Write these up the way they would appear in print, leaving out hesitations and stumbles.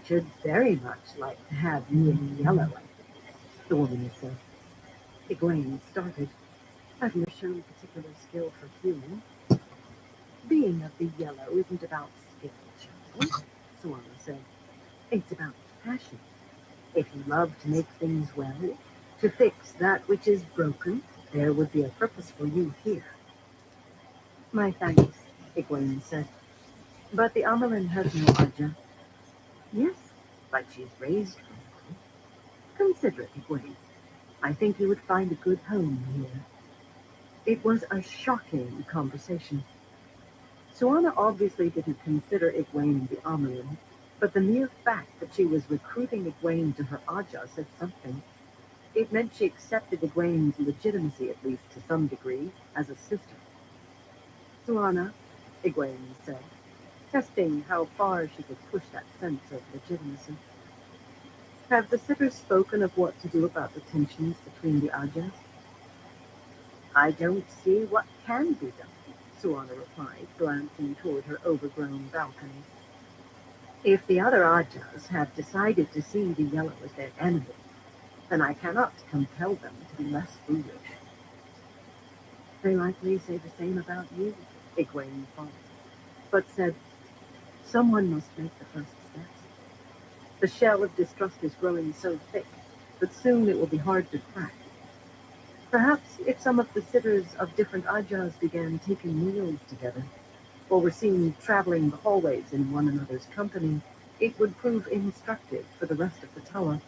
should very much like to have you in yellow, I think, the woman said. Egwene started. Have you shown particular skill for healing? Being of the yellow isn't about skill, child, Suana said. It's about passion. If you love to make things well, to fix that which is broken, there would be a purpose for you here. My thanks, Egwene said. But the Amelin has no Aja. Yes, but she's raised from one. Consider it, Egwene. I think you would find a good home here. It was a shocking conversation. Suana obviously didn't consider Egwene the Amelin, but the mere fact that she was recruiting Egwene to her Aja said something. It meant she accepted Egwene's legitimacy, at least to some degree, as a sister. Suana, Egwene said, testing how far she could push that sense of legitimacy. Have the sitters spoken of what to do about the tensions between the Ajas? I don't see what can be done, Suana replied, glancing toward her overgrown balcony. If the other Ajas have decided to see the Yellow as their enemy, then I cannot compel them to be less foolish. They likely say the same about you, Egwene thought, but said, someone must make the first steps. The shell of distrust is growing so thick that soon it will be hard to crack. Perhaps if some of the sitters of different Ajas began taking meals together, or were seen traveling the hallways in one another's company, it would prove instructive for the rest of the tower.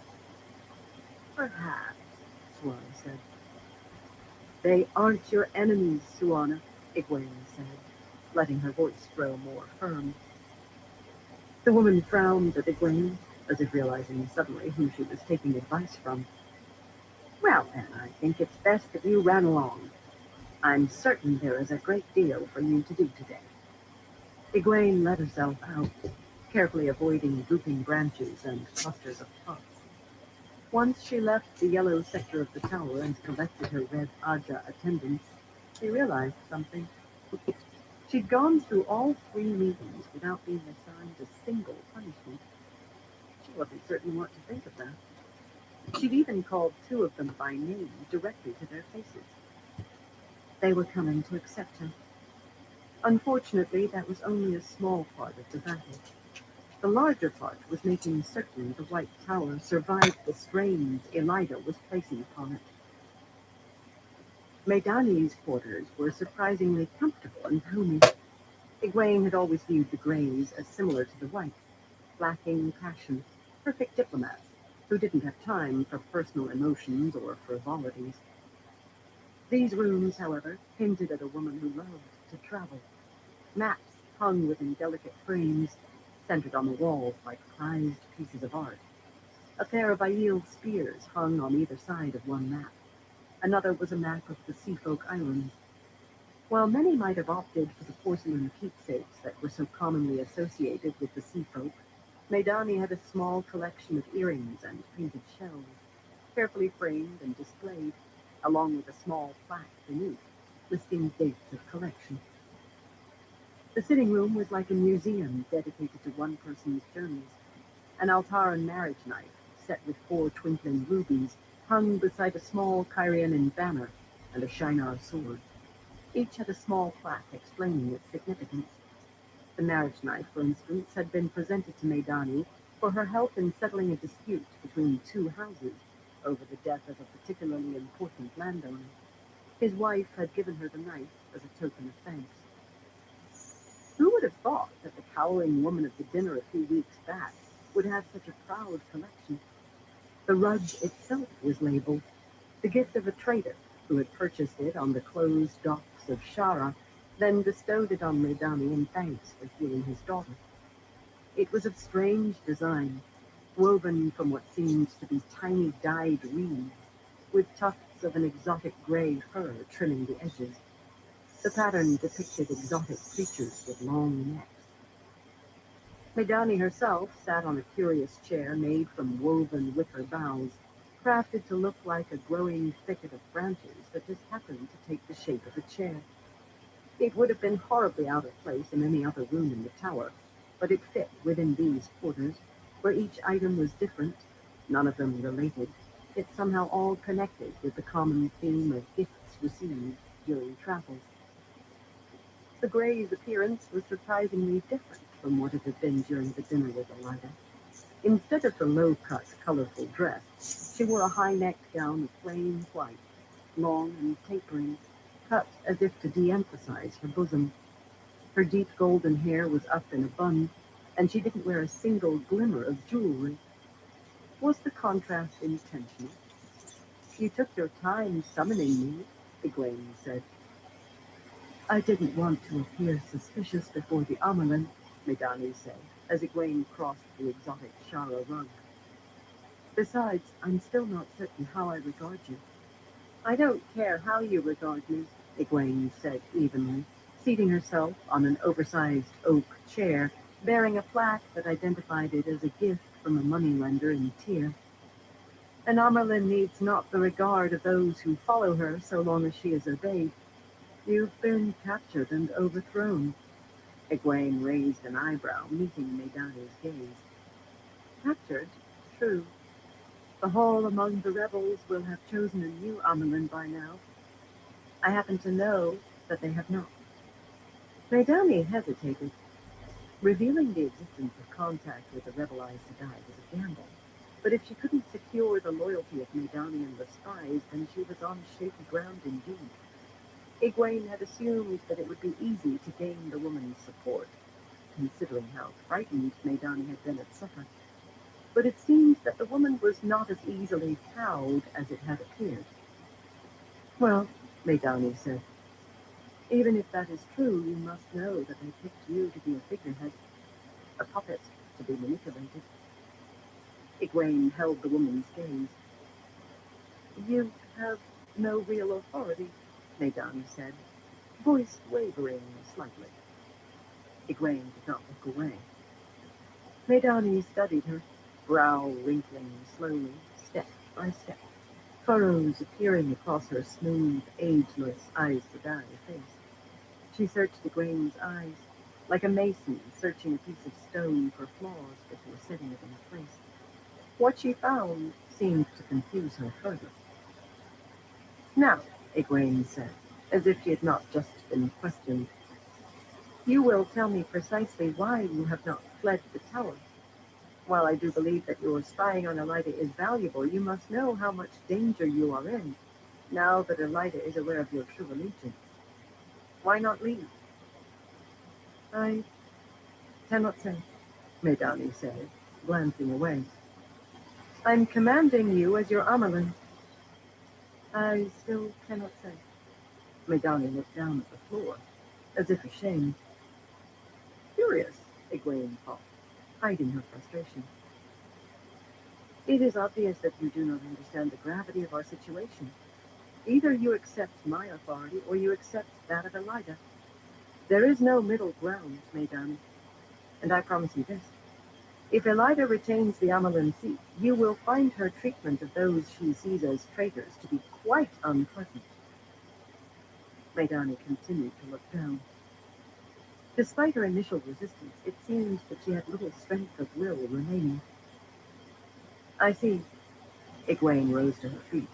Perhaps, Suana said. They aren't your enemies, Suana, Egwene said, letting her voice grow more firm. The woman frowned at Egwene, as if realizing suddenly who she was taking advice from. Well, then, I think it's best that you ran along. I'm certain there is a great deal for you to do today. Egwene let herself out, carefully avoiding drooping branches and clusters of pots. Once she left the yellow sector of the tower and collected her red Aja attendants, she realized something. She'd gone through all 3 meetings without being assigned a single punishment. She wasn't certain what to think of that. She'd even called 2 of them by name directly to their faces. They were coming to accept her. Unfortunately, that was only a small part of the battle. The larger part was making certain the White Tower survived the strains Elida was placing upon it. Maidani's quarters were surprisingly comfortable and roomy. Egwene had always viewed the Greys as similar to the Whites, lacking passion, perfect diplomats who didn't have time for personal emotions or frivolities. These rooms, however, hinted at a woman who loved to travel. Maps hung within delicate frames, centered on the walls like prized pieces of art. A pair of Aiel spears hung on either side of one map. Another was a map of the Seafolk Islands. While many might have opted for the porcelain keepsakes that were so commonly associated with the Seafolk, Maidani had a small collection of earrings and painted shells, carefully framed and displayed, along with a small plaque beneath, listing dates of collection. The sitting room was like a museum dedicated to one person's journeys. An Altaran marriage knife, set with 4 twinkling rubies, hung beside a small Kyrianan banner and a Shinar sword. Each had a small plaque explaining its significance. The marriage knife, for instance, had been presented to Maidani for her help in settling a dispute between 2 houses over the death of a particularly important landowner. His wife had given her the knife as a token of thanks. Who would have thought that the cowering woman at the dinner a few weeks back would have such a proud collection? The rug itself was labeled, the gift of a trader who had purchased it on the closed docks of Shara, then bestowed it on Maidani in thanks for healing his daughter. It was of strange design, woven from what seemed to be tiny dyed reeds, with tufts of an exotic gray fur trimming the edges. The pattern depicted exotic creatures with long necks. Maidani herself sat on a curious chair made from woven wicker boughs, crafted to look like a growing thicket of branches that just happened to take the shape of a chair. It would have been horribly out of place in any other room in the tower, but it fit within these quarters. where each item was different, none of them related, yet somehow all connected with the common theme of gifts received during travels. The Gray's appearance was surprisingly different from what it had been during the dinner with Elida. Instead of the low-cut, colorful dress, she wore a high-necked gown of plain white, long and tapering, cut as if to de-emphasize her bosom. Her deep golden hair was up in a bun, and she didn't wear a single glimmer of jewelry. Was the contrast intentional? You took your time summoning me, Egwene said. I didn't want to appear suspicious before the Amelin, Medani said, as Egwene crossed the exotic Shara rug. Besides, I'm still not certain how I regard you. I don't care how you regard me, Egwene said evenly, seating herself on an oversized oak chair, bearing a plaque that identified it as a gift from a moneylender in Tyr. An Amerlin needs not the regard of those who follow her so long as she is obeyed. You've been captured and overthrown. Egwene raised an eyebrow, meeting Medani's gaze. Captured? True. The Hall among the rebels will have chosen a new Amelin by now. I happen to know that they have not. Medani hesitated. Revealing the existence of contact with the rebel Aes Sedai was a gamble. But if she couldn't secure the loyalty of Medani and the spies, then she was on shaky ground indeed. Egwene had assumed that it would be easy to gain the woman's support, considering how frightened Medani had been at supper. But it seemed that the woman was not as easily cowed as it had appeared. Well, Medani said, even if that is true, you must know that I picked you to be a figurehead, a puppet to be manipulated. Egwene held the woman's gaze. You have no real authority, Medani said, voice wavering slightly. Egwene did not look away. Medani studied her, brow wrinkling slowly, step by step, furrows appearing across her smooth, ageless Aes Sedai face. She searched Egwene's eyes, like a mason searching a piece of stone for flaws before setting it in place. What she found seemed to confuse her further. Now, Egwene said, as if she had not just been questioned, you will tell me precisely why you have not fled the tower. While I do believe that your spying on Elida is valuable, you must know how much danger you are in, now that Elida is aware of your true allegiance. Why not leave? I cannot say, Medani said, glancing away. I'm commanding you as your Amelin. I still cannot say. Medani looked down at the floor, as if ashamed. Curious, Egwene thought, hiding her frustration. It is obvious that you do not understand the gravity of our situation. Either you accept my authority or you accept that of Elida. There is no middle ground, Medani, and I promise you this. If Elida retains the Amelin seat, you will find her treatment of those she sees as traitors to be quite unpleasant. Medani continued to look down. Despite her initial resistance, it seemed that she had little strength of will remaining. I see. Egwene rose to her feet.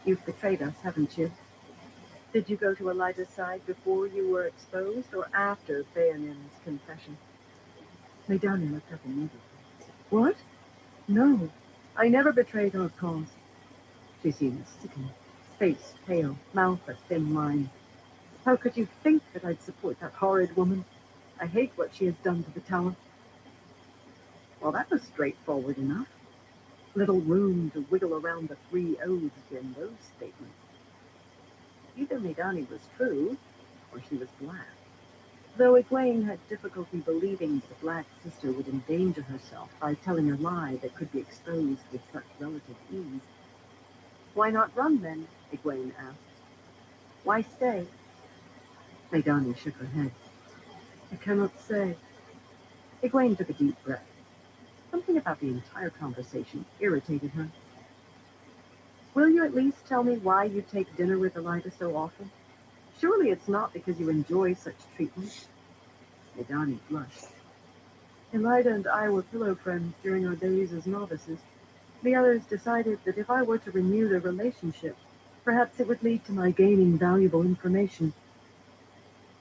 You've betrayed us, haven't you? Did you go to Elida's side before you were exposed or after Theonim's confession? Medani looked up immediately. What? No, I never betrayed our cause. She seemed sickened, face pale, mouth a thin line. How could you think that I'd support that horrid woman? I hate what she has done to the tower. Well, that was straightforward enough. Little room to wiggle around the three oaths in those statements. Either Medani was true, or she was black. Though Egwene had difficulty believing the Black Sister would endanger herself by telling a lie that could be exposed with such relative ease. Why not run, then? Egwene asked. Why stay? Medani shook her head. I cannot say. Egwene took a deep breath. Something about the entire conversation irritated her. Will you at least tell me why you take dinner with Elida so often? Surely it's not because you enjoy such treatment. Medani blushed. Elida and I were pillow friends during our days as novices. The others decided that if I were to renew the relationship, perhaps it would lead to my gaining valuable information.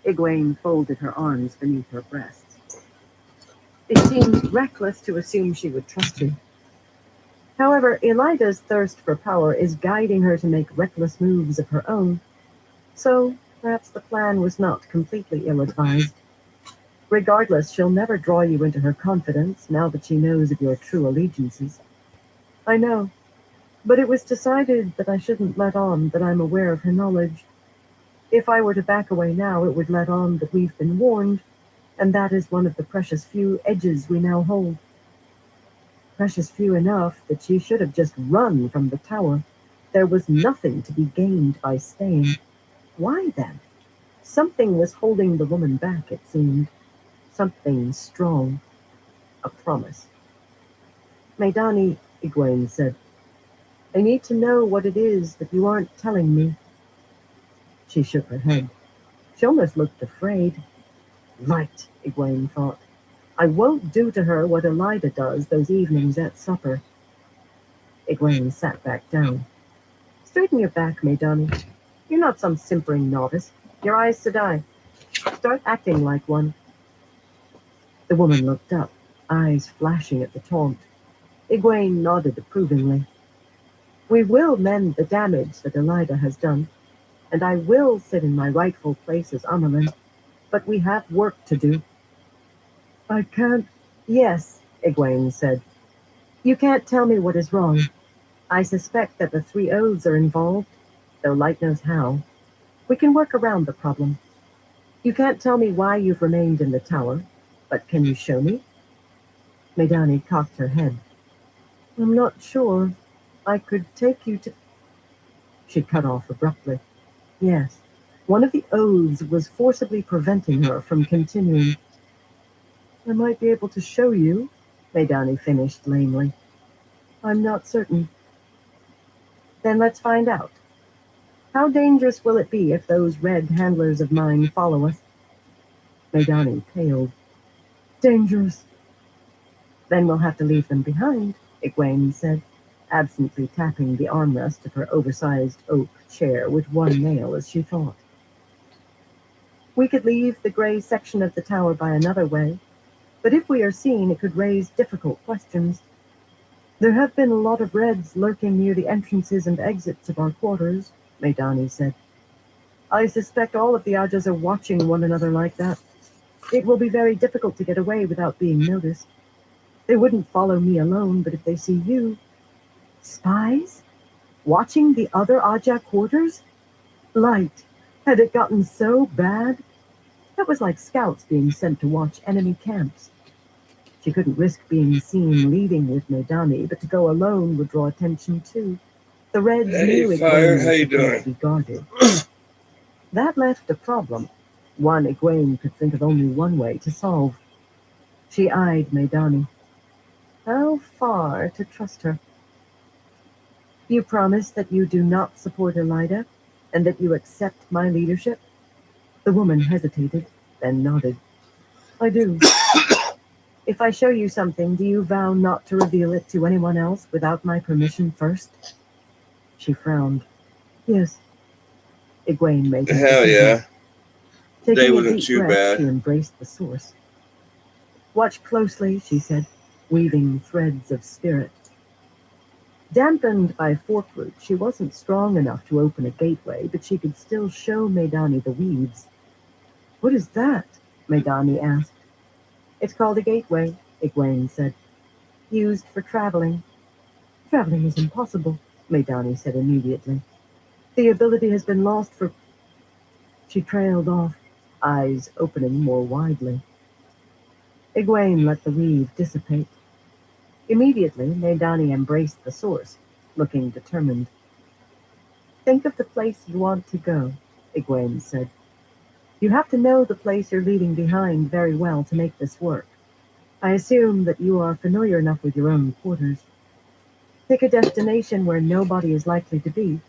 Egwene folded her arms beneath her breasts. It seemed reckless to assume she would trust me. However, Elida's thirst for power is guiding her to make reckless moves of her own, so perhaps the plan was not completely ill-advised. Regardless, she'll never draw you into her confidence now that she knows of your true allegiances. I know, but it was decided that I shouldn't let on that I'm aware of her knowledge. If I were to back away now, it would let on that we've been warned, and that is one of the precious few edges we now hold. Precious few enough that she should have just run from the tower. There was nothing to be gained by staying. Why then? Something was holding the woman back, it seemed. Something strong. A promise. Maidani, Egwene said, I need to know what it is that you aren't telling me. She shook her head. She almost looked afraid. Right, Egwene thought. I won't do to her what Elida does those evenings at supper. Egwene sat back down. Straighten your back, Maidani. You're not some simpering novice. Your eyes Sedai. Start acting like one. The woman looked up, eyes flashing at the taunt. Egwene nodded approvingly. We will mend the damage that Elida has done, and I will sit in my rightful place as Amelin, but we have work to do. I can't. Yes, Egwene said. You can't tell me what is wrong. I suspect that the three oaths are involved, though light knows how. We can work around the problem. You can't tell me why you've remained in the tower, but can you show me? Maidani cocked her head. I'm not sure. I could take you to... She cut off abruptly. Yes, one of the oaths was forcibly preventing her from continuing. I might be able to show you, Maidani finished lamely. I'm not certain. Then let's find out. How dangerous will it be if those red handlers of mine follow us? Maidani paled. Dangerous. Then we'll have to leave them behind, Egwene said, absently tapping the armrest of her oversized oak chair with one nail as she thought. We could leave the gray section of the tower by another way, but if we are seen, it could raise difficult questions. There have been a lot of reds lurking near the entrances and exits of our quarters, Maidani said. I suspect all of the Ajas are watching one another like that. It will be very difficult to get away without being noticed. They wouldn't follow me alone, but if they see you... Spies? Watching the other Aja quarters? Light. Had it gotten so bad? That was like scouts being sent to watch enemy camps. She couldn't risk being seen leading with Maidani, but to go alone would draw attention too. The Reds Hey, knew Fire, Egwene how would you prefer to doing? be guarded. That left a problem, one Egwene could think of only one way to solve. She eyed Maidani. How far to trust her? You promise that you do not support Elida, and that you accept my leadership? The woman hesitated, then nodded. I do. If I show you something, do you vow not to reveal it to anyone else without my permission first? She frowned. Yes. Egwene made her Hell decision. yeah. Day Taking a wasn't deep too breath, she bad. embraced the source. Watch closely, she said, weaving threads of spirit. Dampened by forkroot, she wasn't strong enough to open a gateway, but she could still show Maidani the weaves. What is that? Maidani asked. It's called a gateway, Egwene said. Used for traveling. Traveling is impossible, Maidani said immediately. The ability has been lost for... She trailed off, eyes opening more widely. Egwene let the weave dissipate. Immediately, Maidani embraced the source, looking determined. Think of the place you want to go, Egwene said. You have to know the place you're leaving behind very well to make this work. I assume that you are familiar enough with your own quarters. Pick a destination where nobody is likely to be.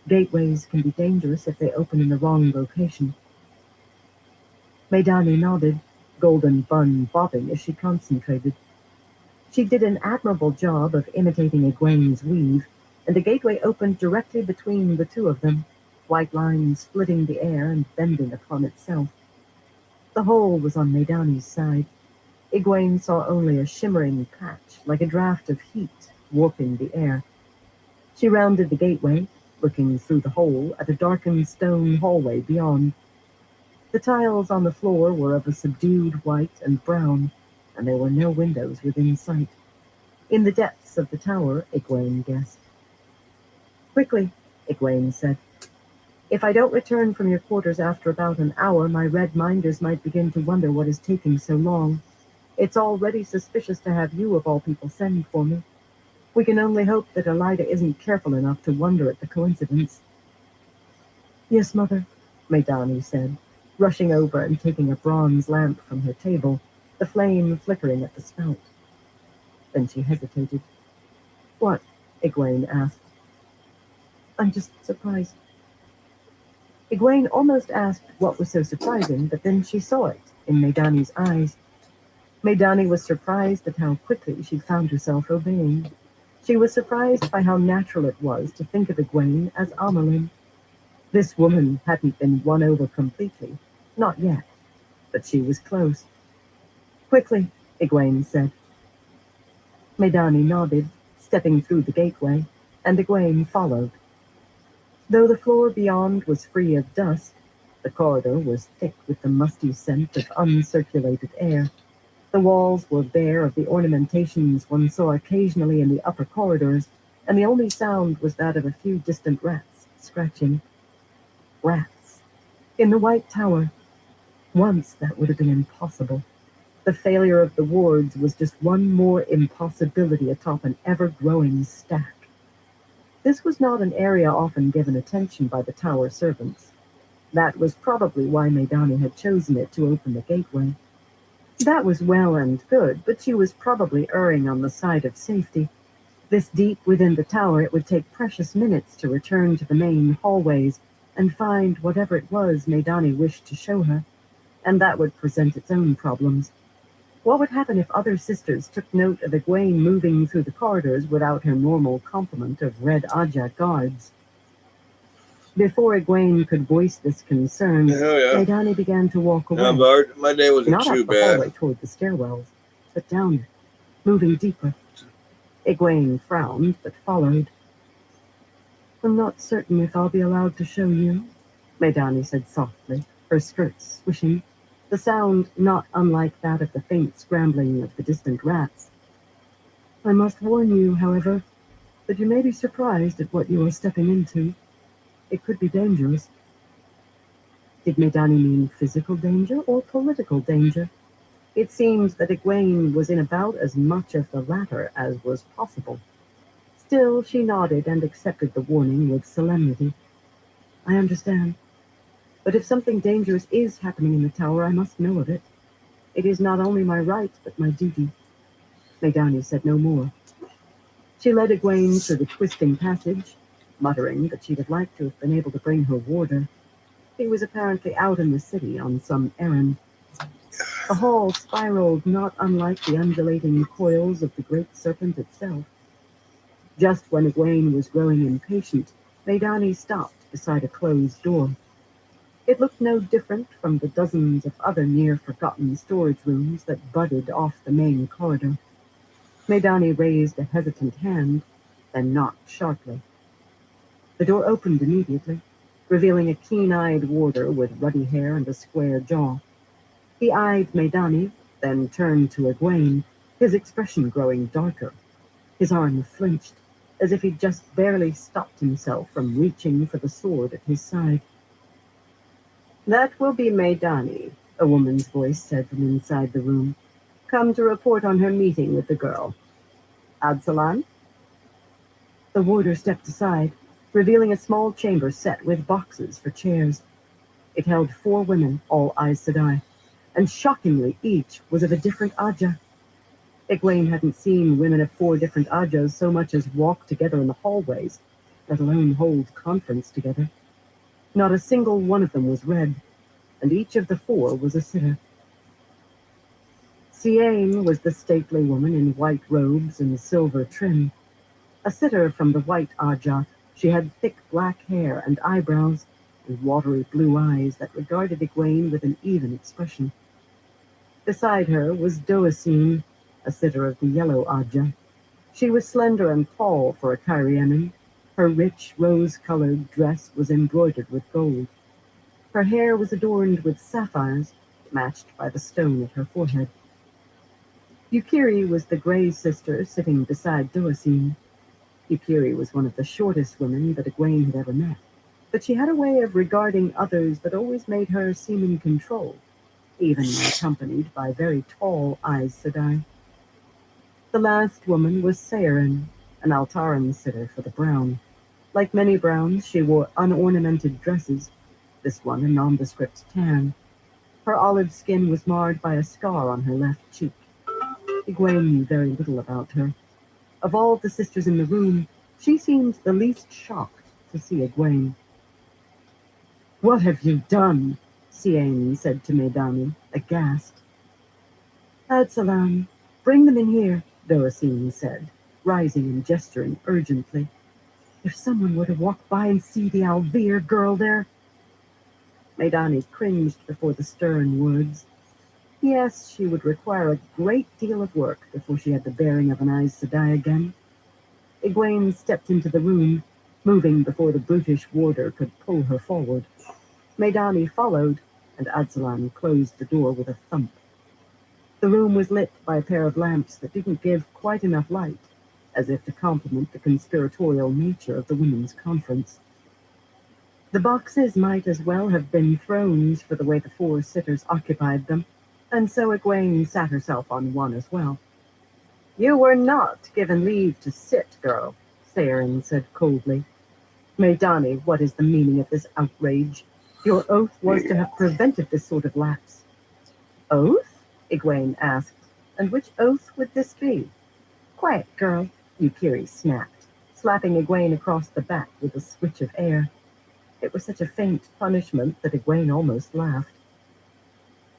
Gateways can be dangerous if they open in the wrong location. Maidani nodded, golden bun bobbing as she concentrated. She did an admirable job of imitating Egwene's weave, and the gateway opened directly between the two of them, white lines splitting the air and bending upon itself. The hole was on Medani's side. Egwene saw only a shimmering patch, like a draft of heat, warping the air. She rounded the gateway, looking through the hole at a darkened stone hallway beyond. The tiles on the floor were of a subdued white and brown, and there were no windows within sight. In the depths of the tower, Egwene guessed. Quickly, Egwene said. If I don't return from your quarters after about an hour, my red minders might begin to wonder what is taking so long. It's already suspicious to have you, of all people, send for me. We can only hope that Elida isn't careful enough to wonder at the coincidence. Yes, Mother, Medani said, rushing over and taking a bronze lamp from her table, the flame flickering at the spout. Then she hesitated. What? Egwene asked. I'm just surprised. Egwene almost asked what was so surprising, but then she saw it in Medani's eyes. Medani was surprised at how quickly she found herself obeying. She was surprised by how natural it was to think of Egwene as Amelin. This woman hadn't been won over completely, not yet, but she was close. Quickly, Egwene said. Medani nodded, stepping through the gateway, and Egwene followed. Though the floor beyond was free of dust, the corridor was thick with the musty scent of uncirculated air. The walls were bare of the ornamentations one saw occasionally in the upper corridors, and the only sound was that of a few distant rats scratching. Rats. In the White Tower. Once that would have been impossible. The failure of the wards was just one more impossibility atop an ever-growing stack. This was not an area often given attention by the tower servants. That was probably why Medani had chosen it to open the gateway. That was well and good, but she was probably erring on the side of safety. This deep within the tower, it would take precious minutes to return to the main hallways and find whatever it was Medani wished to show her, and that would present its own problems. What would happen if other sisters took note of Egwene moving through the corridors without her normal complement of red Aja guards? Before Egwene could voice this concern, Medani began to walk away. Bart, my day wasn't not too up the bad. hallway toward the stairwells, but down it, moving deeper. Egwene frowned, but followed. I'm not certain if I'll be allowed to show you, Medani said softly, her skirts swishing, the sound not unlike that of the faint scrambling of the distant rats. I must warn you, however, that you may be surprised at what you are stepping into. It could be dangerous. Did Medani mean physical danger or political danger? It seemed that Egwene was in about as much of the latter as was possible. Still, she nodded and accepted the warning with solemnity. I understand. But if something dangerous is happening in the tower, I must know of it. It is not only my right, but my duty. Medani said no more. She led Egwene through the twisting passage, muttering that she would like to have been able to bring her warder. He was apparently out in the city on some errand. The hall spiraled not unlike the undulating coils of the great serpent itself. Just when Egwene was growing impatient, Medani stopped beside a closed door. It looked no different from the dozens of other near-forgotten storage rooms that budded off the main corridor. Medani raised a hesitant hand, then knocked sharply. The door opened immediately, revealing a keen-eyed warder with ruddy hair and a square jaw. He eyed Medani, then turned to Egwene, his expression growing darker. His arm flinched, as if he'd just barely stopped himself from reaching for the sword at his side. That will be Medani, a woman's voice said from inside the room. Come to report on her meeting with the girl. Absalom? The warder stepped aside, revealing a small chamber set with boxes for chairs. It held 4 women, all Aes Sedai, and shockingly each was of a different Aja. Egwene hadn't seen women of 4 different Ajas so much as walk together in the hallways, let alone hold conference together. Not a single one of them was red, and each of the 4 was a sitter. Siain was the stately woman in white robes and silver trim. A sitter from the White Aja, she had thick black hair and eyebrows, and watery blue eyes that regarded Egwene with an even expression. Beside her was Doacine, a sitter of the Yellow Aja. She was slender and tall for a Cyrieman. Her rich, rose-colored dress was embroidered with gold. Her hair was adorned with sapphires, matched by the stone at her forehead. Yukiri was the gray sister sitting beside Doacine. Yukiri was one of the shortest women that Egwene had ever met, but she had a way of regarding others that always made her seem in control, even when accompanied by very tall Aes Sedai. The last woman was Saorin, an Altaran sitter for the Brown. Like many Browns, she wore unornamented dresses, this one a nondescript tan. Her olive skin was marred by a scar on her left cheek. Egwene knew very little about her. Of all the sisters in the room, she seemed the least shocked to see Egwene. "What have you done?" Siain said to Medani, aghast. "Adsalam, bring them in here," Doacine said, rising and gesturing urgently. "If someone were to walk by and see the Alvear girl there—" Medani cringed before the stern words. Yes, she would require a great deal of work before she had the bearing of an Aes Sedai again. Egwene stepped into the room, moving before the brutish warder could pull her forward. Medani followed, and Adsalan closed the door with a thump. The room was lit by a pair of lamps that didn't give quite enough light, as if to complement the conspiratorial nature of the women's conference. The boxes might as well have been thrones for the way the four sitters occupied them, and so Egwene sat herself on one as well. "You were not given leave to sit, girl," Saorin said coldly. "Medani, what is the meaning of this outrage? Your oath was to have prevented this sort of lapse." "Oath?" Egwene asked. "And which oath would this be?" "Quiet, girl," Yukiri snapped, slapping Egwene across the back with a switch of air. It was such a faint punishment that Egwene almost laughed.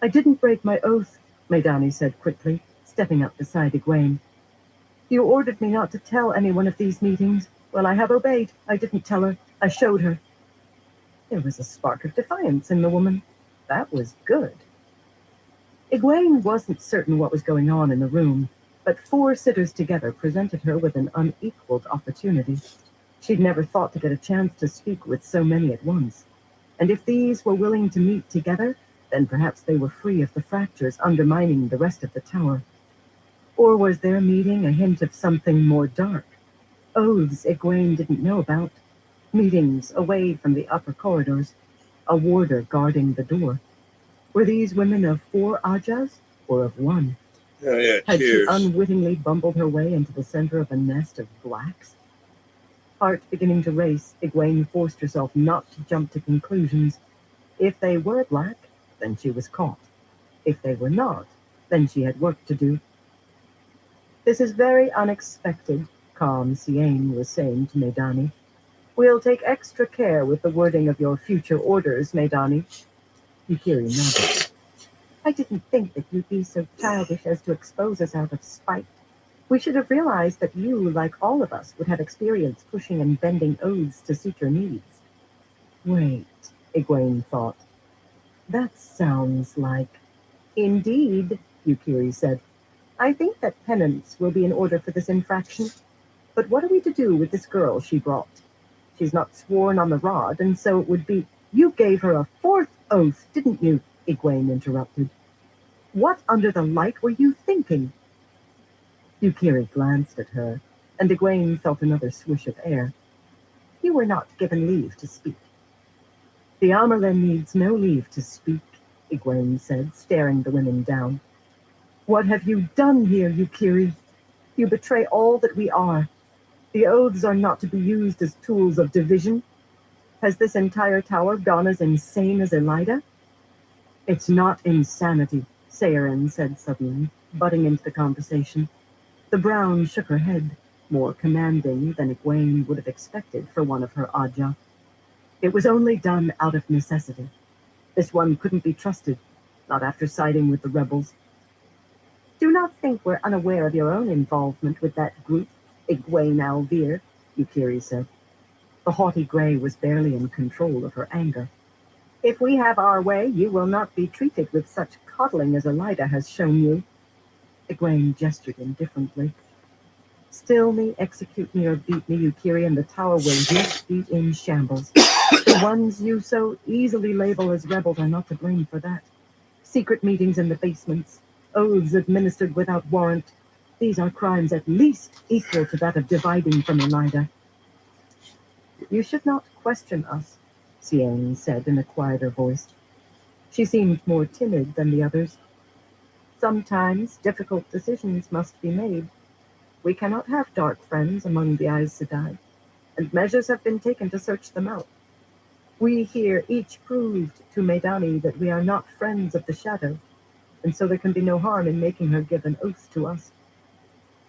"I didn't break my oath," Medani said quickly, stepping up beside Egwene. "You ordered me not to tell anyone of these meetings. Well, I have obeyed. I didn't tell her. I showed her." There was a spark of defiance in the woman. That was good. Egwene wasn't certain what was going on in the room, but four sitters together presented her with an unequaled opportunity. She'd never thought to get a chance to speak with so many at once. And if these were willing to meet together, then perhaps they were free of the fractures undermining the rest of the tower. Or was their meeting a hint of something more dark? Oaths Egwene didn't know about. Meetings away from the upper corridors. A warder guarding the door. Were these women of 4 Ajas or of 1? Oh, yeah, Had she cheers. unwittingly bumbled her way into the center of a nest of blacks? Heart beginning to race, Egwene forced herself not to jump to conclusions. If they were black, then she was caught. If they were not, then she had work to do. "This is very unexpected," calm Siain was saying to Medani. "We'll take extra care with the wording of your future orders, Medani." Yukiri nodded. "I didn't think that you'd be so childish as to expose us out of spite. We should have realized that you, like all of us, would have experience pushing and bending oaths to suit your needs." Wait, Egwene thought. That sounds like... "Indeed," Yukiri said. "I think that penance will be in order for this infraction. But what are we to do with this girl she brought? She's not sworn on the rod, and so it would be—" "You gave her a 4th oath, didn't you?" Egwene interrupted. "What under the light were you thinking?" Yukiri glanced at her, and Egwene felt another swish of air. "You were not given leave to speak." "The Amerlin needs no leave to speak," Egwene said, staring the women down. "What have you done here, Yukiri? You betray all that we are. The oaths are not to be used as tools of division. Has this entire tower gone as insane as Elida?" "It's not insanity," Saorin said suddenly, butting into the conversation. The Brown shook her head, more commanding than Egwene would have expected for one of her Aja. "It was only done out of necessity. This one couldn't be trusted, not after siding with the rebels." Do not think we're unaware of your own involvement with that group, Egwene Alvir, Yukiri said. The haughty Grey was barely in control of her anger. If we have our way, you will not be treated with such coddling as Elida has shown you. Egwene gestured indifferently. Still me, execute me, or beat me, Yukiri, and the tower will yet be in shambles. The ones you so easily label as rebels are not to blame for that. Secret meetings in the basements, oaths administered without warrant. These are crimes at least equal to that of dividing from Elida. You should not question us, Ciane said in a quieter voice. She seemed more timid than the others. Sometimes difficult decisions must be made. We cannot have dark friends among the Aes Sedai, and measures have been taken to search them out. We here each proved to Medani that we are not friends of the Shadow, and so there can be no harm in making her give an oath to us.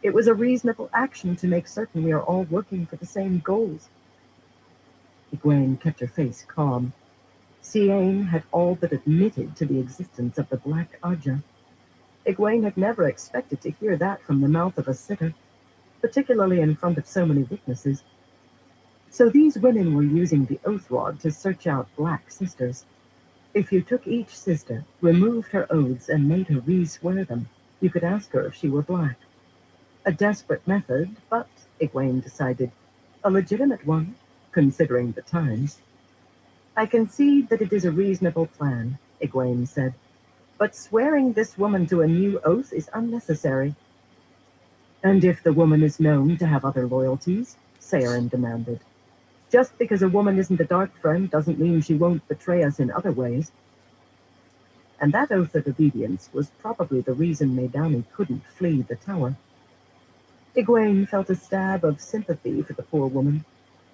It was a reasonable action to make certain we are all working for the same goals. Egwene kept her face calm. Ciane had all but admitted to the existence of the Black Aja. Egwene had never expected to hear that from the mouth of a sitter, particularly in front of so many witnesses. So these women were using the oath rod to search out Black sisters. If you took each sister, removed her oaths, and made her re-swear them, you could ask her if she were Black. A desperate method, but, Egwene decided, a legitimate one, considering the times. I concede that it is a reasonable plan, Egwene said, but swearing this woman to a new oath is unnecessary. And if the woman is known to have other loyalties? Saorin demanded. Just because a woman isn't a dark friend doesn't mean she won't betray us in other ways. And that oath of obedience was probably the reason Medani couldn't flee the tower. Egwene felt a stab of sympathy for the poor woman.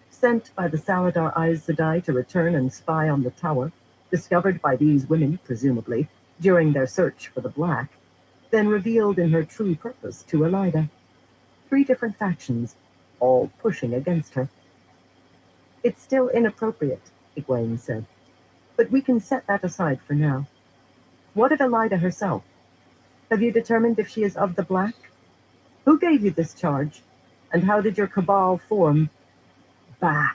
Sent by the Saladar Aes Sedai to return and spy on the tower, discovered by these women, presumably, during their search for the Black, then revealed in her true purpose to Elida. 3 different factions, all pushing against her. It's still inappropriate, Egwene said, but we can set that aside for now. What of Elida herself? Have you determined if she is of the Black? Who gave you this charge? And how did your cabal form? Bah!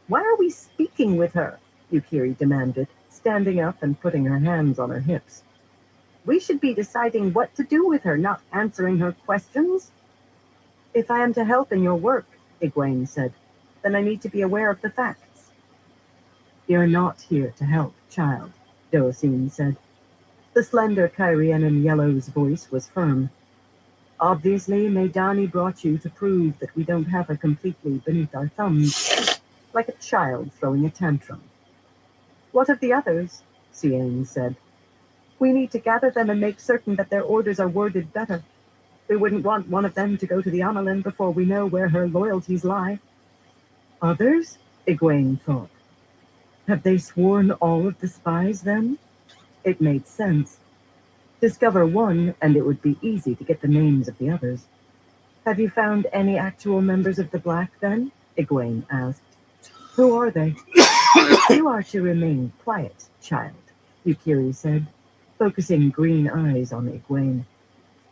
Why are we speaking with her? Yukiri demanded, standing up and putting her hands on her hips. We should be deciding what to do with her, not answering her questions. If I am to help in your work, Egwene said, then I need to be aware of the facts. You're not here to help, child, Dosine said. The slender Kyrianan Yellow's voice was firm. Obviously, Medani brought you to prove that we don't have her completely beneath our thumbs, like a child throwing a tantrum. What of the others? Ciane said. We need to gather them and make certain that their orders are worded better. We wouldn't want one of them to go to the Amelin before we know where her loyalties lie. Others? Egwene thought. Have they sworn all of the spies, then? It made sense. Discover one, and it would be easy to get the names of the others. Have you found any actual members of the Black, then? Egwene asked. Who are they? You are to remain quiet, child, Yukiri said, focusing green eyes on Egwene.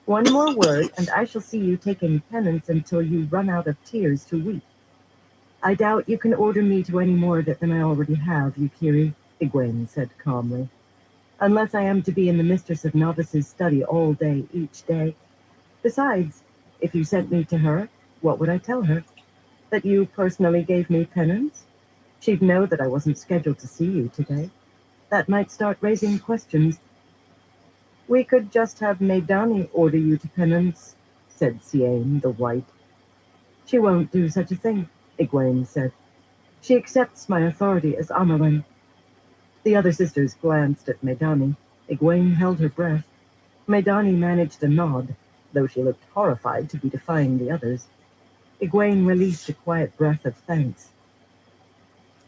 One more word, and I shall see you taking penance until you run out of tears to weep. I doubt you can order me to any more than I already have, Yukiri, Egwene said calmly. Unless I am to be in the Mistress of Novices' study all day, each day. Besides, if you sent me to her, what would I tell her? That you personally gave me penance? She'd know that I wasn't scheduled to see you today. That might start raising questions. We could just have Medani order you to penance, said Ciane the White. She won't do such a thing, Egwene said. She accepts my authority as Amelin. The other sisters glanced at Medani. Egwene held her breath. Medani managed a nod, though she looked horrified to be defying the others. Egwene released a quiet breath of thanks.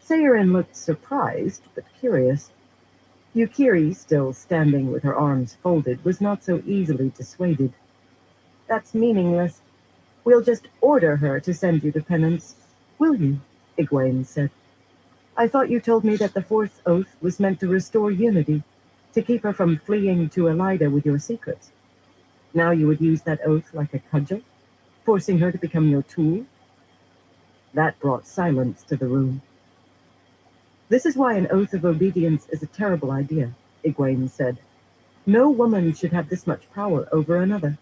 Saorin looked surprised, but curious. Yukiri, still standing with her arms folded, was not so easily dissuaded. That's meaningless. We'll just order her to send you to penance. Will you? Egwene said. I thought you told me that the 4th oath was meant to restore unity, to keep her from fleeing to Elida with your secrets. Now you would use that oath like a cudgel, forcing her to become your tool? That brought silence to the room. This is why an oath of obedience is a terrible idea, Egwene said. No woman should have this much power over another.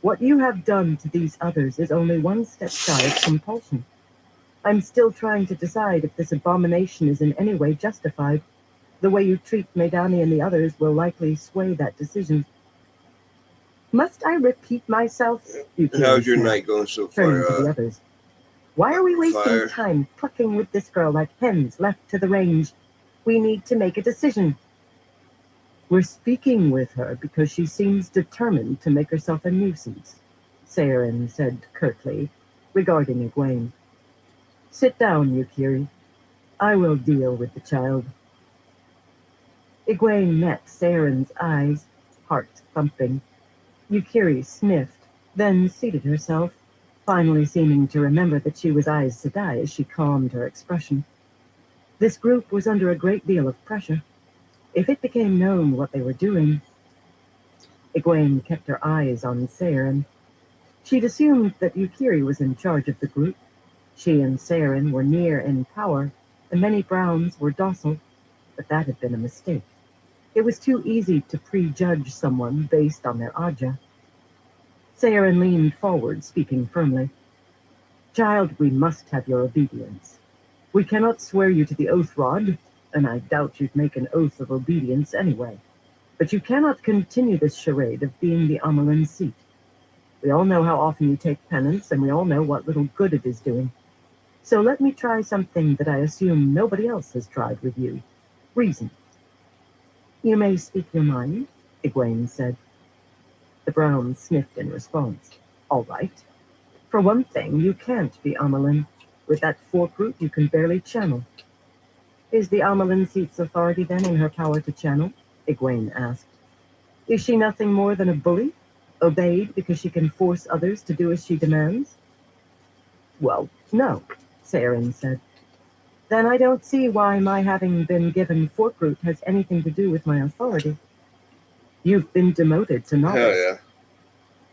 What you have done to these others is only one step shy of compulsion. I'm still trying to decide if this abomination is in any way justified. The way you treat Maidani and the others will likely sway that decision. Must I repeat myself? How's your night going so far? Turning to the others. Why are we wasting time plucking with this girl like hens left to the range? We need to make a decision. We're speaking with her because she seems determined to make herself a nuisance, Saren said curtly, regarding Egwene. Sit down, Yukiri. I will deal with the child. Egwene met Saren's eyes, heart thumping. Yukiri sniffed, then seated herself, finally seeming to remember that she was Aes Sedai as she calmed her expression. This group was under a great deal of pressure. If it became known what they were doing... Egwene kept her eyes on Saren. She'd assumed that Yukiri was in charge of the group. She and Saren were near in power, and many Browns were docile, but that had been a mistake. It was too easy to prejudge someone based on their Aja. Saren leaned forward, speaking firmly. Child, we must have your obedience. We cannot swear you to the oath rod, and I doubt you'd make an oath of obedience anyway. But you cannot continue this charade of being the Amelin seat. We all know how often you take penance, and we all know what little good it is doing. So let me try something that I assume nobody else has tried with you. Reason. You may speak your mind, Egwene said. The Brown sniffed in response. All right. For one thing, you can't be Amelin. With that fork root, you can barely channel. Is the Amelin seat's authority then in her power to channel? Egwene asked. Is she nothing more than a bully? Obeyed because she can force others to do as she demands? Well, no, Saren said. Then I don't see why my having been given fork root has anything to do with my authority. You've been demoted to novice. Hell yeah.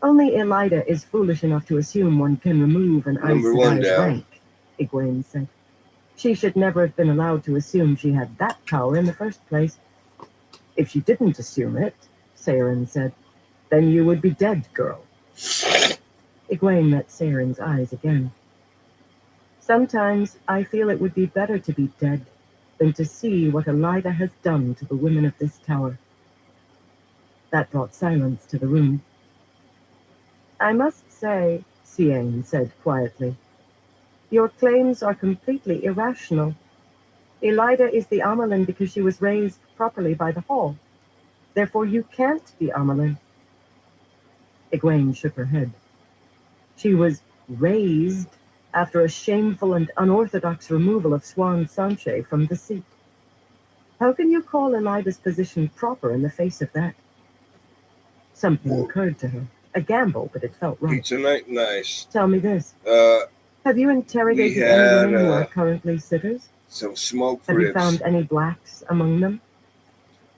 Only Elida is foolish enough to assume one can remove an Aes Sedai's rank, Egwene said. She should never have been allowed to assume she had that power in the first place. If she didn't assume it, Saren said, then you would be dead, girl. Egwene met Saren's eyes again. Sometimes I feel it would be better to be dead than to see what Elida has done to the women of this tower. That brought silence to the room. I must say, Siain said quietly, your claims are completely irrational. Elida is the Amelin because she was raised properly by the Hall. Therefore you can't be Amelin. Egwene shook her head. She was raised after a shameful and unorthodox removal of Swan Sanche from the seat. How can you call Elida's position proper in the face of that? Something occurred to her. A gamble, but it felt right. Pizza night, nice. Tell me this. Have you interrogated any women who are currently sitters? Some smoke ribs. Have you found any blacks among them?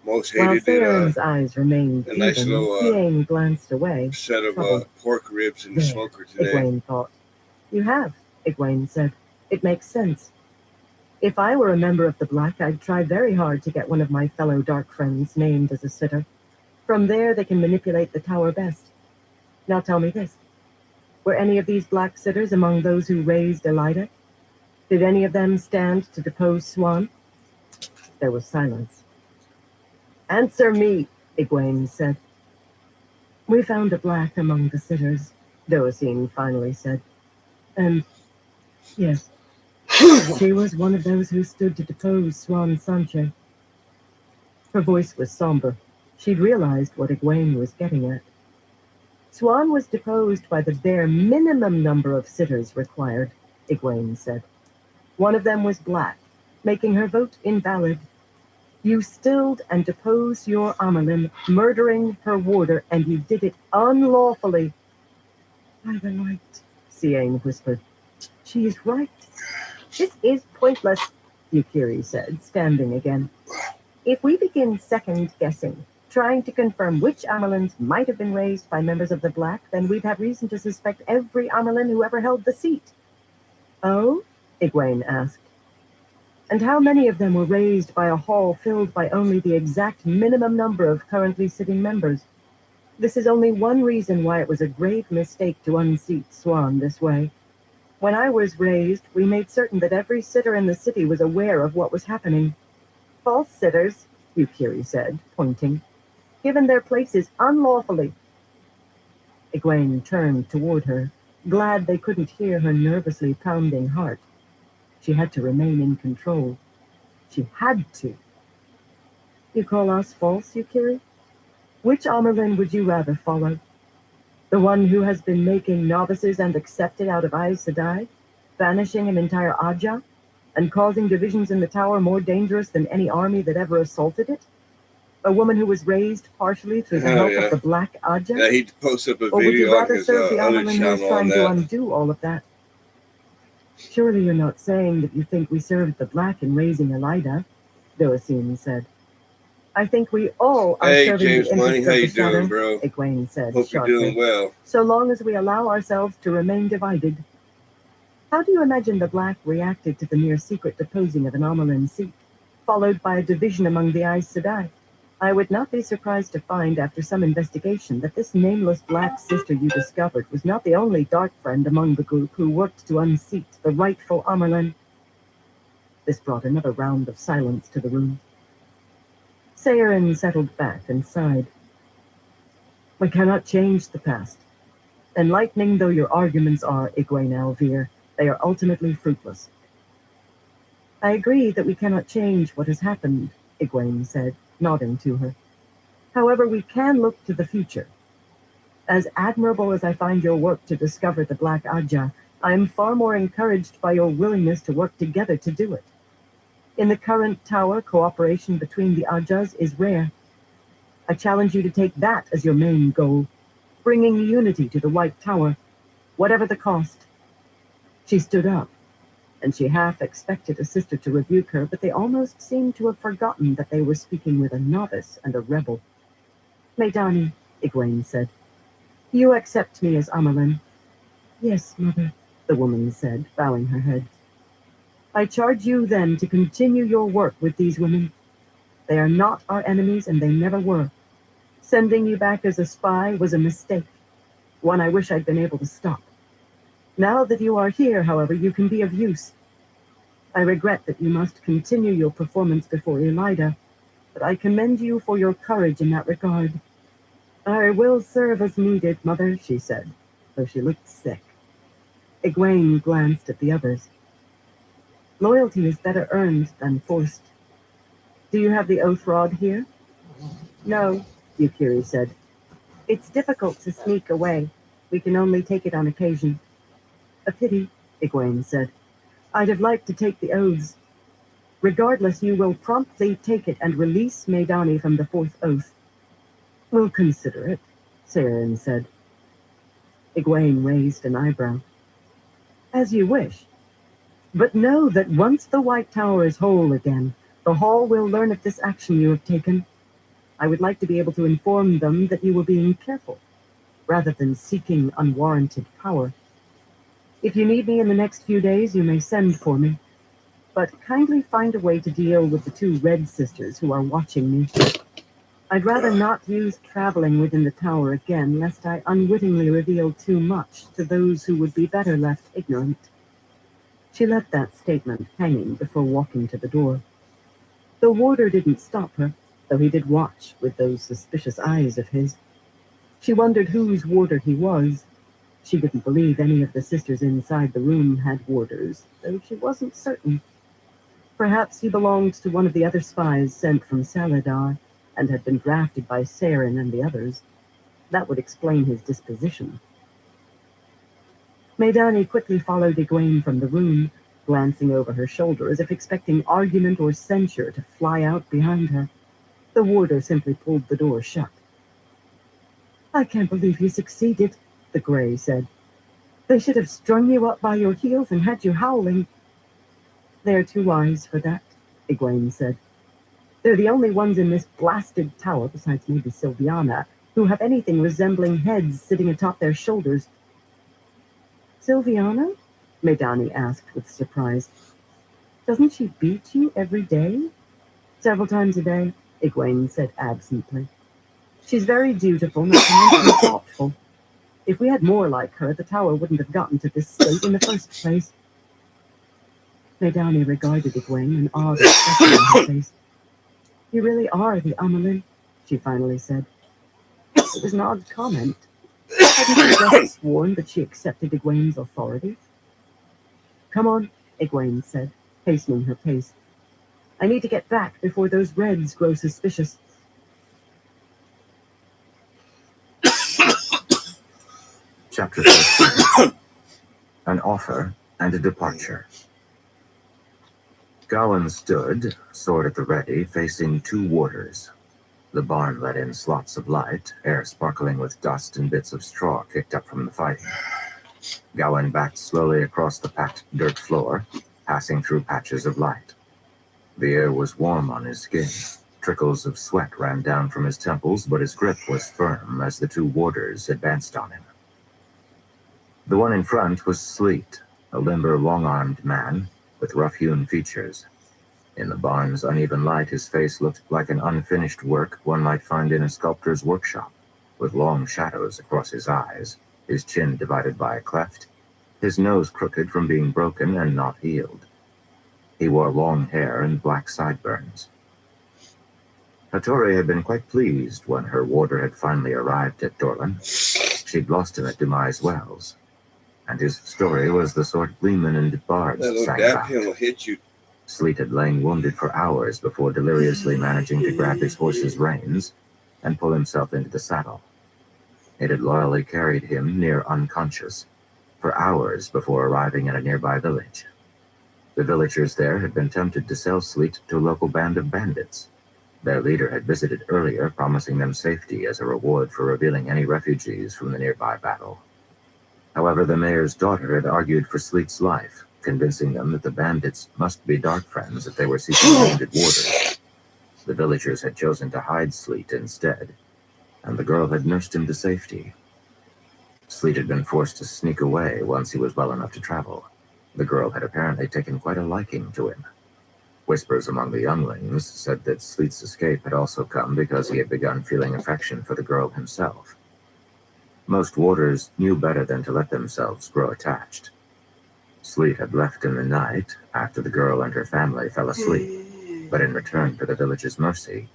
Most hated. While Saren's eyes remained even, nice little Siain glanced away. Set of pork ribs in the smoker today. Egwene thought. You have, Egwene said. It makes sense. If I were a member of the Black, I'd try very hard to get one of my fellow dark friends named as a sitter. From there, they can manipulate the tower best. Now tell me this. Were any of these Black sitters among those who raised Elida? Did any of them stand to depose Swan? There was silence. Answer me, Egwene said. We found a Black among the sitters, Doacine finally said. And, yes, she was one of those who stood to depose Swan Sanche. Her voice was somber. She'd realized what Egwene was getting at. Swan was deposed by the bare minimum number of sitters required, Egwene said. One of them was Black, making her vote invalid. You stilled and deposed your Amelin, murdering her warder, and you did it unlawfully. By the light, Siain whispered. She is right. This is pointless, Yukiri said, standing again. If we begin second-guessing, trying to confirm which Amerlins might have been raised by members of the Black, then we'd have reason to suspect every Amerlin who ever held the seat. Oh? Egwene asked. And how many of them were raised by a hall filled by only the exact minimum number of currently sitting members? This is only one reason why it was a grave mistake to unseat Swan this way. When I was raised, we made certain that every sitter in the city was aware of what was happening. False sitters, Yukiri said, pointing, given their places unlawfully. Egwene turned toward her, glad they couldn't hear her nervously pounding heart. She had to remain in control. She had to. You call us false, Yukiri? Which Amerlin would you rather follow? The one who has been making novices and accepted out of Aes Sedai, banishing an entire Aja, and causing divisions in the tower more dangerous than any army that ever assaulted it? A woman who was raised partially through the help of the Black Aja? Yeah, he posted up a Or would you video on rather his serve the other Amerlin who is channel on trying to that. undo all of that? Surely you're not saying that you think we served the Black in raising Elida, Doacine said. I think we all are Hey, serving James the Money, interests how of the you doing, Southern, bro? Egwene said Hope sharply, you're doing well. so long as we allow ourselves to remain divided. How do you imagine the Black reacted to the mere secret deposing of an Amerlin seat, followed by a division among the Aes Sedai? I would not be surprised to find, after some investigation, that this nameless Black sister you discovered was not the only dark friend among the group who worked to unseat the rightful Amerlin. This brought another round of silence to the room. Saorin settled back and sighed. We cannot change the past. Enlightening though your arguments are, Egwene Alvir, they are ultimately fruitless. I agree that we cannot change what has happened, Egwene said, nodding to her. However, we can look to the future. As admirable as I find your work to discover the Black Aja, I am far more encouraged by your willingness to work together to do it. In the current tower, cooperation between the Ajas is rare. I challenge you to take that as your main goal, bringing unity to the White Tower, whatever the cost. She stood up, and she half expected a sister to rebuke her, but they almost seemed to have forgotten that they were speaking with a novice and a rebel. Maidani, Egwene said, you accept me as Amerlin? Yes, mother, the woman said, bowing her head. I charge you then to continue your work with these women. They are not our enemies, and they never were. Sending you back as a spy was a mistake, one I wish I'd been able to stop. Now that you are here, however, you can be of use. I regret that you must continue your performance before Elida, but I commend you for your courage in that regard. I will serve as needed, Mother, she said, though she looked sick. Egwene glanced at the others. Loyalty is better earned than forced. Do you have the oath rod here? No, Yukiri said. It's difficult to sneak away. We can only take it on occasion. A pity, Egwene said. I'd have liked to take the oaths. Regardless, you will promptly take it and release Maidani from the fourth oath. We'll consider it, Saorin said. Egwene raised an eyebrow. As you wish. But know that once the White Tower is whole again, the Hall will learn of this action you have taken. I would like to be able to inform them that you were being careful, rather than seeking unwarranted power. If you need me in the next few days, you may send for me. But kindly find a way to deal with the two Red Sisters who are watching me. I'd rather not use traveling within the tower again, lest I unwittingly reveal too much to those who would be better left ignorant. She left that statement hanging before walking to the door. The warder didn't stop her, though he did watch with those suspicious eyes of his. She wondered whose warder he was. She didn't believe any of the sisters inside the room had warders, though she wasn't certain. Perhaps he belonged to one of the other spies sent from Saladar, and had been drafted by Saorin and the others. That would explain his disposition. Maidani quickly followed Egwene from the room, glancing over her shoulder as if expecting argument or censure to fly out behind her. The warder simply pulled the door shut. I can't believe you succeeded, the Grey said. They should have strung you up by your heels and had you howling. They're too wise for that, Egwene said. They're the only ones in this blasted tower, besides maybe Sylviana, who have anything resembling heads sitting atop their shoulders. Sylviana? Medani asked with surprise. Doesn't she beat you every day? Several times a day, Egwene said absently. She's very dutiful, not to mention thoughtful. If we had more like her, the tower wouldn't have gotten to this state in the first place. Medani regarded Egwene, an odd expression on her face. You really are the Amelin, she finally said. It was an odd comment. Hadn't she just sworn that she accepted Egwene's authority? Come on, Egwene said, hastening her pace. I need to get back before those Reds grow suspicious. Chapter 13. An Offer and a Departure. Gawain stood, sword at the ready, facing two warders. The barn let in slots of light, air sparkling with dust and bits of straw kicked up from the fighting. Gawain backed slowly across the packed dirt floor, passing through patches of light. The air was warm on his skin. Trickles of sweat ran down from his temples, but his grip was firm as the two warders advanced on him. The one in front was Sleet, a limber, long-armed man with rough-hewn features. In the barn's uneven light, his face looked like an unfinished work one might find in a sculptor's workshop, with long shadows across his eyes, his chin divided by a cleft, his nose crooked from being broken and not healed. He wore long hair and black sideburns. Hattori had been quite pleased when her warder had finally arrived at Dorlan. She'd lost him at Demise Wells, and his story was the sort gleemen and bards sang about. Will hit you. Sleet had lain wounded for hours before deliriously managing to grab his horse's reins and pull himself into the saddle. It had loyally carried him near unconscious for hours before arriving at a nearby village. The villagers there had been tempted to sell Sleet to a local band of bandits. Their leader had visited earlier, promising them safety as a reward for revealing any refugees from the nearby battle. However, the mayor's daughter had argued for Sleet's life, convincing them that the bandits must be dark friends if they were seeking wounded warders. The villagers had chosen to hide Sleet instead, and the girl had nursed him to safety. Sleet had been forced to sneak away once he was well enough to travel. The girl had apparently taken quite a liking to him. Whispers among the younglings said that Sleet's escape had also come because he had begun feeling affection for the girl himself. Most warders knew better than to let themselves grow attached. Sleet had left in the night after the girl and her family fell asleep, but in return for the village's mercy,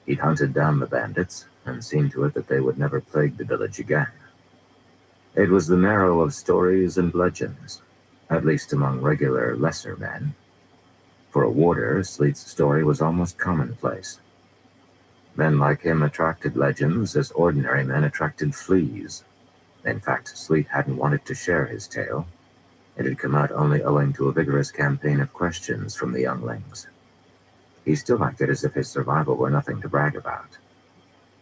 he'd hunted down the bandits and seen to it that they would never plague the village again. It was the marrow of stories and legends, at least among regular, lesser men. For a warder, Sleet's story was almost commonplace. Men like him attracted legends as ordinary men attracted fleas. In fact, Sleet hadn't wanted to share his tale. It had come out only owing to a vigorous campaign of questions from the younglings. He still acted as if his survival were nothing to brag about.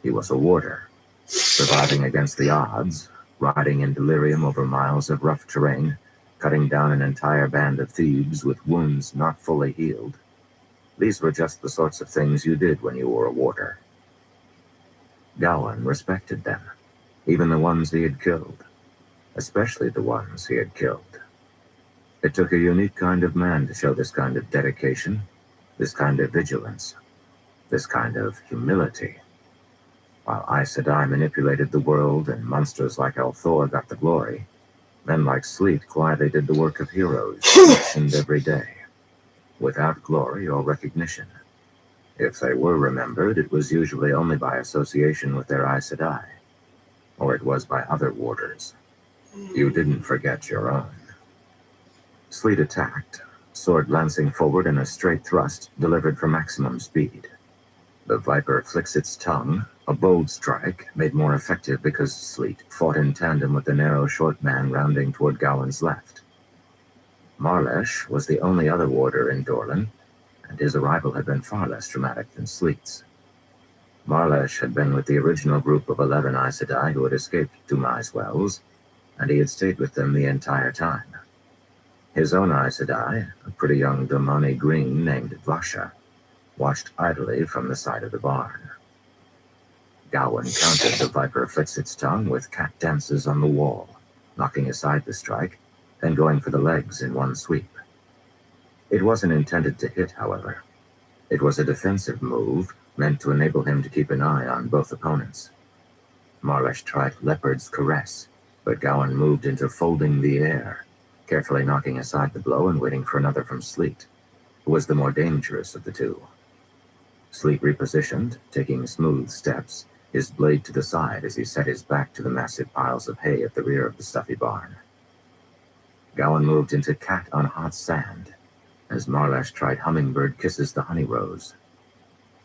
He was a warder, surviving against the odds, riding in delirium over miles of rough terrain, cutting down an entire band of thieves with wounds not fully healed. These were just the sorts of things you did when you were a warder. Gawain respected them, even the ones he had killed, especially the ones he had killed. It took a unique kind of man to show this kind of dedication, this kind of vigilance, this kind of humility. While Aes Sedai manipulated the world and monsters like Althor got the glory, men like Sleet quietly did the work of heroes each and every day, without glory or recognition. If they were remembered, it was usually only by association with their Aes Sedai, or it was by other warders. You didn't forget your own. Sleet attacked, sword lancing forward in a straight thrust delivered for maximum speed. The viper flicks its tongue, a bold strike made more effective because Sleet fought in tandem with the narrow short man rounding toward Gawain's left. Marlesh was the only other warder in Dorlan, and his arrival had been far less dramatic than Sleet's. Marlesh had been with the original group of 11 Aes Sedai who had escaped Demise Wells, and he had stayed with them the entire time. His own Aes Sedai, a pretty young Domani Green named Vasha, watched idly from the side of the barn. Gowan counted the viper flicks its tongue with cat dances on the wall, knocking aside the strike and going for the legs in one sweep. It wasn't intended to hit, however. It was a defensive move meant to enable him to keep an eye on both opponents. Marlesh tried Leopard's Caress, but Gowan moved into Folding the Air, carefully knocking aside the blow and waiting for another from Sleet, who was the more dangerous of the two. Sleet repositioned, taking smooth steps, his blade to the side as he set his back to the massive piles of hay at the rear of the stuffy barn. Gowan moved into Cat on Hot Sand, as Marlesh tried Hummingbird Kisses the Honey Rose.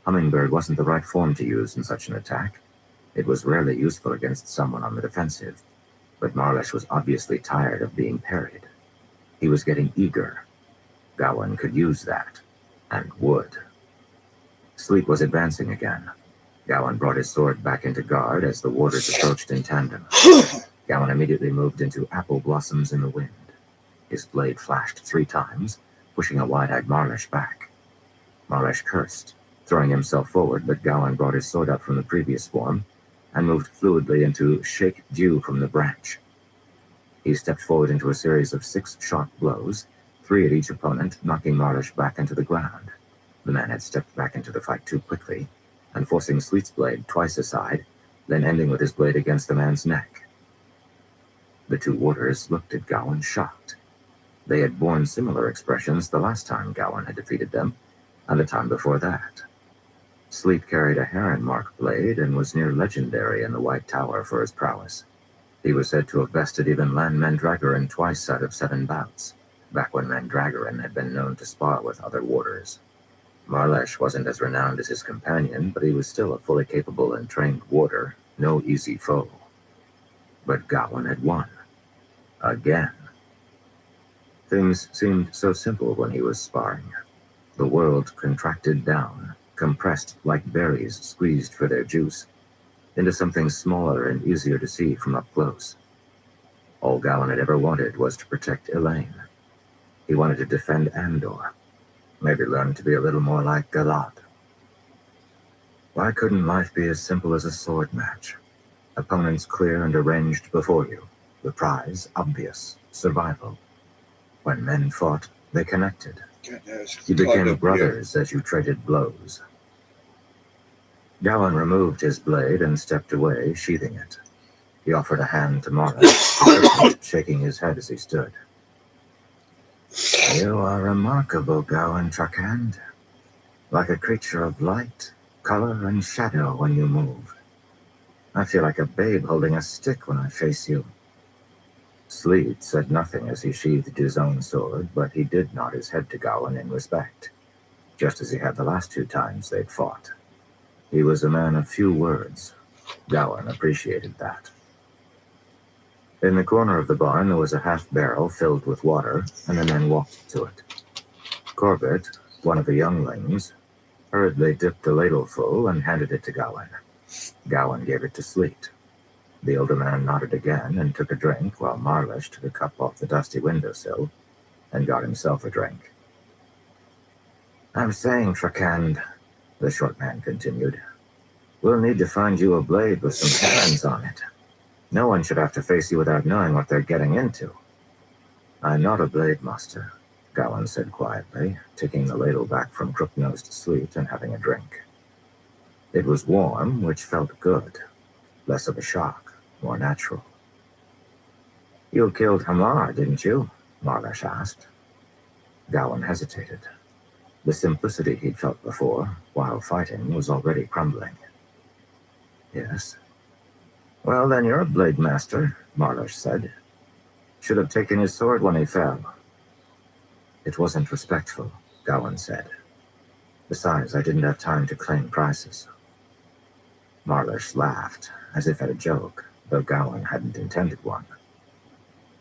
Hummingbird wasn't the right form to use in such an attack. It was rarely useful against someone on the defensive, but Marlesh was obviously tired of being parried. He was getting eager. Gowan could use that, and would. Sleet was advancing again. Gowan brought his sword back into guard as the warders approached in tandem. Gowan immediately moved into Apple Blossoms in the Wind. His blade flashed 3 times, pushing a wide-eyed Marlesh back. Marlesh cursed, throwing himself forward, but Gowan brought his sword up from the previous form and moved fluidly into Shake Dew from the Branch. He stepped forward into a series of 6 sharp blows, 3 at each opponent, knocking Marlesh back into the ground. The man had stepped back into the fight too quickly, and forcing Sleet's blade twice aside, then ending with his blade against the man's neck. The 2 warders looked at Gowan shocked. They had borne similar expressions the last time Gowan had defeated them, and the time before that. Sleet carried a heron-mark blade and was near legendary in the White Tower for his prowess. He was said to have bested even Lan Mandragoran twice out of 7 bouts, back when Mandragoran had been known to spar with other warders. Marlesh wasn't as renowned as his companion, but he was still a fully capable and trained warder, no easy foe. But Gowan had won. Again. Things seemed so simple when he was sparring. The world contracted down, compressed like berries squeezed for their juice, into something smaller and easier to see from up close. All Gowan had ever wanted was to protect Elaine. He wanted to defend Andor. Maybe learn to be a little more like Galat. Why couldn't life be as simple as a sword match? Opponents clear and arranged before you. The prize obvious. Survival. When men fought, they connected. You became brothers as you traded blows. Gowan removed his blade and stepped away, sheathing it. He offered a hand to Marlesh, shaking his head as he stood. You are remarkable, Gowan Trakand. Like a creature of light, color, and shadow when you move. I feel like a babe holding a stick when I face you. Sleet said nothing as he sheathed his own sword, but he did nod his head to Gowan in respect, just as he had the last 2 times they'd fought. He was a man of few words. Gowan appreciated that. In the corner of the barn, there was a half-barrel filled with water, and the men walked to it. Corbett, one of the younglings, hurriedly dipped the ladle full and handed it to Gowan. Gowan gave it to Sleet. The older man nodded again and took a drink, while Marlesh took a cup off the dusty windowsill and got himself a drink. I'm saying, Trakand, the short man continued, we'll need to find you a blade with some hands on it. No one should have to face you without knowing what they're getting into. I'm not a blade master, Gowan said quietly, taking the ladle back from crook-nosed Sleet and having a drink. It was warm, which felt good. Less of a shock, more natural. You killed Hamar, didn't you? Marlesh asked. Gowan hesitated. The simplicity he'd felt before, while fighting, was already crumbling. Yes. Well, then you're a blade master, Marlesh said. Should have taken his sword when he fell. It wasn't respectful, Gowan said. Besides, I didn't have time to claim prizes. Marlesh laughed, as if at a joke, though Gowan hadn't intended one.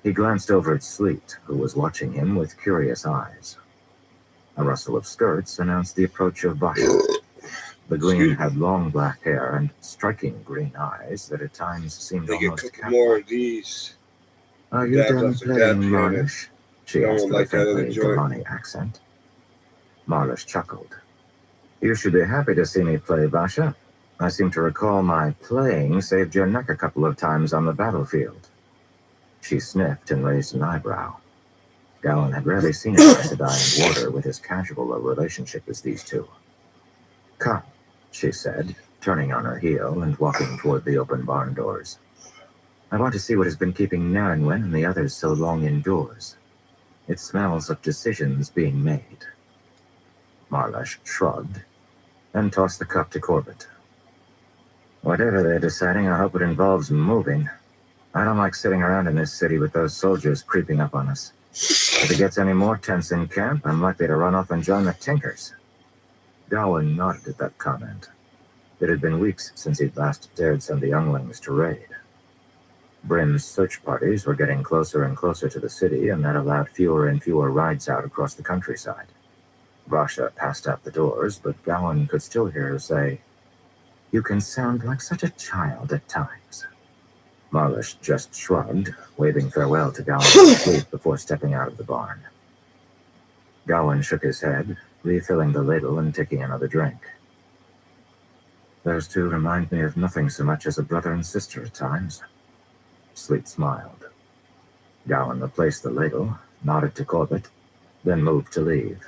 He glanced over at Sleet, who was watching him with curious eyes. A rustle of skirts announced the approach of Vasha. The Green had long black hair and striking green eyes that at times seemed almost cat-like. More of these. Are you done playing, Marlesh? She asked with a faintly Delani accent. Marlesh chuckled. You should be happy to see me play, Basha. I seem to recall my playing saved your neck a couple of times on the battlefield. She sniffed and raised an eyebrow. Gowan had rarely seen an Aes Sedai and warder with as casual a relationship as these two. Come, she said, turning on her heel and walking toward the open barn doors. I want to see what has been keeping Narenwen and the others so long indoors. It smells of decisions being made. Marlesh shrugged and tossed the cup to Corbett. Whatever they're deciding, I hope it involves moving. I don't like sitting around in this city with those soldiers creeping up on us. If it gets any more tense in camp, I'm likely to run off and join the Tinkers. Gowan nodded at that comment. It had been weeks since he'd last dared send the younglings to raid. Brim's search parties were getting closer and closer to the city, and that allowed fewer and fewer rides out across the countryside. Rasha passed out the doors, but Gowan could still hear her say, "You can sound like such a child at times." Marlish just shrugged, waving farewell to Gowan's sleep before stepping out of the barn. Gowan shook his head, refilling the ladle and taking another drink. Those two remind me of nothing so much as a brother and sister at times. Sleet smiled. Gowan replaced the ladle, nodded to Corbett, then moved to leave.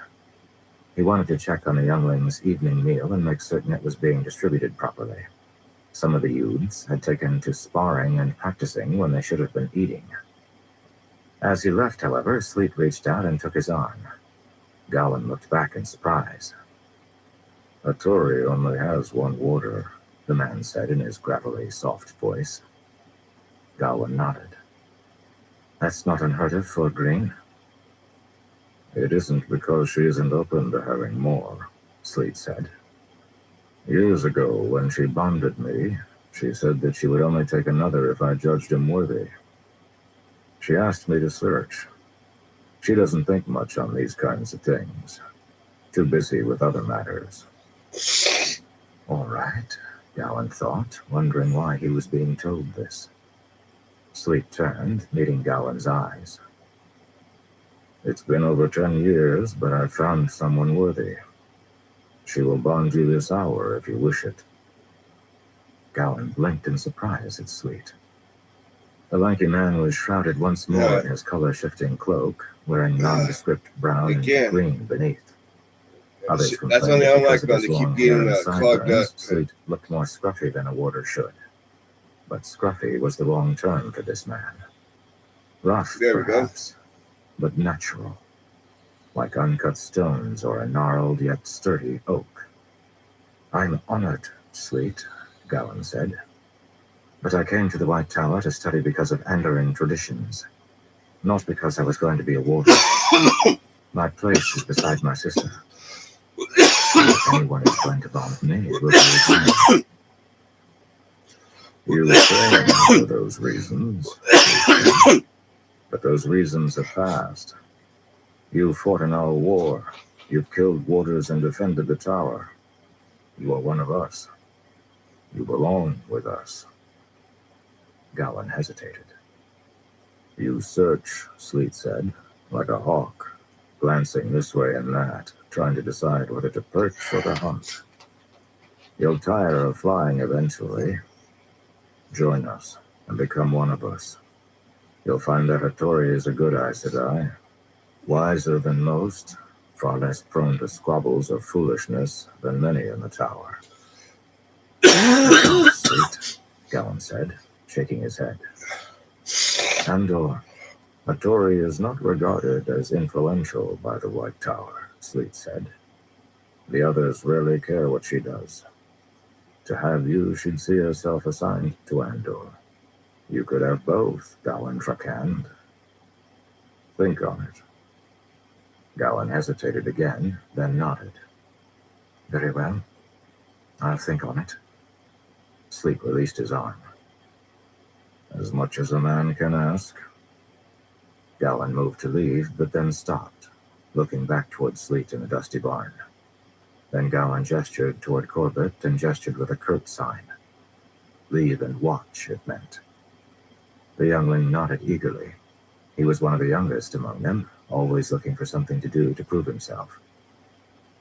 He wanted to check on the younglings' evening meal and make certain it was being distributed properly. Some of the youths had taken to sparring and practicing when they should have been eating. As he left, however, Sleet reached out and took his arm. Gowan looked back in surprise. "Atori only has one warder," the man said in his gravelly, soft voice. Gowan nodded. "That's not unheard of for Green." "It isn't because she isn't open to having more," Sleet said. "Years ago, when she bonded me, she said that she would only take another if I judged him worthy. She asked me to search. She doesn't think much on these kinds of things. Too busy with other matters." All right, Gowan thought, wondering why he was being told this. Sleet turned, meeting Gowan's eyes. "It's been over 10 years, but I've found someone worthy. She will bond you this hour if you wish it." Gowan blinked in surprise at Sleet. The lanky man was shrouded once more in his color-shifting cloak, wearing nondescript brown and green beneath. Others That's complained only that I because like of about his to keep long hair getting and clogged up. sideburns, Sleet looked more scruffy than a warder should. But scruffy was the wrong term for this man. Rough, There we go. perhaps, but natural, like uncut stones or a gnarled yet sturdy oak. "I'm honored, Sleet," Gowan said. "But I came to the White Tower to study because of Andoran traditions, not because I was going to be a warder. My place is beside my sister. If anyone is going to bond me, it will be with me." "You trained for those reasons," "but those reasons have passed. You fought in our war. You've killed warders and defended the tower. You are one of us. You belong with us." Gowan hesitated. "You search," Sleet said, "like a hawk, glancing this way and that, trying to decide whether to perch or to hunt. You'll tire of flying eventually. Join us and become one of us. You'll find that Atori is a good Aes Sedai, wiser than most, far less prone to squabbles or foolishness than many in the tower." "Sleet," Gowan said, shaking his head. "Andor, Atori is not regarded as influential by the White Tower," Sleet said. "The others rarely care what she does. To have you, she'd see herself assigned to Andor. You could have both, Gowan Trakand. Think on it." Gowan hesitated again, then nodded. "Very well. I'll think on it." Sleet released his arm. "As much as a man can ask." Gowan moved to leave, but then stopped, looking back toward Sleet in the dusty barn. Then Gowan gestured toward Corbett and gestured with a curt sign. "Leave and watch," it meant. The youngling nodded eagerly. He was one of the youngest among them, always looking for something to do to prove himself.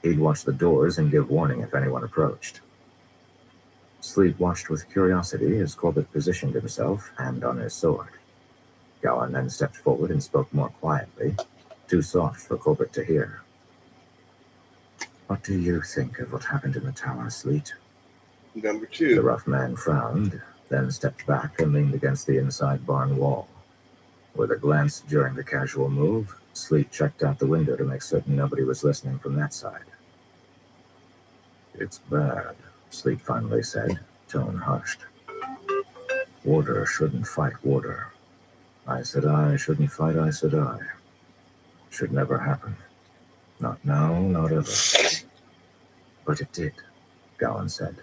He'd watch the doors and give warning if anyone approached. Sleep watched with curiosity as Corbett positioned himself, hand on his sword. Gowan then stepped forward and spoke more quietly, too soft for Corbett to hear. "What do you think of what happened in the tower, Sleet?" Number The 2. rough man frowned, then stepped back and leaned against the inside barn wall. With a glance during the casual move, Sleet checked out the window to make certain nobody was listening from that side. "It's bad," Sleet finally said, tone hushed. "Warder shouldn't fight Warder. Aes Sedai shouldn't fight Aes Sedai. Should never happen. Not now, not ever." "But it did," Gowan said.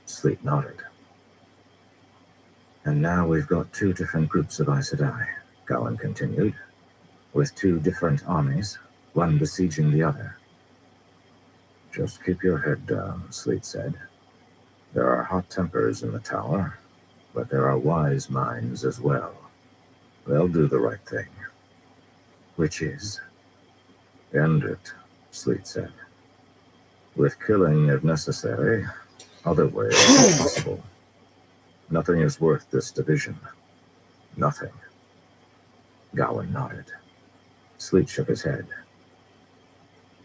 Sleet nodded. "And now we've got 2 different groups of Aes Sedai," Gowan continued, "with 2 different armies, one besieging the other." "Just keep your head down," Sleet said. "There are hot tempers in the tower, but there are wise minds as well. They'll do the right thing." "Which is?" "End it," Sleet said. "With killing if necessary, other ways are possible. Nothing is worth this division. Nothing." Gowan nodded. Sleet shook his head.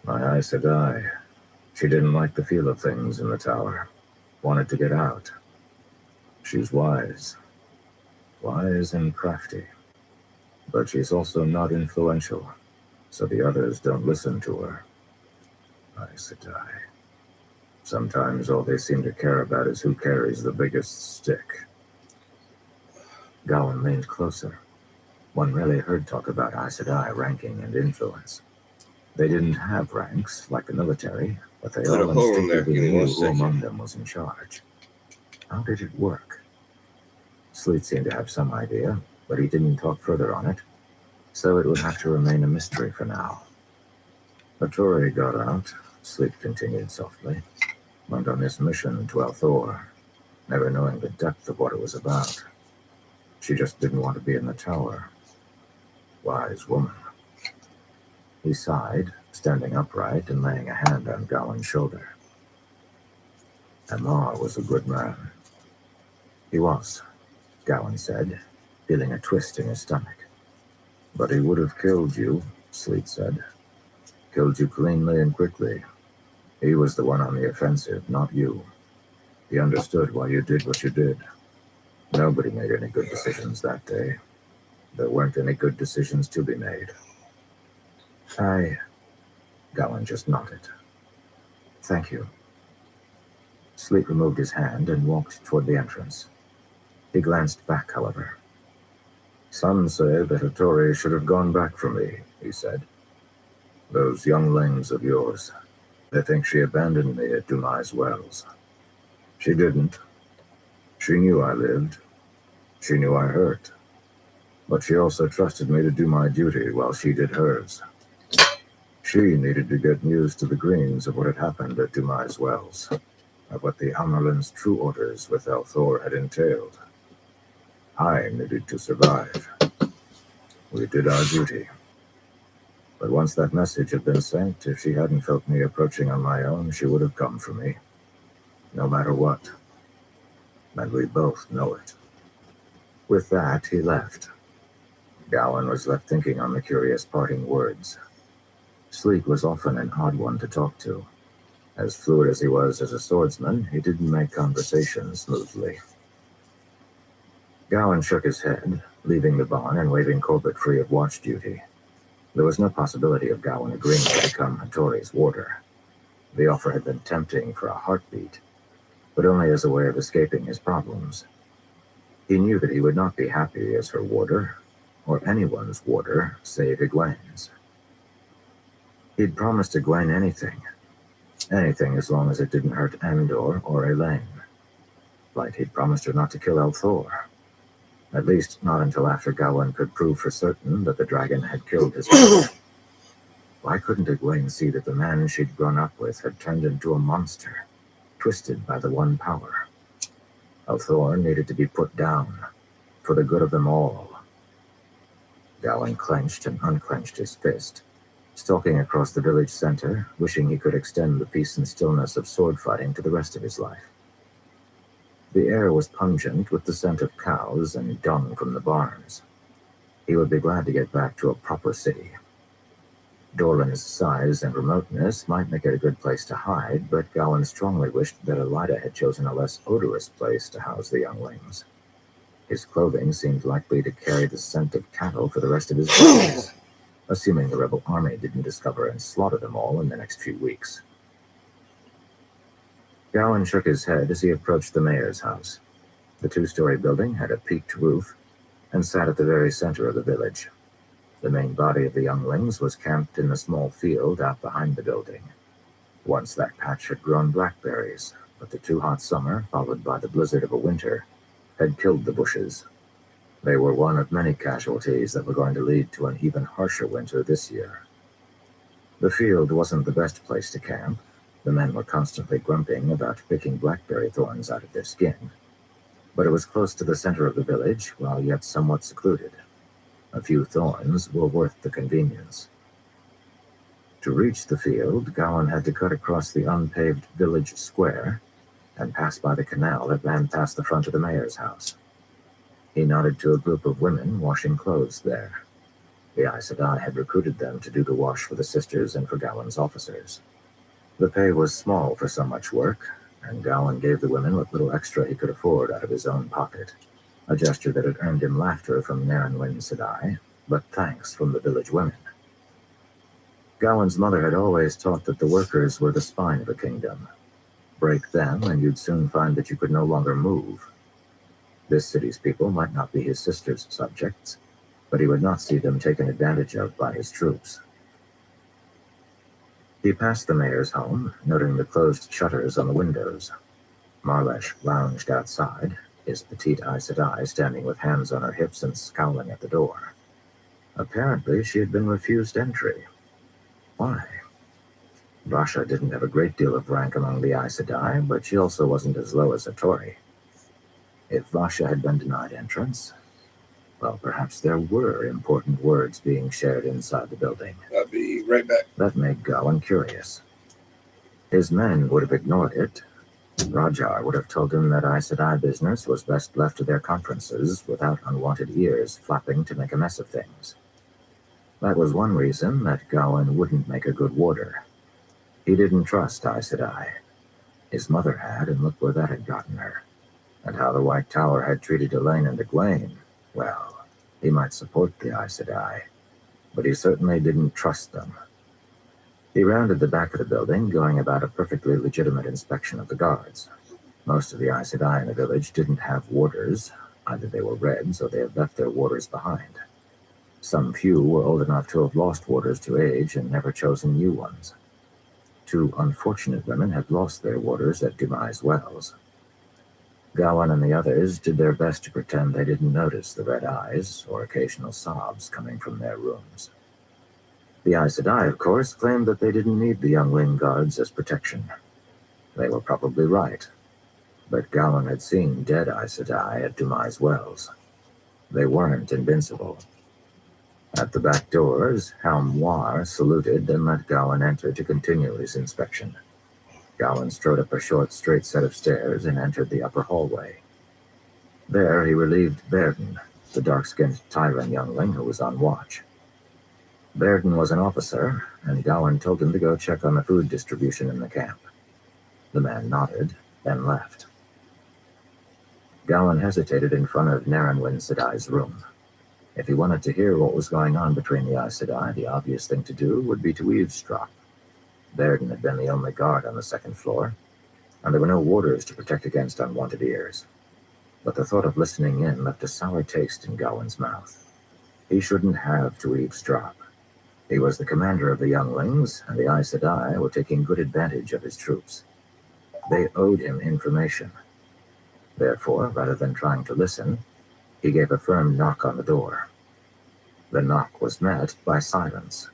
"My Aes Sedai. She didn't like the feel of things in the tower. Wanted to get out. She's wise. Wise and crafty. But she's also not influential, so the others don't listen to her. Aes Sedai. Sometimes all they seem to care about is who carries the biggest stick." Gowan leaned closer. One rarely heard talk about Aes Sedai ranking and influence. They didn't have ranks, like the military, but they Put a all hole in there. instinctively Give me knew 1 who second. among them was in charge. How did it work? Sleet seemed to have some idea, but he didn't talk further on it, so it would have to remain a mystery for now. "Hattori got out," Sleet continued softly. "Went on this mission to Althor, never knowing the depth of what it was about. She just didn't want to be in the tower. Wise woman." He sighed, standing upright and laying a hand on Gowan's shoulder. "Amar was a good man." "He was," Gowan said, feeling a twist in his stomach. "But he would have killed you," Sleet said. "Killed you cleanly and quickly. He was the one on the offensive, not you. He understood why you did what you did. Nobody made any good decisions that day. There weren't any good decisions to be made." Gowan just nodded. "Thank you." Sleet removed his hand and walked toward the entrance. He glanced back, however. "Some say that Hattori should have gone back from me," he said. "Those younglings of yours. They think she abandoned me at Dumai's Wells. She didn't. She knew I lived. She knew I hurt. But she also trusted me to do my duty while she did hers. She needed to get news to the Greens of what had happened at Dumai's Wells, of what the Amerlin's true orders with Althor had entailed. I needed to survive. We did our duty. But once that message had been sent, if she hadn't felt me approaching on my own, she would have come for me. No matter what. And we both know it." With that, he left. Gowan was left thinking on the curious parting words. Sleet was often an odd one to talk to. As fluid as he was as a swordsman, he didn't make conversation smoothly. Gowan shook his head, leaving the barn and waving Corbett free of watch duty. There was no possibility of Gowan agreeing to become Hattori's warder. The offer had been tempting for a heartbeat, but only as a way of escaping his problems. He knew that he would not be happy as her warder, or anyone's warder save Egwene's. He'd promised Egwene anything as long as it didn't hurt Andor or Elaine. Like he'd promised her not to kill Althor. At least not until after Gowan could prove for certain that the dragon had killed his father. Why couldn't Egwene see that the man she'd grown up with had turned into a monster, twisted by the one power? Althor needed to be put down, for the good of them all. Gowan clenched and unclenched his fist. stalking across the village center, wishing he could extend the peace and stillness of sword fighting to the rest of his life. The air was pungent with the scent of cows and dung from the barns. He would be glad to get back to a proper city. Dorland's size and remoteness might make it a good place to hide, but Gowan strongly wished that Elida had chosen a less odorous place to house the younglings. His clothing seemed likely to carry the scent of cattle for the rest of his days, assuming the rebel army didn't discover and slaughter them all in the next few weeks. Gowan shook his head as he approached the mayor's house. The two-story building had a peaked roof and sat at the very center of the village. The main body of the younglings was camped in a small field out behind the building. Once that patch had grown blackberries, but the too hot summer, followed by the blizzard of a winter, had killed the bushes. They were one of many casualties that were going to lead to an even harsher winter this year. The field wasn't the best place to camp. The men were constantly grumping about picking blackberry thorns out of their skin. But it was close to the center of the village, while yet somewhat secluded. A few thorns were worth the convenience. To reach the field, Gowan had to cut across the unpaved village square and pass by the canal that ran past the front of the mayor's house. He nodded to a group of women washing clothes there. The Aes Sedai had recruited them to do the wash for the sisters and for Gowan's officers. The pay was small for so much work, and Gowan gave the women what little extra he could afford out of his own pocket, a gesture that had earned him laughter from Narenwin Sedai, but thanks from the village women. Gowan's mother had always taught that the workers were the spine of a kingdom. Break them, and you'd soon find that you could no longer move. This city's people might not be his sister's subjects, but he would not see them taken advantage of by his troops. He passed the mayor's home, noting the closed shutters on the windows. Marlesh lounged outside, his petite Aes Sedai standing with hands on her hips and scowling at the door. Apparently, she had been refused entry. Why? Vasha didn't have a great deal of rank among the Aes Sedai, but she also wasn't as low as a Tory. If Vasha had been denied entrance, well, perhaps there were important words being shared inside the building. I'll be right back. That made Gowan curious. His men would have ignored it. Rajar would have told him that Aes Sedai business was best left to their conferences without unwanted ears flapping to make a mess of things. That was one reason that Gowan wouldn't make a good warder. He didn't trust Aes Sedai. His mother had, and look where that had gotten her. And how the White Tower had treated Elaine and Egwene. Well, he might support the Aes Sedai, but he certainly didn't trust them. He rounded the back of the building, going about a perfectly legitimate inspection of the guards. Most of the Aes Sedai in the village didn't have warders. Either they were Reds or they had left their warders behind. Some few were old enough to have lost warders to age and never chosen new ones. 2 unfortunate women had lost their warders at Dumas Wells. Gowan and the others did their best to pretend they didn't notice the red eyes or occasional sobs coming from their rooms. The Aes Sedai, of course, claimed that they didn't need the youngling guards as protection. They were probably right, but Gowan had seen dead Aes Sedai at Dumas Wells. They weren't invincible. At the back doors, Helm War saluted and let Gowan enter to continue his inspection. Gowan strode up a short, straight set of stairs and entered the upper hallway. There he relieved Verdun, the dark-skinned Tyran youngling who was on watch. Verdun was an officer, and Gowan told him to go check on the food distribution in the camp. The man nodded, then left. Gowan hesitated in front of Narenwin Sedai's room. If he wanted to hear what was going on between the Aes Sedai, the obvious thing to do would be to eavesdrop. Verdun had been the only guard on the second floor, and there were no warders to protect against unwanted ears. But the thought of listening in left a sour taste in Gowan's mouth. He shouldn't have to eavesdrop. He was the commander of the younglings, and the Aes Sedai were taking good advantage of his troops. They owed him information. Therefore, rather than trying to listen, he gave a firm knock on the door. The knock was met by silence.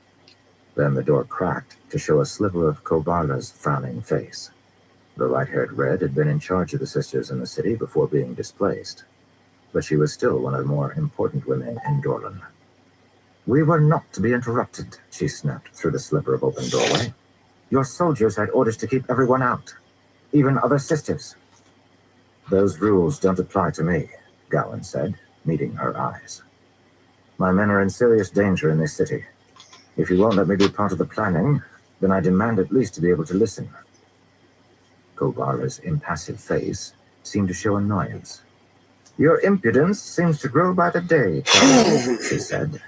Then the door cracked to show a sliver of Kovarla's frowning face. The light-haired Red had been in charge of the sisters in the city before being displaced, but she was still one of the more important women in Dorland. We were not to be interrupted, she snapped through the sliver of open doorway. Your soldiers had orders to keep everyone out, even other sisters. Those rules don't apply to me, Gowan said, meeting her eyes. My men are in serious danger in this city. If you won't let me be part of the planning, then I demand at least to be able to listen. Kobara's impassive face seemed to show annoyance. Your impudence seems to grow by the day, Charlie, she said.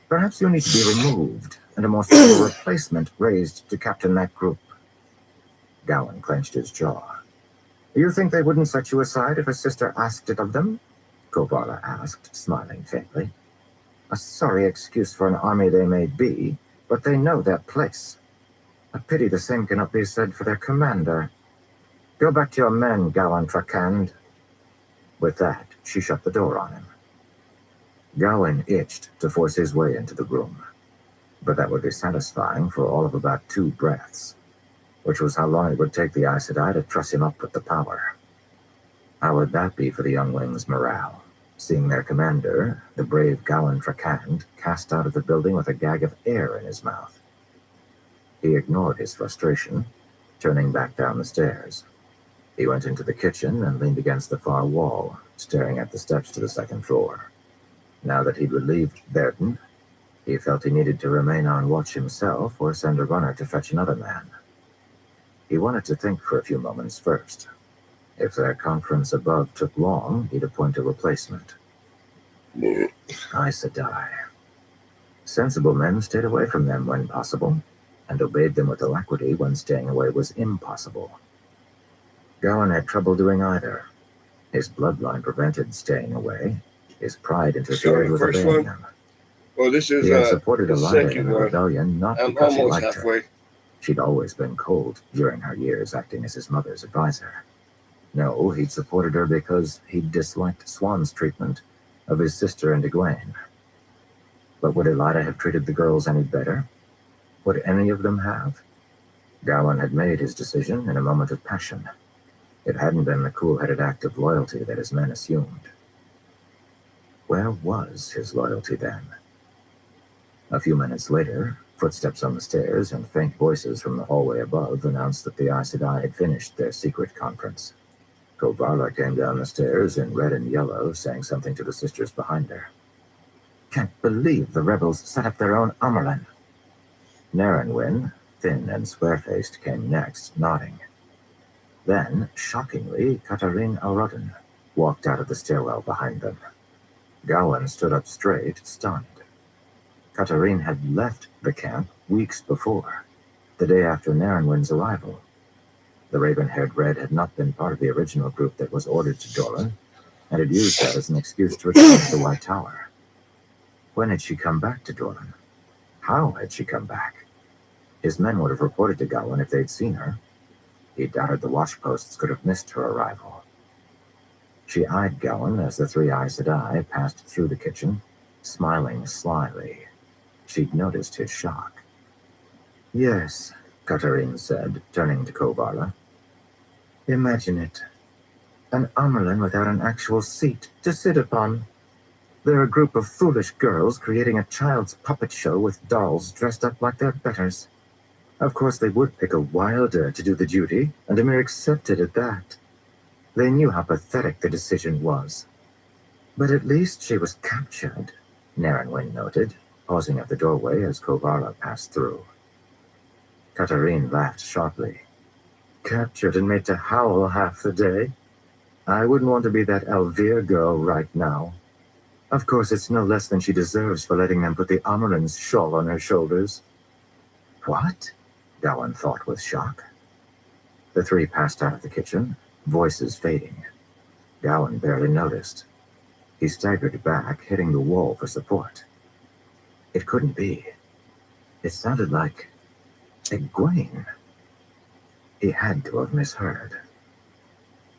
Perhaps you need to be removed, and a more suitable replacement raised to captain that group. Gowan clenched his jaw. You think they wouldn't set you aside if a sister asked it of them? Kobara asked, smiling faintly. A sorry excuse for an army they may be, but they know their place. A pity the same cannot be said for their commander. Go back to your men, Gowan Trakand. With that, she shut the door on him. Gowan itched to force his way into the room, but that would be satisfying for all of about 2 breaths, which was how long it would take the Aes Sedai to truss him up with the power. How would that be for the younglings' morale, seeing their commander, the brave Gowan Trakand, cast out of the building with a gag of air in his mouth? He ignored his frustration, turning back down the stairs. He went into the kitchen and leaned against the far wall, staring at the steps to the 2nd floor. Now that he'd relieved Berton, he felt he needed to remain on watch himself or send a runner to fetch another man. He wanted to think for a few moments first. If their conference above took long, he'd appoint a replacement. Aes Sedai. Sensible men stayed away from them when possible, and obeyed them with alacrity when staying away was impossible. Gowan had trouble doing either. His bloodline prevented staying away. His pride interfered with obeying them. Well, this is He had supported the Elida in second the one. rebellion not I'm because he almost liked her. halfway. She'd always been cold during her years acting as his mother's advisor. No, he'd supported her because he'd disliked Swan's treatment of his sister and Egwene. But would Elida have treated the girls any better? Would any of them have? Gowan had made his decision in a moment of passion. It hadn't been the cool-headed act of loyalty that his men assumed. Where was his loyalty then? A few minutes later, footsteps on the stairs and faint voices from the hallway above announced that the Aes Sedai had finished their secret conference. Kobara came down the stairs in red and yellow, saying something to the sisters behind her. Can't believe the rebels set up their own Amyrlin. Narenwyn, thin and square-faced, came next, nodding. Then, shockingly, Katarine Arodin walked out of the stairwell behind them. Gowan stood up straight, stunned. Katarine had left the camp weeks before, the day after Narenwyn's arrival. The raven-haired Red had not been part of the original group that was ordered to Doran, and had used that as an excuse to return to the White Tower. When had she come back to Doran? How had she come back? His men would have reported to Gowan if they'd seen her. He doubted the watchposts could have missed her arrival. She eyed Gowan as the 3 Aes Sedai passed through the kitchen, smiling slyly. She'd noticed his shock. Yes, Katarine said, turning to Kobara. Imagine it. An Amyrlin without an actual seat to sit upon. They're a group of foolish girls creating a child's puppet show with dolls dressed up like their betters. Of course they would pick a wilder to do the duty, and Ymir accepted at that. They knew how pathetic the decision was. But at least she was captured, Narenwyn noted, pausing at the doorway as Kobara passed through. Katarine laughed sharply. Captured and made to howl half the day? I wouldn't want to be that Elvire girl right now. Of course, it's no less than she deserves for letting them put the Amyrlin's shawl on her shoulders. What? Gowan thought with shock. The 3 passed out of the kitchen, voices fading. Gowan barely noticed. He staggered back, hitting the wall for support. It couldn't be. It sounded like Egwene. He had to have misheard.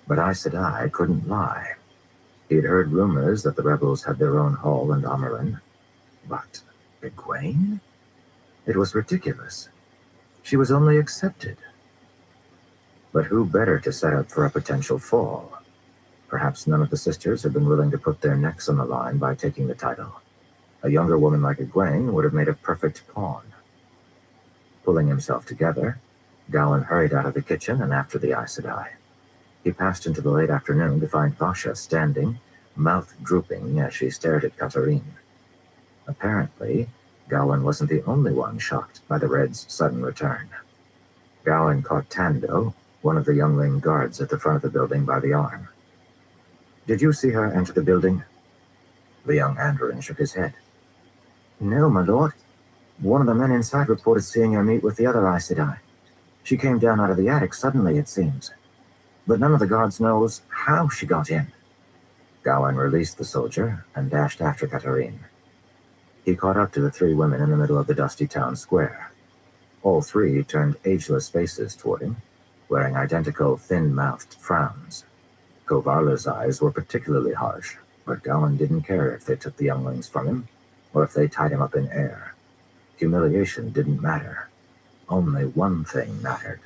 But Aes Sedai couldn't lie. He'd heard rumors that the rebels had their own hall and Amyrlin. But Egwene? It was ridiculous. She was only accepted. But who better to set up for a potential fall? Perhaps none of the sisters had been willing to put their necks on the line by taking the title. A younger woman like Egwene would have made a perfect pawn. Pulling himself together, Gawain hurried out of the kitchen and after the Aes Sedai. He passed into the late afternoon to find Vasha standing, mouth drooping as she stared at Katarine. Apparently, Gawain wasn't the only one shocked by the Red's sudden return. Gawain caught Tando, one of the youngling guards at the front of the building, by the arm. "Did you see her enter the building?" The young Andoran shook his head. "No, my lord. One of the men inside reported seeing her meet with the other Aes Sedai. She came down out of the attic suddenly, it seems. But none of the guards knows how she got in." Gawain released the soldier and dashed after Katarine. He caught up to the three women in the middle of the dusty town square. All three turned ageless faces toward him, wearing identical thin-mouthed frowns. Kovarla's eyes were particularly harsh, but Gawain didn't care if they took the younglings from him, or if they tied him up in air. Humiliation didn't matter. Only one thing mattered.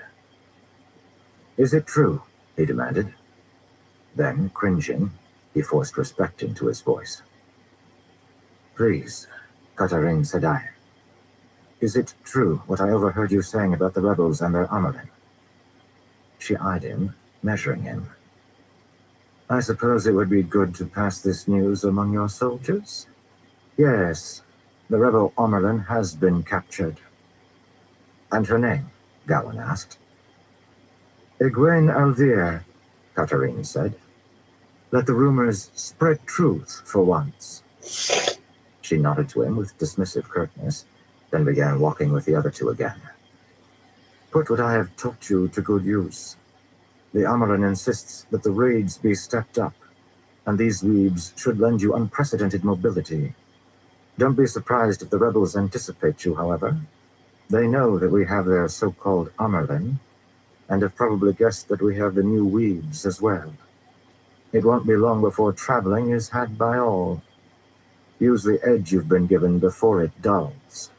"Is it true?" he demanded. Then, cringing, he forced respect into his voice. "Please, Katarine Sedai, is it true what I overheard you saying about the rebels and their Amalin?" She eyed him, measuring him. "I suppose it would be good to pass this news among your soldiers? Yes, the rebel Amalin has been captured." "And her name?" Gawain asked. "Egwene Alvier," Katarine said. "Let the rumors spread truth for once." She nodded to him with dismissive curtness, then began walking with the other two again. "Put what I have taught you to good use. The Amalin insists that the raids be stepped up, and these leaves should lend you unprecedented mobility. Don't be surprised if the rebels anticipate you, however. They know that we have their so-called Amalin, and have probably guessed that we have the new weaves as well. It won't be long before traveling is had by all. Use the edge you've been given before it dulls."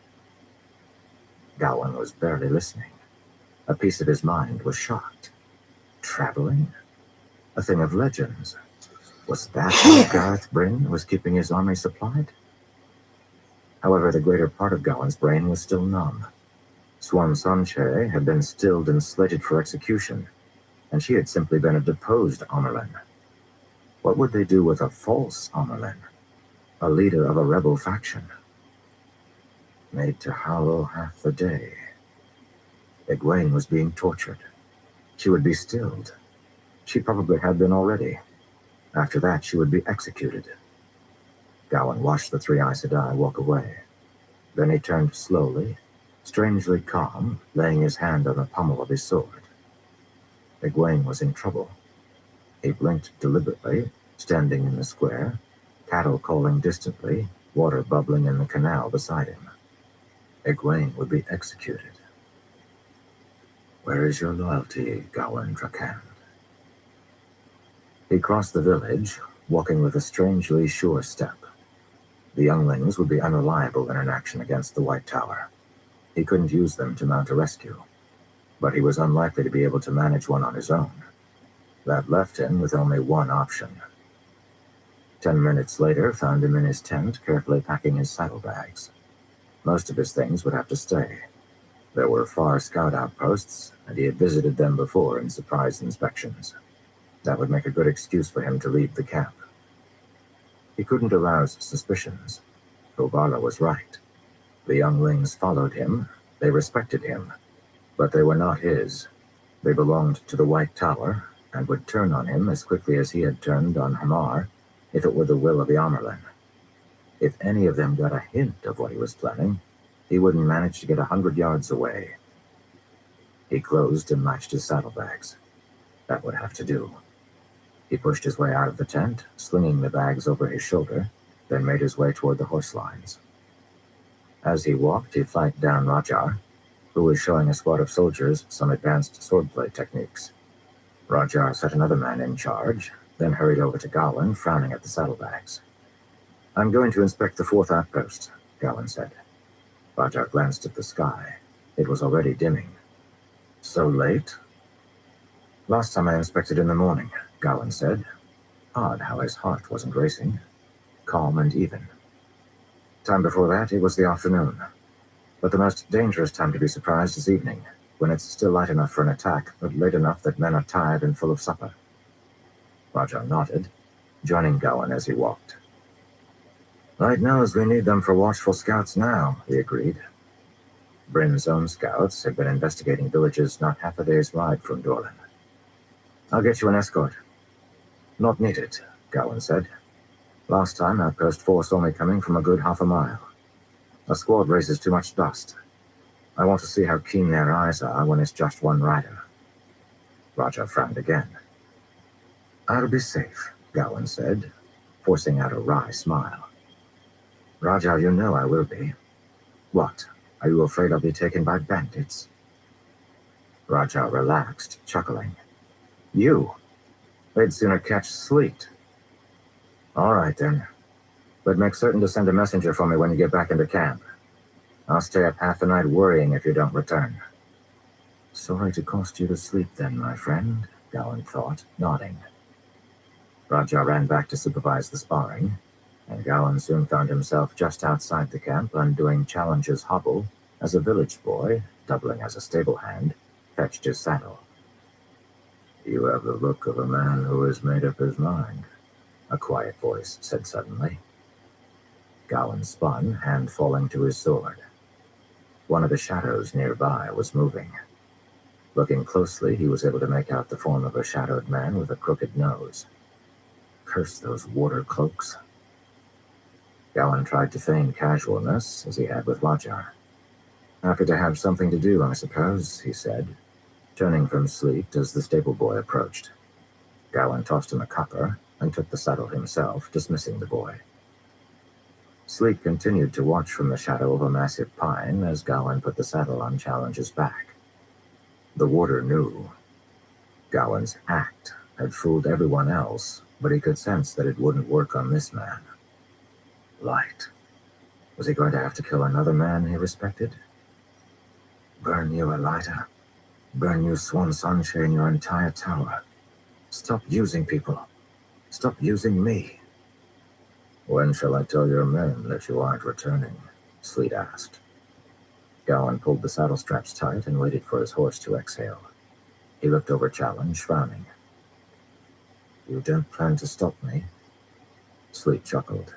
Gawain was barely listening. A piece of his mind was shocked. Traveling? A thing of legends. Was that how Gareth Bryn was keeping his army supplied? However, the greater part of Gawain's brain was still numb. Swan Sanche had been stilled and slated for execution, and she had simply been a deposed Amalin. What would they do with a false Amalin? A leader of a rebel faction? Made to hallow half the day. Egwene was being tortured. She would be stilled. She probably had been already. After that, she would be executed. Gawain watched the three Aes Sedai walk away. Then he turned slowly, strangely calm, laying his hand on the pommel of his sword. Egwene was in trouble. He blinked deliberately, standing in the square, cattle calling distantly, water bubbling in the canal beside him. Egwene would be executed. Where is your loyalty, Gawain Drakand? He crossed the village, walking with a strangely sure step. The younglings would be unreliable in an action against the White Tower. He couldn't use them to mount a rescue, but he was unlikely to be able to manage one on his own. That left him with only one option. 10 minutes later found him in his tent, carefully packing his saddlebags. Most of his things would have to stay. There were far scout outposts, and he had visited them before in surprise inspections. That would make a good excuse for him to leave the camp. He couldn't arouse suspicions. Kovarla was right. The younglings followed him, they respected him, but they were not his. They belonged to the White Tower, and would turn on him as quickly as he had turned on Hamar, if it were the will of the Amerlin. If any of them got a hint of what he was planning, he wouldn't manage to get 100 yards away. He closed and latched his saddlebags. That would have to do. He pushed his way out of the tent, slinging the bags over his shoulder, then made his way toward the horse lines. As he walked, he flanked down Rajar, who was showing a squad of soldiers some advanced swordplay techniques. Rajar set another man in charge, then hurried over to Gawain, frowning at the saddlebags. "I'm going to inspect the 4th outpost," Gawain said. Rajar glanced at the sky. It was already dimming. "So late?" "Last time I inspected in the morning," Gawain said. Odd how his heart wasn't racing. Calm and even. Time before that, it was the afternoon. But the most dangerous time to be surprised is evening, when it's still light enough for an attack, but late enough that men are tired and full of supper. Roger nodded, joining Gowan as he walked. Light knows we need them for watchful scouts now, he agreed. Bryn's own scouts had been investigating villages not half a day's ride from Dorland. I'll get you an escort. Not needed, Gowan said. Last time, Outpost 4 saw me coming from a good half a mile. A squad raises too much dust. I want to see how keen their eyes are when it's just one rider. Roger frowned again. I'll be safe, Gowan said, forcing out a wry smile. Roger, you know I will be. What? Are you afraid I'll be taken by bandits? Roger relaxed, chuckling. You? They'd sooner catch Sleet. All right, then. But make certain to send a messenger for me when you get back into camp. I'll stay up half the night worrying if you don't return. Sorry to cost you the sleep then, my friend, Gowan thought, nodding. Roger ran back to supervise the sparring, and Gowan soon found himself just outside the camp undoing Challenger's hobble as a village boy, doubling as a stable hand, fetched his saddle. You have the look of a man who has made up his mind, a quiet voice said suddenly. Gowan spun, hand falling to his sword. One of the shadows nearby was moving. Looking closely, he was able to make out the form of a shadowed man with a crooked nose. Curse those water cloaks. Gowan tried to feign casualness, as he had with Roger. Happy to have something to do, I suppose, he said, turning from Sleet as the stable boy approached. Gowan tossed him a copper and took the saddle himself, dismissing the boy. Sleet continued to watch from the shadow of a massive pine as Gowan put the saddle on Challenger's back. The warder knew. Gowan's act had fooled everyone else, but he could sense that it wouldn't work on this man. Light. Was he going to have to kill another man he respected? Burn you a lighter. Burn you Swan Sunshine your entire tower. Stop using people. Stop using me. When shall I tell your men that you aren't returning? Sleet asked. Gowan pulled the saddle straps tight and waited for his horse to exhale. He looked over Challenge, frowning. You don't plan to stop me? Sleet chuckled.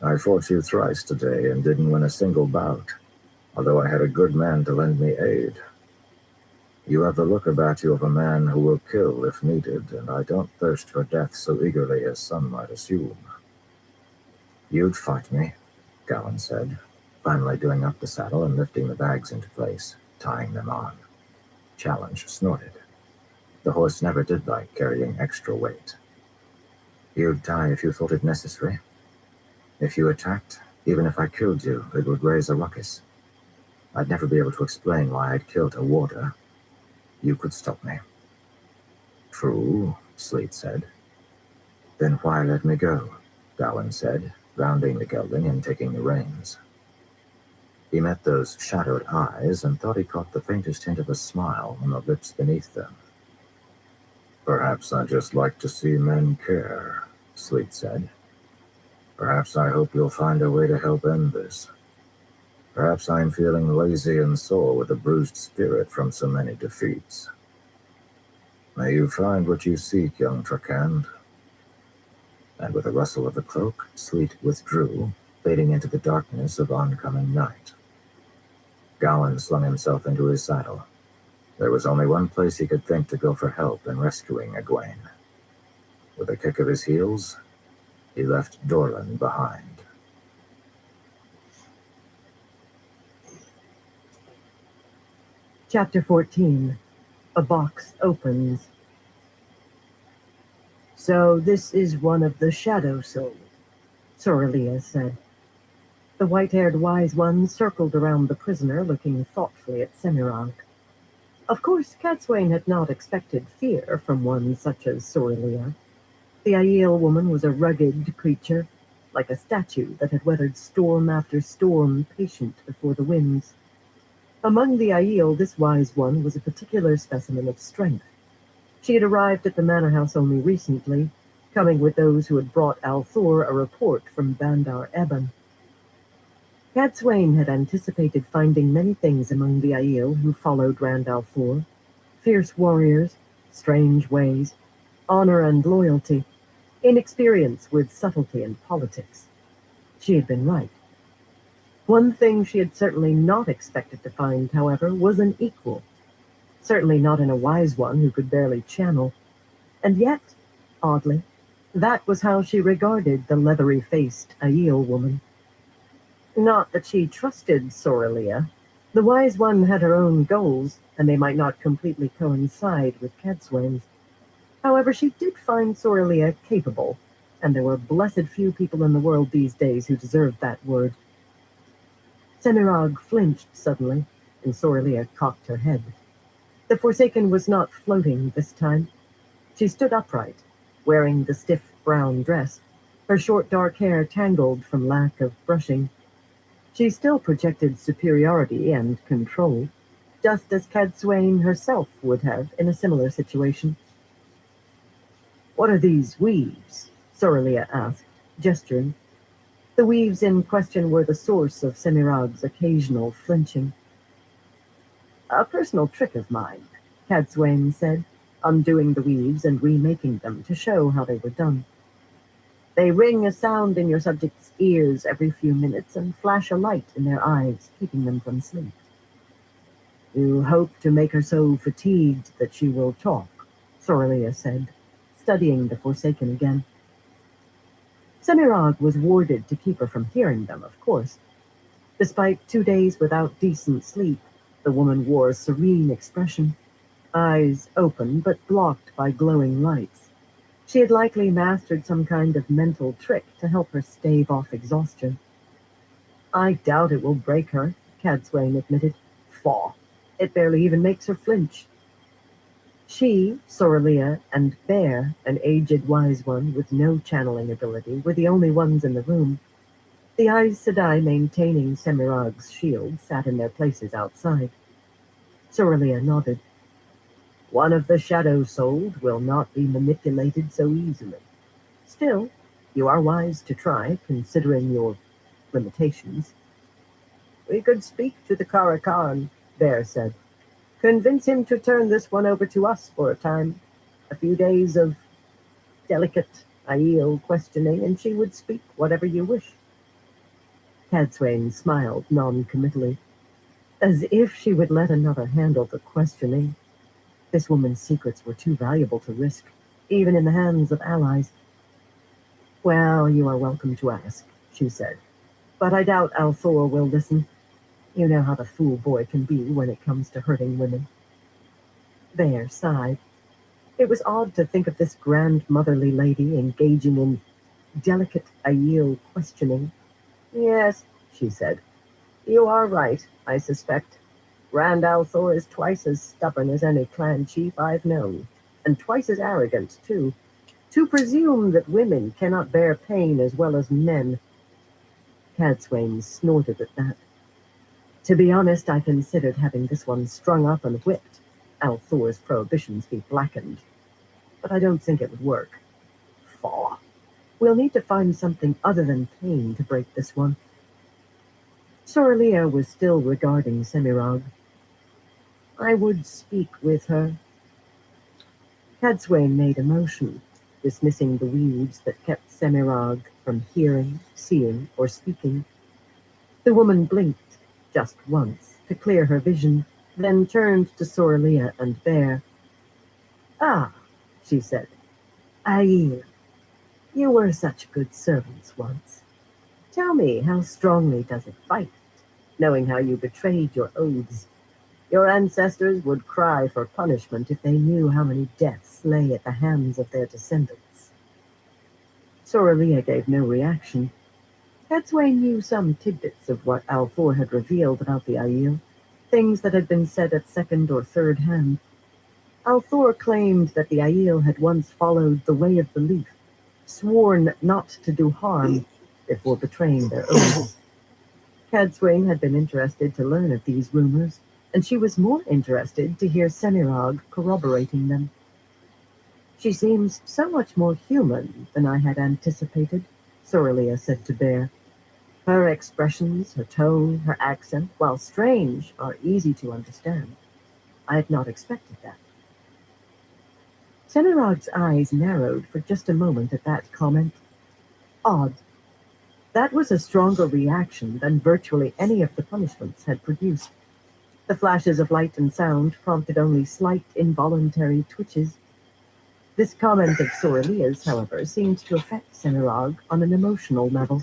I fought you thrice today and didn't win a single bout, although I had a good man to lend me aid. You have the look about you of a man who will kill if needed, and I don't thirst for death so eagerly as some might assume. You'd fight me, Gowan said, finally doing up the saddle and lifting the bags into place, tying them on. Challenge snorted. The horse never did like carrying extra weight. You'd die if you thought it necessary. If you attacked, even if I killed you, it would raise a ruckus. I'd never be able to explain why I'd killed a warder. You could stop me. True, Sleet said. Then why let me go? Gowan said, rounding the gelding and taking the reins. He met those shadowed eyes and thought he caught the faintest hint of a smile on the lips beneath them. Perhaps I just like to see men care, Sleet said. Perhaps I hope you'll find a way to help end this. Perhaps I'm feeling lazy and sore with a bruised spirit from so many defeats. May you find what you seek, young Trakand. And with a rustle of the cloak, Sleet withdrew, fading into the darkness of oncoming night. Gowan slung himself into his saddle. There was only one place he could think to go for help in rescuing Egwene. With a kick of his heels, he left Dorland behind. Chapter 14. A box opens. So this is one of the Shadow Souls, Sorelia said. The white-haired wise one circled around the prisoner, looking thoughtfully at Semirhage. Of course, Catswain had not expected fear from one such as Sorelia. The Aiel woman was a rugged creature, like a statue that had weathered storm after storm, patient before the winds. Among the Aiel, this wise one was a particular specimen of strength. She had arrived at the manor house only recently, coming with those who had brought Althor a report from Bandar Eben. Cadswain had anticipated finding many things among the Aiel who followed Rand al'Thor: fierce warriors, strange ways, honor and loyalty, inexperience with subtlety and politics. She had been right. One thing she had certainly not expected to find, however, was an equal. Certainly not in a wise one who could barely channel. And yet, oddly, that was how she regarded the leathery-faced Aiel woman. Not that she trusted Soralia. The wise one had her own goals, and they might not completely coincide with Cadswain's. However, she did find Soralia capable, and there were blessed few people in the world these days who deserved that word. Semirog flinched suddenly, and Soralia cocked her head. The Forsaken was not floating this time. She stood upright, wearing the stiff brown dress, her short dark hair tangled from lack of brushing. She still projected superiority and control, just as Cadswain herself would have in a similar situation. "What are these weaves?" Soralia asked, gesturing. The weaves in question were the source of Semirog's occasional flinching. "A personal trick of mine," Cadswain said, undoing the weaves and remaking them to show how they were done. "They ring a sound in your subject's ears every few minutes and flash a light in their eyes, keeping them from sleep. You hope to make her so fatigued that she will talk," Soralia said, studying the Forsaken again. Semirog was warded to keep her from hearing them, of course. Despite 2 days without decent sleep, the woman wore a serene expression, eyes open but blocked by glowing lights. She had likely mastered some kind of mental trick to help her stave off exhaustion. "I doubt it will break her," Cadswain admitted. "Faugh! It barely even makes her flinch." She, Soralia, and Bear, an aged wise one with no channeling ability, were the only ones in the room. The Aes Sedai maintaining Semirog's shield sat in their places outside. Soralia nodded. "One of the shadow-souled will not be manipulated so easily. Still, you are wise to try, considering your limitations." "We could speak to the Karakan," Bear said. "Convince him to turn this one over to us for a time. A few days of delicate Aiel questioning, and she would speak whatever you wish." Cadswain smiled non-committally, as if she would let another handle the questioning. This woman's secrets were too valuable to risk, even in the hands of allies. "Well, you are welcome to ask," she said. "But I doubt al'Thor will listen. You know how the fool boy can be when it comes to hurting women." Bear sighed. It was odd to think of this grandmotherly lady engaging in delicate Aiel questioning. "Yes," she said. "You are right, I suspect. Rand al'Thor is twice as stubborn as any clan chief I've known, and twice as arrogant, too. To presume that women cannot bear pain as well as men." Cadswain snorted at that. "To be honest, I considered having this one strung up and whipped, al'Thor's prohibitions be blackened. But I don't think it would work. Faugh. We'll need to find something other than pain to break this one." Soralia was still regarding Semirog. "I would speak with her." Cadswain made a motion, dismissing the weeds that kept Semirog from hearing, seeing, or speaking. The woman blinked, just once, to clear her vision, then turned to Soralia and Bear. "Ah," she said. "Aiel, you were such good servants once. Tell me, how strongly does it bite, knowing how you betrayed your oaths? Your ancestors would cry for punishment if they knew how many deaths lay at the hands of their descendants." Soralia gave no reaction. Cadswain knew some tidbits of what al'Thor had revealed about the Aiel, things that had been said at second or third hand. al'Thor claimed that the Aiel had once followed the way of belief, sworn not to do harm before betraying their oaths. Cadswain had been interested to learn of these rumors, and she was more interested to hear Semirog corroborating them. "She seems so much more human than I had anticipated," Soralia said to Bear. Her expressions, her tone, her accent, while strange, are easy to understand. I had not expected that. Semirog's eyes narrowed for just a moment at that comment. Odd. That was a stronger reaction than virtually any of the punishments had produced. The flashes of light and sound prompted only slight, involuntary twitches. This comment of Sorelia's, however, seemed to affect Semirog on an emotional level.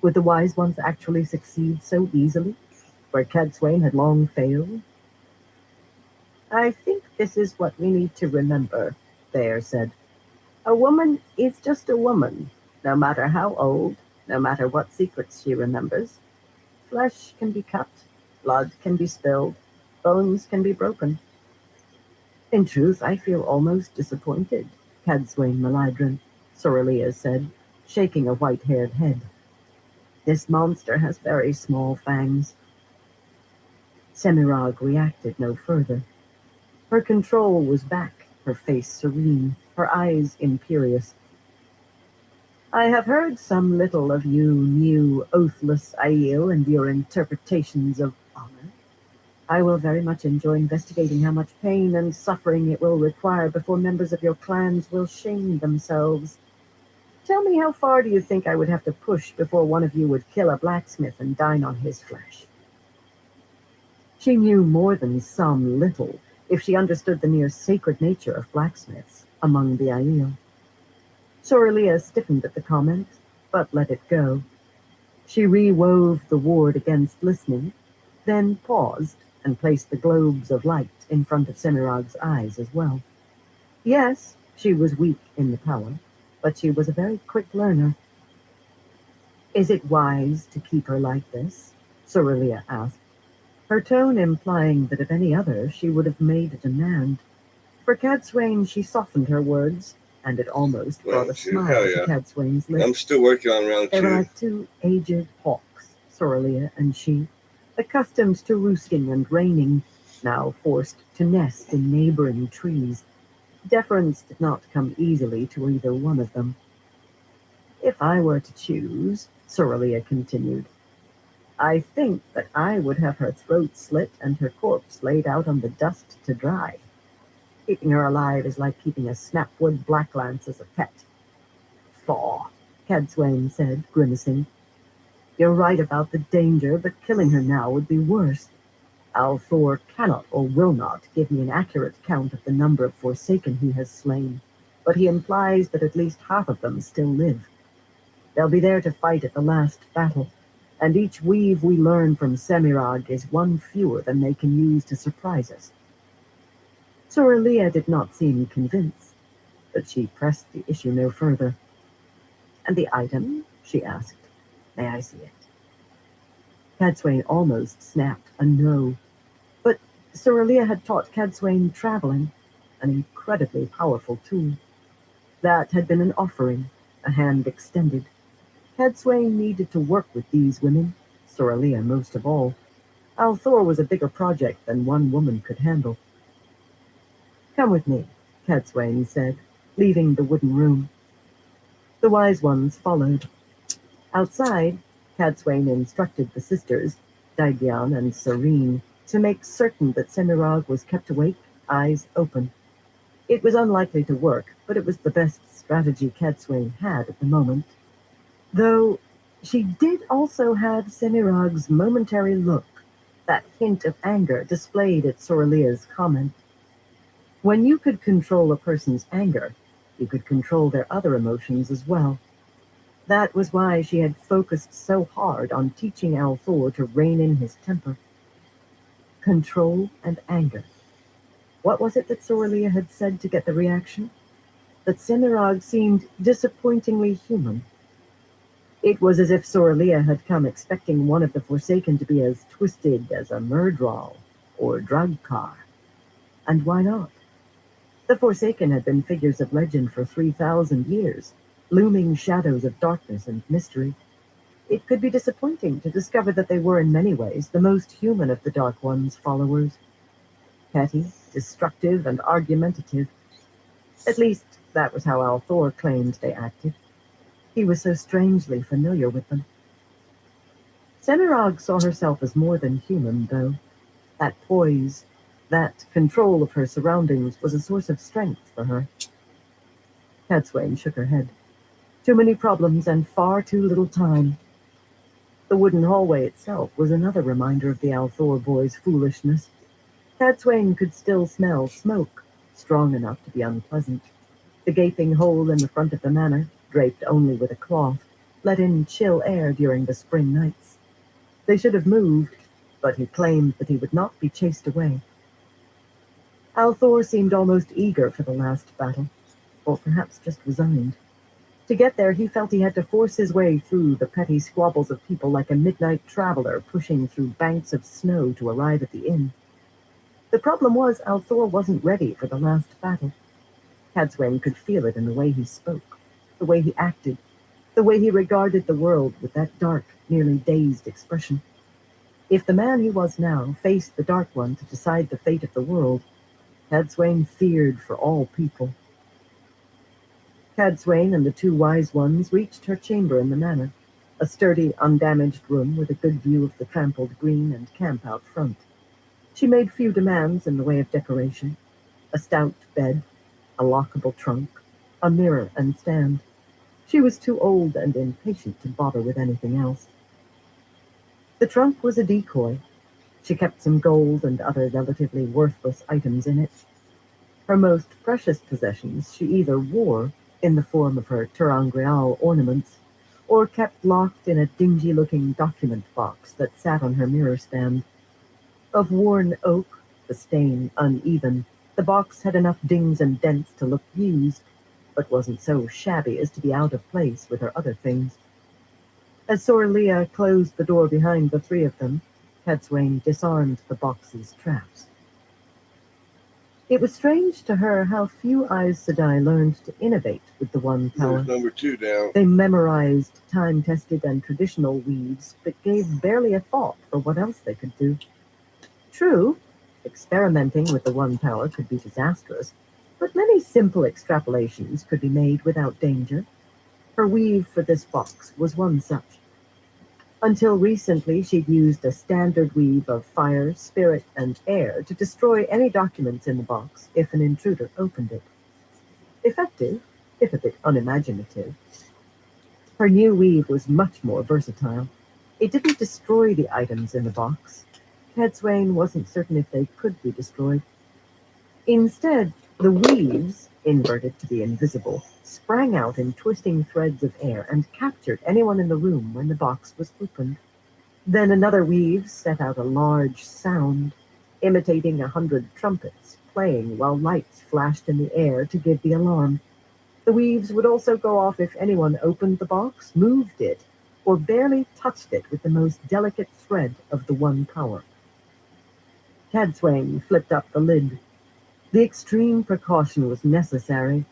Would the wise ones actually succeed so easily, where Cadswain had long failed? I think this is what we need to remember, Thayer said. A woman is just a woman, no matter how old, no matter what secrets she remembers. Flesh can be cut, blood can be spilled, bones can be broken. In truth, I feel almost disappointed, Cadswain Malidran, Sorelia said, shaking a white-haired head. This monster has very small fangs. Semirog reacted no further. Her control was back, her face serene, her eyes imperious. I have heard some little of you new, oathless Aiel and your interpretations of honor. I will very much enjoy investigating how much pain and suffering it will require before members of your clans will shame themselves. Tell me, how far do you think I would have to push before one of you would kill a blacksmith and dine on his flesh? She knew more than some little if she understood the near sacred nature of blacksmiths among the Aiel. Sorelia stiffened at the comment, but let it go. She re-wove the ward against listening, then paused and placed the globes of light in front of Semirog's eyes as well. Yes, she was weak in the power, but she was a very quick learner. Is it wise to keep her like this? Sorelia asked, her tone implying that if any other she would have made a demand. For Cadswain she softened her words, and it almost brought a smile to Cadswain's lips. I'm still working on round 2. They were like two aged hawks, Sorelia and she, accustomed to roosting and reigning, now forced to nest in neighboring trees. Deference did not come easily to either one of them. If I were to choose, Sorelia continued, I think that I would have her throat slit and her corpse laid out on the dust to dry. Keeping her alive is like keeping a snapwood blacklance as a pet. Faugh, Cadswain said, grimacing. You're right about the danger, but killing her now would be worse. Althor cannot or will not give me an accurate count of the number of Forsaken he has slain, but he implies that at least half of them still live. They'll be there to fight at the last battle, and each weave we learn from Semirog is one fewer than they can use to surprise us. Sorelia did not seem convinced, but she pressed the issue no further. And the item? She asked. May I see it? Cadswain almost snapped a no. But Sorelia had taught Cadswain traveling, an incredibly powerful tool. That had been an offering, a hand extended. Cadswain needed to work with these women, Sorelia most of all. Althor was a bigger project than one woman could handle. Come with me, Cadswain said, leaving the wooden room. The wise ones followed. Outside, Cadswain instructed the sisters, Daigyan and Serene, to make certain that Semirog was kept awake, eyes open. It was unlikely to work, but it was the best strategy Cadswain had at the moment. Though she did also have Semirog's momentary look, that hint of anger displayed at Sorelia's comment. When you could control a person's anger, you could control their other emotions as well. That was why she had focused so hard on teaching Althor to rein in his temper. Control and anger. What was it that Sorelia had said to get the reaction? That Semirog seemed disappointingly human. It was as if Sorelia had come expecting one of the Forsaken to be as twisted as a Murdral or Drugkar. And why not? The Forsaken had been figures of legend for 3,000 years, looming shadows of darkness and mystery. It could be disappointing to discover that they were in many ways the most human of the Dark One's followers. Petty, destructive, and argumentative. At least, that was how Althor claimed they acted. He was so strangely familiar with them. Semirog saw herself as more than human, though. That poise, that control of her surroundings was a source of strength for her. Cadswain shook her head. Too many problems and far too little time. The wooden hallway itself was another reminder of the Althor boy's foolishness. Cadswain could still smell smoke, strong enough to be unpleasant. The gaping hole in the front of the manor, draped only with a cloth, let in chill air during the spring nights. They should have moved, but he claimed that he would not be chased away. Althor seemed almost eager for the last battle, or perhaps just resigned. To get there, he felt he had to force his way through the petty squabbles of people like a midnight traveler pushing through banks of snow to arrive at the inn. The problem was Althor wasn't ready for the last battle. Cadswain could feel it in the way he spoke, the way he acted, the way he regarded the world with that dark, nearly dazed expression. If the man he was now faced the Dark One to decide the fate of the world, Cadswain feared for all people. Cadswain and the two wise ones reached her chamber in the manor, a sturdy, undamaged room with a good view of the trampled green and camp out front. She made few demands in the way of decoration: a stout bed, a lockable trunk, a mirror and stand. She was too old and impatient to bother with anything else. The trunk was a decoy. She kept some gold and other relatively worthless items in it. Her most precious possessions she either wore, in the form of her Turangreal ornaments, or kept locked in a dingy-looking document box that sat on her mirror stand. Of worn oak, the stain uneven, the box had enough dings and dents to look used, but wasn't so shabby as to be out of place with her other things. As Sorlia closed the door behind the three of them, Cadswain disarmed the box's traps. It was strange to her how few Aes Sedai learned to innovate with the One Power. There's number 2 down. They memorized time-tested and traditional weaves, but gave barely a thought for what else they could do. True, experimenting with the One Power could be disastrous, but many simple extrapolations could be made without danger. Her weave for this box was one such. Until recently, she'd used a standard weave of fire, spirit, and air to destroy any documents in the box if an intruder opened it. Effective, if a bit unimaginative. Her new weave was much more versatile. It didn't destroy the items in the box. Cadswain wasn't certain if they could be destroyed. Instead, the weaves, inverted to be invisible, sprang out in twisting threads of air and captured anyone in the room when the box was opened. Then another weave set out a large sound, imitating 100 trumpets, playing while lights flashed in the air to give the alarm. The weaves would also go off if anyone opened the box, moved it, or barely touched it with the most delicate thread of the One Power. Cadswain flipped up the lid. The extreme precaution was necessary,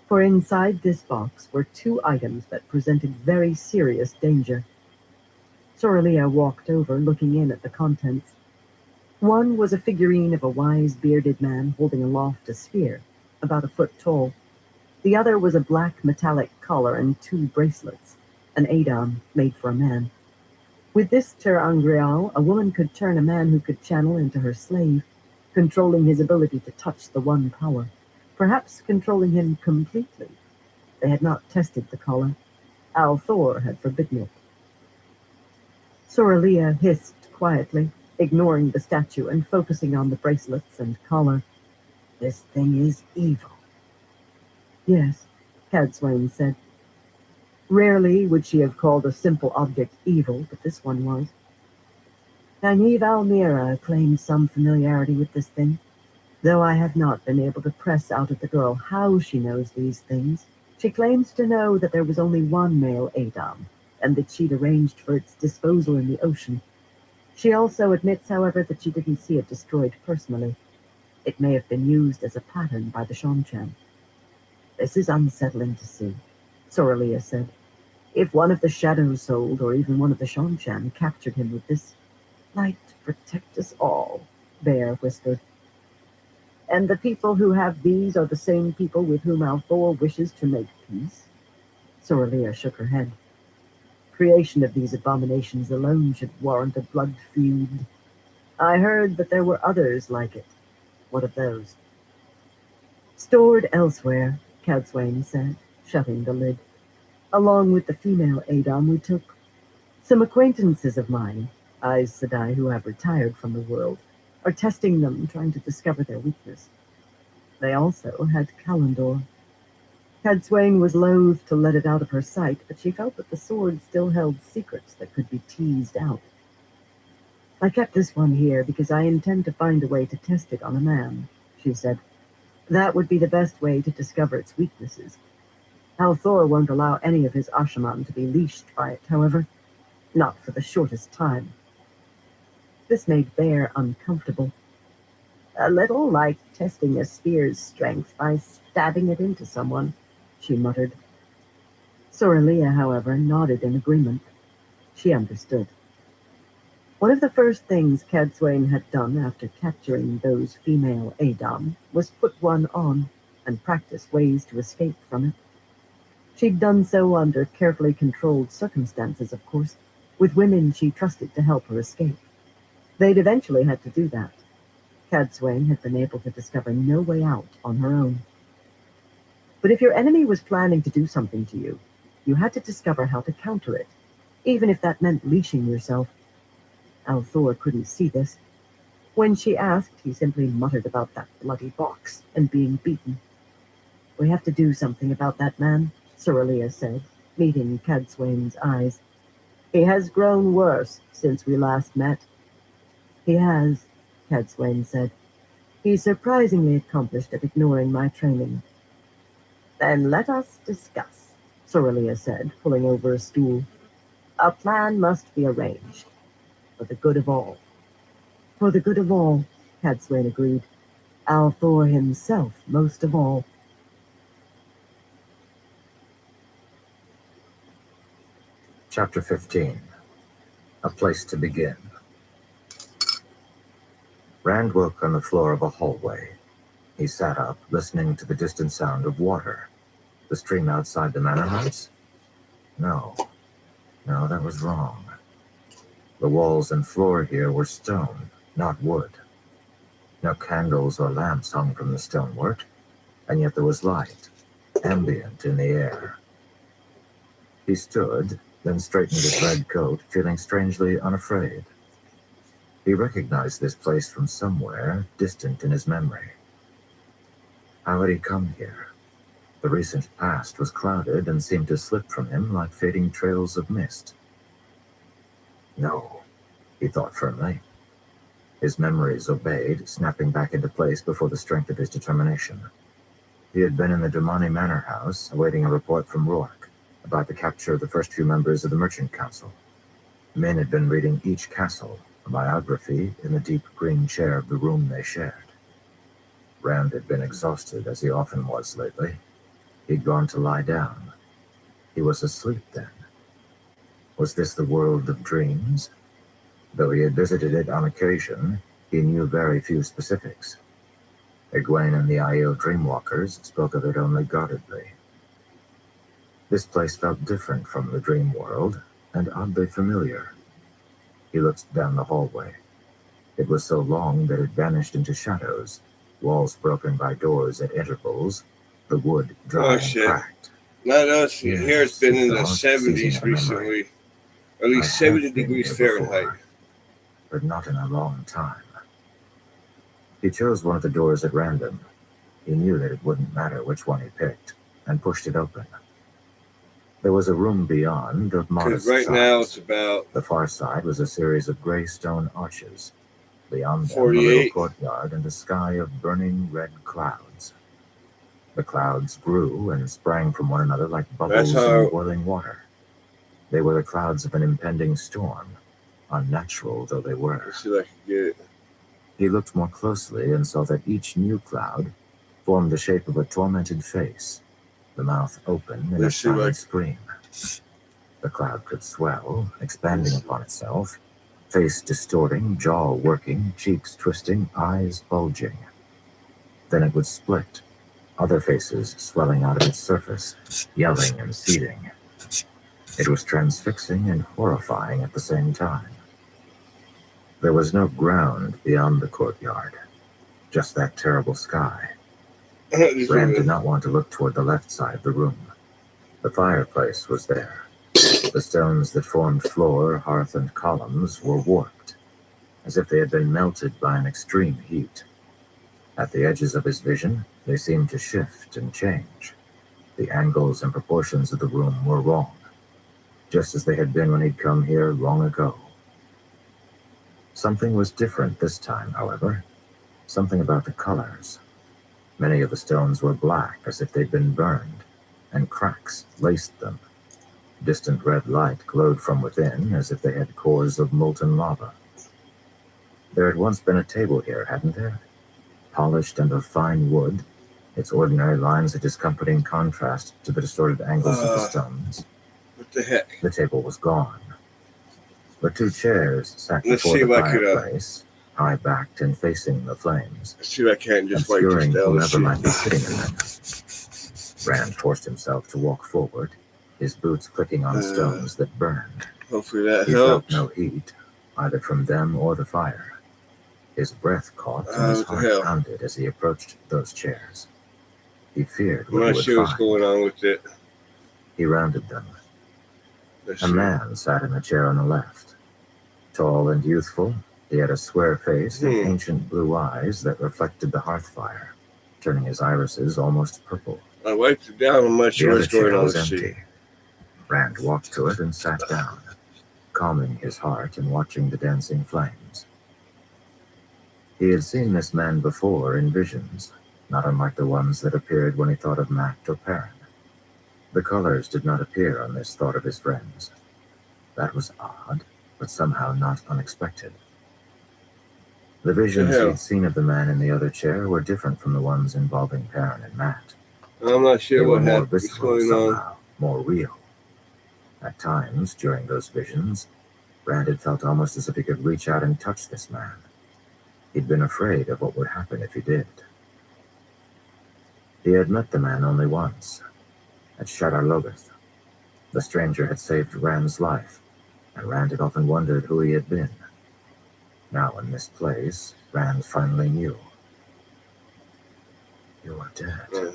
for inside this box were two items that presented very serious danger. Soralia walked over, looking in at the contents. One was a figurine of a wise, bearded man holding aloft a spear, about a foot tall. The other was a black metallic collar and two bracelets, an Adam made for a man. With this Ter Angreal, a woman could turn a man who could channel into her slave, controlling his ability to touch the One Power, perhaps controlling him completely. They had not tested the collar. Althor had forbidden it. Soralia hissed quietly, ignoring the statue and focusing on the bracelets and collar. This thing is evil. Yes, Cadswain said. Rarely would she have called a simple object evil, but this one was. Nynaeve Almira claims some familiarity with this thing, though I have not been able to press out of the girl how she knows these things. She claims to know that there was only one male Adam, and that she'd arranged for its disposal in the ocean. She also admits, however, that she didn't see it destroyed personally. It may have been used as a pattern by the Shonchan. This is unsettling to see, Soralia said. If one of the Shadows sold, or even one of the Shonchan, captured him with this, light protect us all, Bear whispered. And the people who have these are the same people with whom Althor wishes to make peace? Soralia shook her head. Creation of these abominations alone should warrant a blood feud. I heard that there were others like it. What of those? Stored elsewhere, Cadswain said, shutting the lid. Along with the female Adom we took. Some acquaintances of mine, Aes Sedai who have retired from the world, are testing them, trying to discover their weakness. They also had Kalendor. Cadswain was loath to let it out of her sight, but she felt that the sword still held secrets that could be teased out. I kept this one here because I intend to find a way to test it on a man, she said. That would be the best way to discover its weaknesses. Althor won't allow any of his Ashaman to be leashed by it, however. Not for the shortest time. This made Bear uncomfortable. A little like testing a spear's strength by stabbing it into someone, she muttered. Soralia, however, nodded in agreement. She understood. One of the first things Cadswain had done after capturing those female Adom was put one on and practice ways to escape from it. She'd done so under carefully controlled circumstances, of course, with women she trusted to help her escape. They'd eventually had to do that. Cadswain had been able to discover no way out on her own. But if your enemy was planning to do something to you, you had to discover how to counter it, even if that meant leashing yourself. Althor couldn't see this. When she asked, he simply muttered about that bloody box and being beaten. We have to do something about that man, Soralia said, meeting Cadswain's eyes. He has grown worse since we last met. He has, Cadswain said. He's surprisingly accomplished at ignoring my training. Then let us discuss, Soralia said, pulling over a stool. A plan must be arranged, for the good of all. For the good of all, Cadswain agreed. Althor himself most of all. Chapter 15. A Place to Begin. Rand woke on the floor of a hallway. He sat up, listening to the distant sound of water. The stream outside the manor house? No, that was wrong. The walls and floor here were stone, not wood. No candles or lamps hung from the stonework, and yet there was light, ambient in the air. He stood, then straightened his red coat, feeling strangely unafraid. He recognized this place from somewhere distant in his memory. How had he come here? The recent past was clouded and seemed to slip from him like fading trails of mist. No, he thought firmly. His memories obeyed, snapping back into place before the strength of his determination. He had been in the Damani Manor House, awaiting a report from Rourke about the capture of the first few members of the Merchant Council. Min had been reading Each Castle, a biography, in the deep green chair of the room they shared. Rand had been exhausted, as he often was lately. He'd gone to lie down. He was asleep then. Was this the world of dreams? Though he had visited it on occasion, he knew very few specifics. Egwene and the Aiel Dreamwalkers spoke of it only guardedly. This place felt different from the dream world, and oddly familiar. He looked down the hallway. It was so long that it vanished into shadows, walls broken by doors at intervals, the wood dry and cracked. Not us. Yes, Here it's been in the thought, 70s recently. Or at least 70 degrees Fahrenheit. But not in a long time. He chose one of the doors at random. He knew that it wouldn't matter which one he picked, and pushed it open. There was a room beyond of modest right size. Now it's about... The far side was a series of gray stone arches. Beyond them, 48. a little courtyard and a sky of burning red clouds. The clouds grew and sprang from one another like bubbles in boiling water. They were the clouds of an impending storm, unnatural though they were. Let's see if I can get it. He looked more closely and saw that each new cloud formed the shape of a tormented face, the mouth open in a silent scream. The cloud could swell, expanding upon itself, face distorting, jaw working, cheeks twisting, eyes bulging. Then it would split, other faces swelling out of its surface, yelling and seething. It was transfixing and horrifying at the same time. There was no ground beyond the courtyard, just that terrible sky. Rand did not want to look toward the left side of the room. The fireplace was there. The stones that formed floor, hearth, and columns were warped, as if they had been melted by an extreme heat. At the edges of his vision, they seemed to shift and change. The angles and proportions of the room were wrong, just as they had been when he'd come here long ago. Something was different this time, however. Something about the colors. Many of the stones were black, as if they'd been burned, and cracks laced them. Distant red light glowed from within, as if they had cores of molten lava. There had once been a table here, hadn't there? Polished and of fine wood, its ordinary lines a discomforting contrast to the distorted angles of the stones. What the heck? The table was gone. The two chairs sat Let's before see the if I could, fireplace, high-backed and facing the flames, Let's see if I can't just wipe obscuring this down. whoever might be sitting in them. Rand forced himself to walk forward, his boots clicking on stones that burned. Hopefully that He helps. felt no heat, either from them or the fire. His breath caught and his What the heart hell? pounded as he approached those chairs. He feared I'm what he not would sure what's find. going on with it. He rounded them. Let's A see. man sat in the chair on the left. Tall and youthful, he had a square face and ancient blue eyes that reflected the hearth fire, turning his irises almost purple. I wiped it down. I'm not The sure other what's going chair on. was Let's see. empty. Rand walked to it and sat down, calming his heart and watching the dancing flames. He had seen this man before in visions, not unlike the ones that appeared when he thought of Matt or Perrin. The colors did not appear on this thought of his friends. That was odd, but somehow not unexpected. The visions he'd seen of the man in the other chair were different from the ones involving Perrin and Matt. I'm not They sure were what more happened. What's visceral going on? somehow, more real. At times, during those visions, Rand had felt almost as if he could reach out and touch this man. He'd been afraid of what would happen if he did. He had met the man only once, at Shadar Logoth. The stranger had saved Rand's life, and Rand had often wondered who he had been. Now in this place, Rand finally knew. "You are dead,"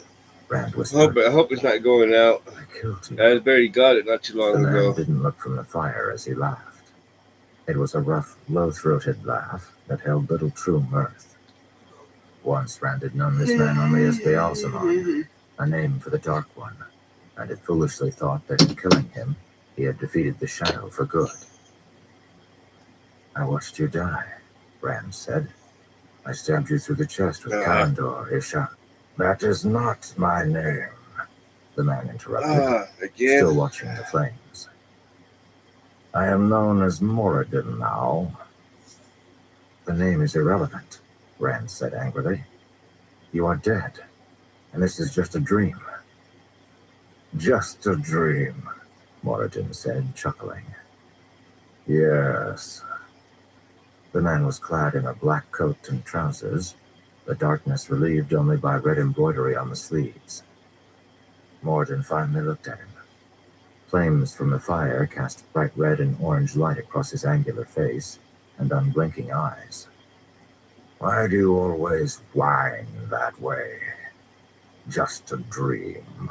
Rand whispered. I hope it's not going out. "I killed you." I barely got it not too The long man ago. didn't look from the fire as he laughed. It was a rough, low-throated laugh that held little true mirth. Once Rand had known this man only as Beelzemon, a name for the Dark One, and had foolishly thought that in killing him, he had defeated the Shadow for good. "I watched you die," Rand said. "I stabbed you through the chest with Kalendor, Isha." "That is not my name," the man interrupted, Again? still watching the flames. "I am known as Moradin now." "The name is irrelevant," Rand said angrily. "You are dead, and this is just a dream." "Just a dream," Moradin said, chuckling. "Yes." The man was clad in a black coat and trousers, the darkness relieved only by red embroidery on the sleeves. Moradin finally looked at him. Flames from the fire cast bright red and orange light across his angular face and unblinking eyes. "Why do you always whine that way? Just a dream.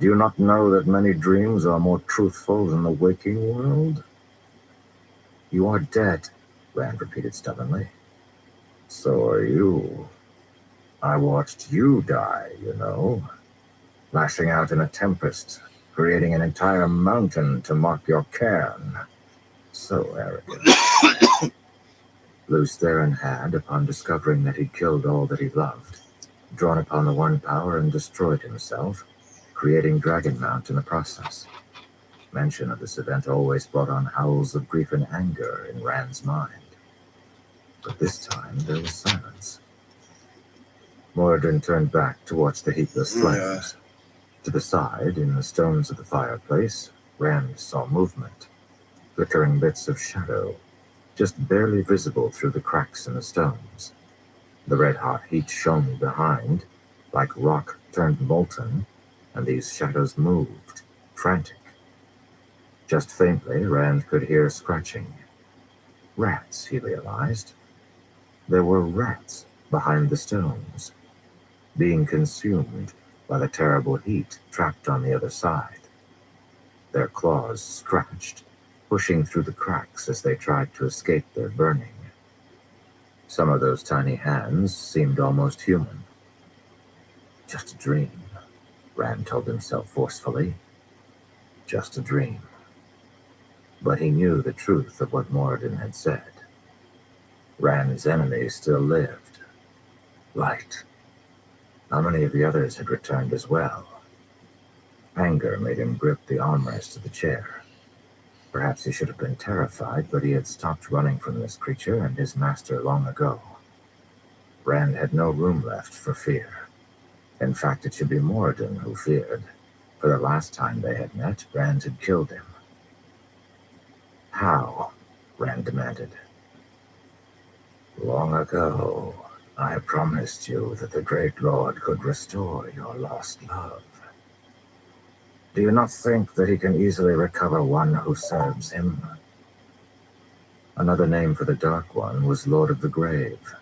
Do you not know that many dreams are more truthful than the waking world?" "You are dead," Rand repeated stubbornly. "So are you. I watched you die, you know. Lashing out in a tempest, creating an entire mountain to mark your cairn. So arrogant." Luce Theron had, upon discovering that he'd killed all that he loved, drawn upon the One Power and destroyed himself, creating Dragonmount in the process. Mention of this event always brought on howls of grief and anger in Rand's mind. But this time there was silence. Moradin turned back to watch the heatless flames. To the side, in the stones of the fireplace, Rand saw movement, flickering bits of shadow, just barely visible through the cracks in the stones. The red-hot heat shone behind, like rock turned molten, and these shadows moved, frantic. Just faintly, Rand could hear scratching. Rats, he realized. There were rats behind the stones, being consumed by the terrible heat trapped on the other side. Their claws scratched, pushing through the cracks as they tried to escape their burning. Some of those tiny hands seemed almost human. Just a dream, Rand told himself forcefully. Just a dream. But he knew the truth of what Moradin had said. Rand's enemy still lived. Light. How many of the others had returned as well? Anger made him grip the armrest of the chair. Perhaps he should have been terrified, but he had stopped running from this creature and his master long ago. Rand had no room left for fear. In fact, it should be Moradin who feared. For the last time they had met, Rand had killed him. How? Rand demanded. Long ago, I promised you that the Great Lord could restore your lost love. Do you not think that he can easily recover one who serves him? Another name for the Dark One was Lord of the Grave.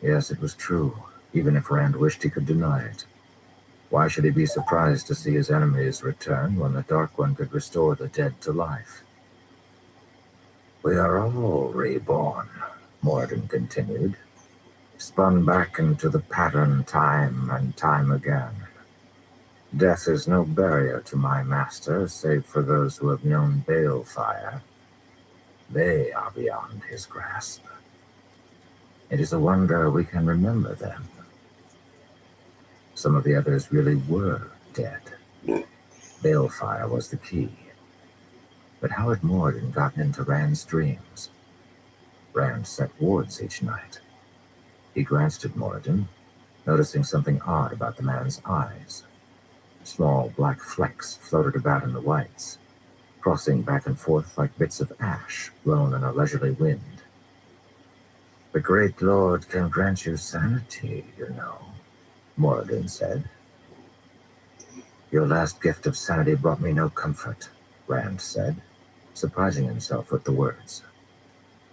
Yes, it was true, even if Rand wished he could deny it. Why should he be surprised to see his enemies return when the Dark One could restore the dead to life? We are all reborn, Moradin continued, spun back into the pattern time and time again. Death is no barrier to my master, save for those who have known balefire. They are beyond his grasp. It is a wonder we can remember them. Some of the others really were dead. Balefire was the key. But how had Moradin gotten into Rand's dreams? Rand set wards each night. He glanced at Moradin, noticing something odd about the man's eyes. Small black flecks floated about in the whites, crossing back and forth like bits of ash blown in a leisurely wind. The Great Lord can grant you sanity, you know, Moradin said. Your last gift of sanity brought me no comfort, Rand said, surprising himself with the words.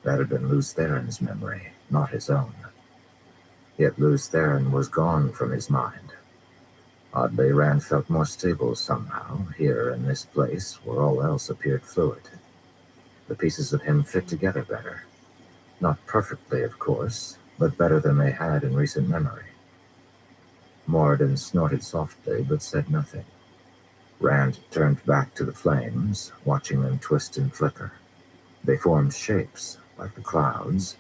That had been Lews Theron's memory, not his own. Yet Lews Theron was gone from his mind. Oddly, Rand felt more stable somehow, here in this place where all else appeared fluid. The pieces of him fit together better. Not perfectly, of course, but better than they had in recent memory. Moradin snorted softly, but said nothing. Rand turned back to the flames, watching them twist and flicker. They formed shapes, like the clouds,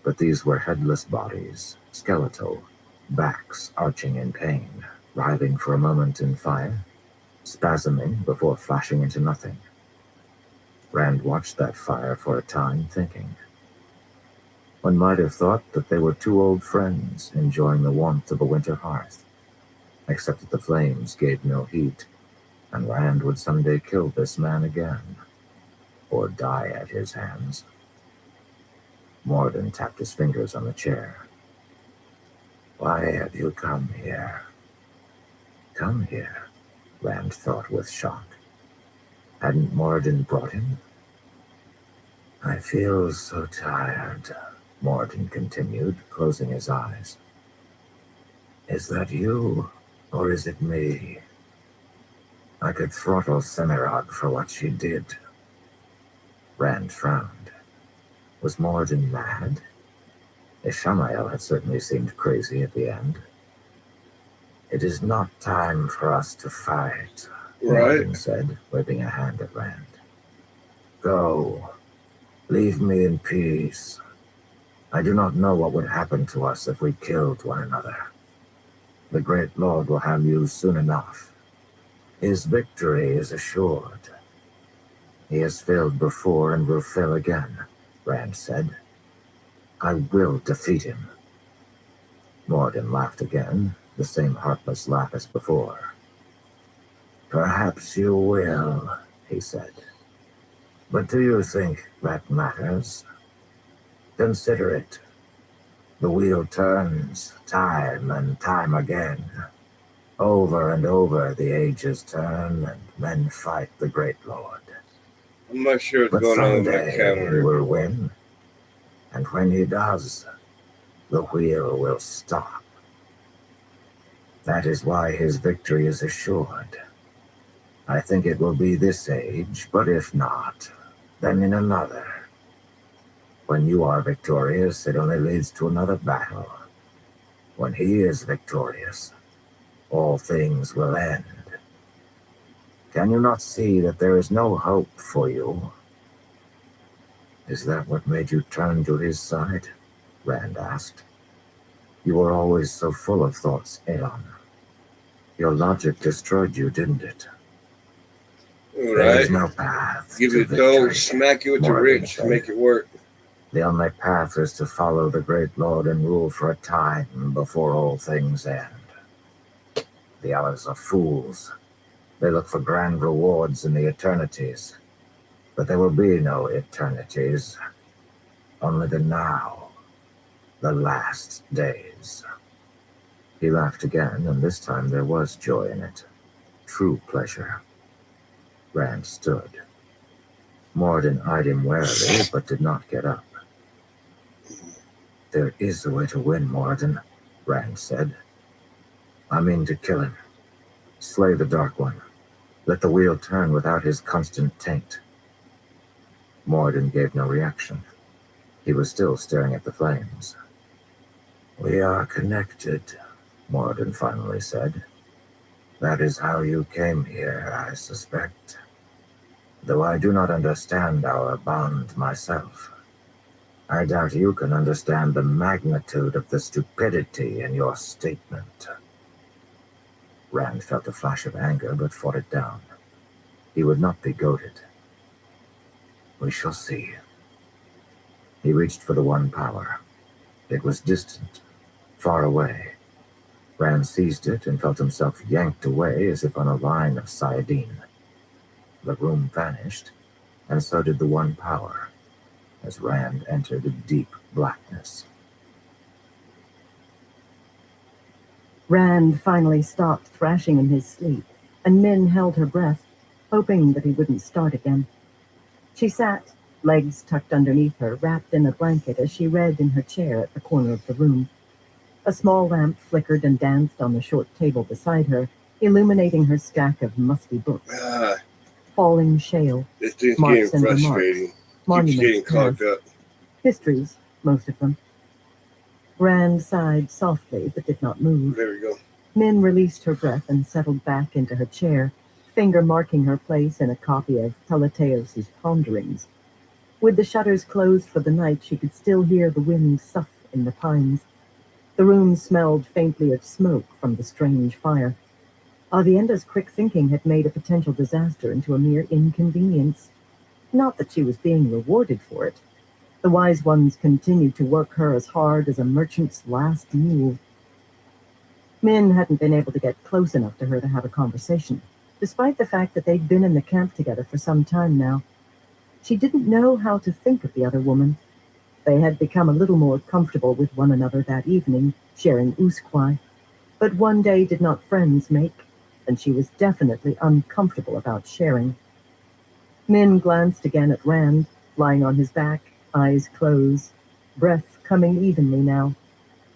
but these were headless bodies, skeletal, backs arching in pain, writhing for a moment in fire, spasming before flashing into nothing. Rand watched that fire for a time, thinking. One might have thought that they were two old friends enjoying the warmth of a winter hearth, except that the flames gave no heat, and Rand would someday kill this man again, or die at his hands. Moradin tapped his fingers on the chair. Why have you come here? Come here, Rand thought with shock. Hadn't Moradin brought him? I feel so tired, Moradin continued, closing his eyes. Is that you, or is it me? I could throttle Semirog for what she did. Rand frowned. Was Moradin mad? Ishamael had certainly seemed crazy at the end. It is not time for us to fight, Moradin said, waving a hand at Rand. Go. Leave me in peace. I do not know what would happen to us if we killed one another. The Great Lord will have you soon enough. His victory is assured. He has failed before and will fail again, Rand said. I will defeat him. Moradin laughed again, the same heartless laugh as before. Perhaps you will, he said. But do you think that matters? Consider it. The wheel turns time and time again. Over and over the ages turn, and men fight the Great Lord. I'm not sure what's But going on with my someday he calendar. will win, and when he does, the wheel will stop. That is why his victory is assured. I think it will be this age, but if not, then in another. When you are victorious, it only leads to another battle. When he is victorious, all things will end. Can you not see that there is no hope for you? Is that what made you turn to his side? Rand asked. You were always so full of thoughts, Aeon. Your logic destroyed you, didn't it? All There is right. no path Give to you the dough, victory. smack you with the Morgan wrench, said. make it work. The only path is to follow the great Lord and rule for a time before all things end. The others are fools. They look for grand rewards in the eternities. But there will be no eternities. Only the now. The last days. He laughed again, and this time there was joy in it. True pleasure. Rand stood. Morden eyed him warily, but did not get up. There is a way to win, Morden, Rand said. I mean to kill him. Slay the Dark One. Let the wheel turn without his constant taint. Morden gave no reaction. He was still staring at the flames. We are connected, Morden finally said. That is how you came here, I suspect. Though I do not understand our bond myself. I doubt you can understand the magnitude of the stupidity in your statement. Rand felt a flash of anger, but fought it down. He would not be goaded. We shall see. He reached for the one power. It was distant, far away. Rand seized it and felt himself yanked away as if on a line of Sayadine. The room vanished, and so did the one power, as Rand entered a deep blackness. Rand finally stopped thrashing in his sleep, and Min held her breath, hoping that he wouldn't start again. She sat, legs tucked underneath her, wrapped in a blanket as she read in her chair at the corner of the room. A small lamp flickered and danced on the short table beside her, illuminating her stack of musty books. Falling shale, This thing's marks getting and remarks, frustrating. Keeps monuments getting clogged past, up. histories, most of them. Rand sighed softly but did not move. There we go. Min released her breath and settled back into her chair, finger marking her place in a copy of Teleteos' Ponderings. With the shutters closed for the night, she could still hear the wind sough in the pines. The room smelled faintly of smoke from the strange fire. Avienda's quick thinking had made a potential disaster into a mere inconvenience. Not that she was being rewarded for it. The wise ones continued to work her as hard as a merchant's last mule. Min hadn't been able to get close enough to her to have a conversation, despite the fact that they'd been in the camp together for some time now. She didn't know how to think of the other woman. They had become a little more comfortable with one another that evening, sharing usquai. But one day did not friends make, and she was definitely uncomfortable about sharing. Min glanced again at Rand, lying on his back, eyes closed, breath coming evenly now.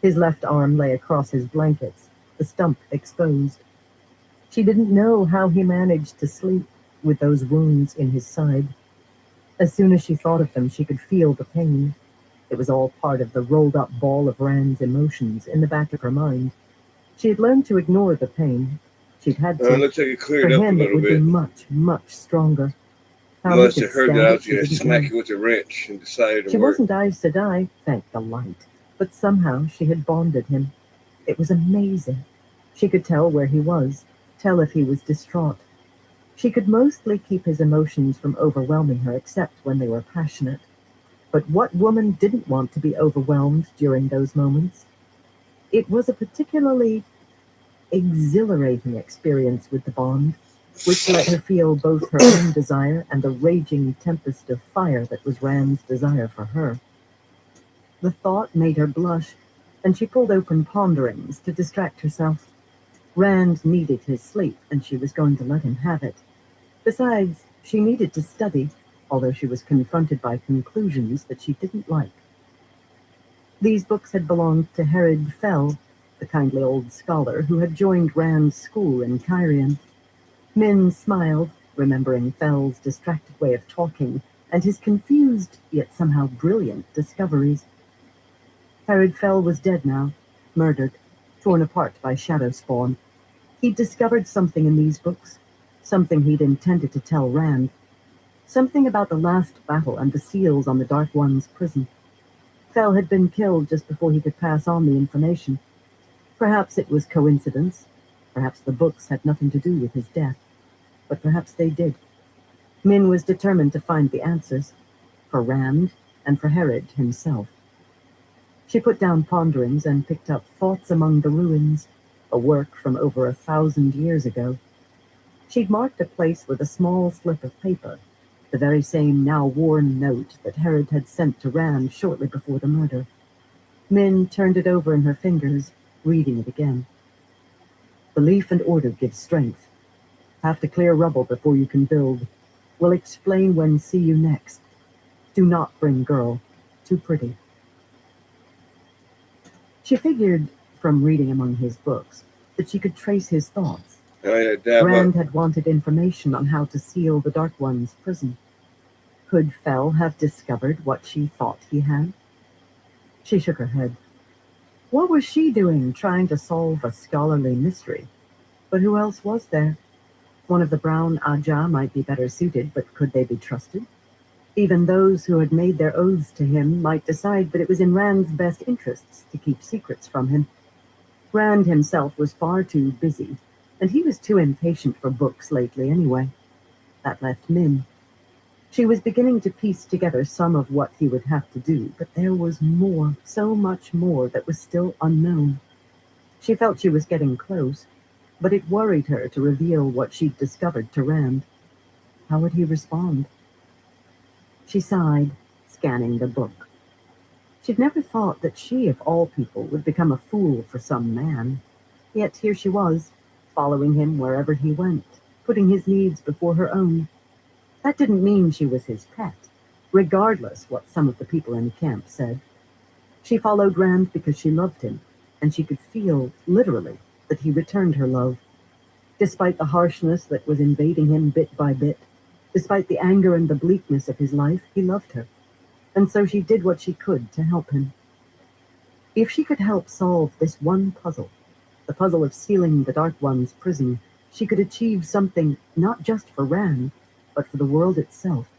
His left arm lay across his blankets, the stump exposed. She didn't know how he managed to sleep with those wounds in his side. As soon as she thought of them, she could feel the pain. It was all part of the rolled-up ball of Rand's emotions in the back of her mind. She had learned to ignore the pain. She'd had to. Looks like it For cleared up a him, it little would be bit. much, much stronger. You How he must could have heard that stand I it, was she going to didn't smack know. you with a wrench and decided to She work. wasn't Aes Sedai, thank the light, but somehow she had bonded him. It was amazing. She could tell where he was, tell if he was distraught. She could mostly keep his emotions from overwhelming her, except when they were passionate. But what woman didn't want to be overwhelmed during those moments? It was a particularly exhilarating experience with the bond, which let her feel both her own desire and the raging tempest of fire that was Rand's desire for her. The thought made her blush, and she pulled open Ponderings to distract herself. Rand needed his sleep, and she was going to let him have it. Besides, she needed to study, although she was confronted by conclusions that she didn't like. These books had belonged to Herod Fell, the kindly old scholar who had joined Rand's school in Kyrian. Min smiled, remembering Fell's distracted way of talking and his confused, yet somehow brilliant, discoveries. Herod Fell was dead now, murdered, torn apart by shadow spawn. He'd discovered something in these books, something he'd intended to tell Rand, something about the last battle and the seals on the Dark One's prison. Fell had been killed just before he could pass on the information. Perhaps it was coincidence. Perhaps the books had nothing to do with his death. But perhaps they did. Min was determined to find the answers, for Rand and for Herod himself. She put down ponderings and picked up Thoughts Among the Ruins, a work from over 1,000 years ago. She'd marked a place with a small slip of paper, the very same now worn note that Herod had sent to Rand shortly before the murder. Min turned it over in her fingers, reading it again. Belief and order give strength. Have to clear rubble before you can build. Will explain when see you next. Do not bring girl. Too pretty. She figured, from reading among his books, that she could trace his thoughts. Rand had wanted information on how to seal the Dark One's prison. Could Fell have discovered what she thought he had? She shook her head. What was she doing trying to solve a scholarly mystery? But who else was there? One of the brown Ajah might be better suited, but could they be trusted? Even those who had made their oaths to him might decide that it was in Rand's best interests to keep secrets from him. Rand himself was far too busy, and he was too impatient for books lately anyway. That left Min. She was beginning to piece together some of what he would have to do, but there was more, so much more, that was still unknown. She felt she was getting close, but it worried her to reveal what she'd discovered to Rand. How would he respond? She sighed, scanning the book. She'd never thought that she, of all people, would become a fool for some man. Yet here she was, following him wherever he went, putting his needs before her own. That didn't mean she was his pet, regardless what some of the people in camp said. She followed Rand because she loved him, and she could feel, literally, that he returned her love. Despite the harshness that was invading him bit by bit, despite the anger and the bleakness of his life, he loved her, and so she did what she could to help him. If she could help solve this one puzzle, the puzzle of sealing the Dark One's prison, she could achieve something not just for Rand, but for the world itself.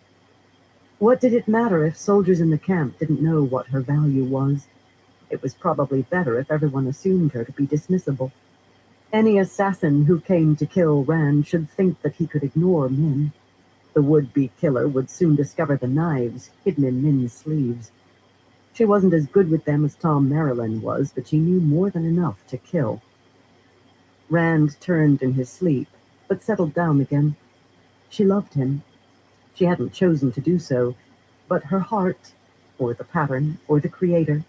What did it matter if soldiers in the camp didn't know what her value was? It was probably better if everyone assumed her to be dismissible. Any assassin who came to kill Rand should think that he could ignore Min. The would-be killer would soon discover the knives hidden in Min's sleeves. She wasn't as good with them as Tom Marilyn was, but she knew more than enough to kill. Rand turned in his sleep, but settled down again. She loved him. She hadn't chosen to do so, but her heart, or the pattern, or the creator,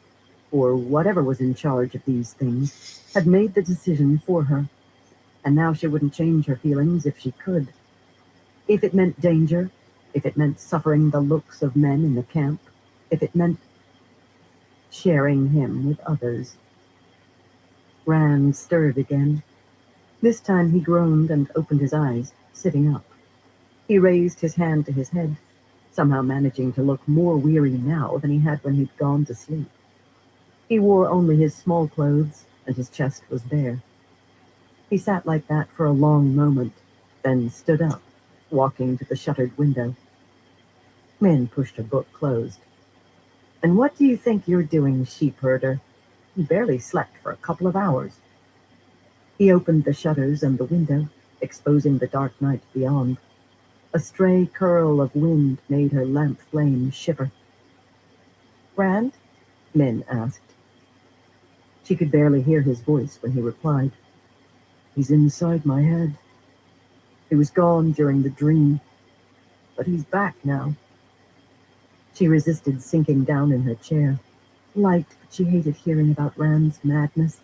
or whatever was in charge of these things, had made the decision for her, and now she wouldn't change her feelings if she could. If it meant danger, if it meant suffering the looks of men in the camp, if it meant sharing him with others. Rand stirred again. This time he groaned and opened his eyes, sitting up. He raised his hand to his head, somehow managing to look more weary now than he had when he'd gone to sleep. He wore only his small clothes, and his chest was bare. He sat like that for a long moment, then stood up, walking to the shuttered window. Min pushed her book closed. And what do you think you're doing, sheep herder? You barely slept for a couple of hours. He opened the shutters and the window, exposing the dark night beyond. A stray curl of wind made her lamp flame shiver. Rand? Min asked. She could barely hear his voice when he replied. He's inside my head. He was gone during the dream, but he's back now. She resisted sinking down in her chair. Liked, but she hated hearing about Rand's madness.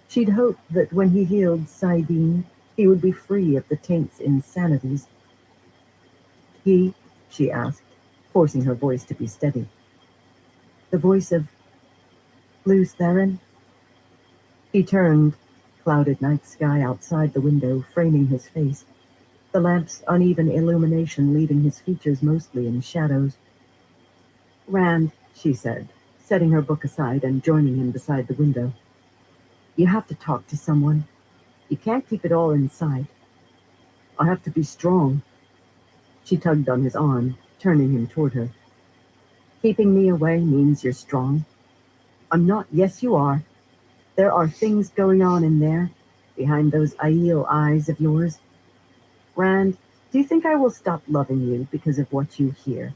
She'd hoped that when he healed Saidin, he would be free of the taint's insanities. He, she asked, forcing her voice to be steady. The voice of Luz Theron? He turned, clouded night sky outside the window framing his face, the lamp's uneven illumination leaving his features mostly in shadows. Rand, she said, setting her book aside and joining him beside the window. You have to talk to someone. You can't keep it all inside. I have to be strong. She tugged on his arm, turning him toward her. Keeping me away means you're strong. I'm not. Yes, you are. There are things going on in there, behind those Aiel eyes of yours. Rand, do you think I will stop loving you because of what you hear?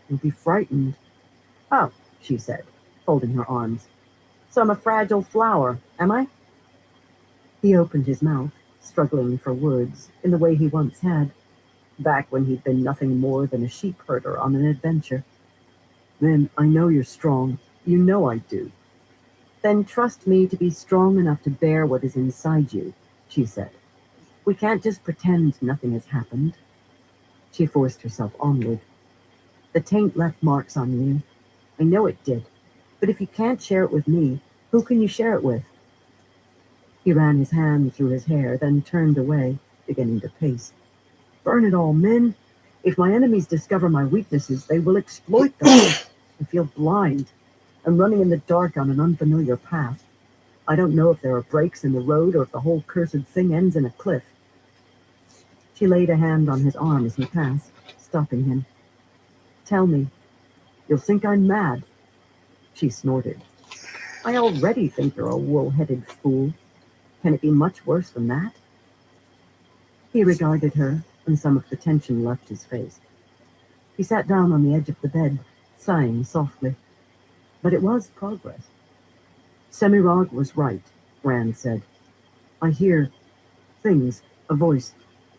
You'll be frightened. Oh, she said, folding her arms. So I'm a fragile flower, am I? He opened his mouth, struggling for words, in the way he once had, back when he'd been nothing more than a sheep herder on an adventure. Then I know you're strong. You know I do. Then trust me to be strong enough to bear what is inside you, she said. We can't just pretend nothing has happened. She forced herself onward. The taint left marks on you. I know it did. But if you can't share it with me, who can you share it with? He ran his hand through his hair, then turned away, beginning to pace. Burn it all, men. If my enemies discover my weaknesses, they will exploit them. I feel blind. I'm running in the dark on an unfamiliar path. I don't know if there are breaks in the road or if the whole cursed thing ends in a cliff. She laid a hand on his arm as he passed, stopping him. Tell me. You'll think I'm mad. She snorted. I already think you're a wool-headed fool. Can it be much worse than that? He regarded her, and some of the tension left his face. He sat down on the edge of the bed, sighing softly. But it was progress. Semirog was right, Rand said. I hear things, a voice.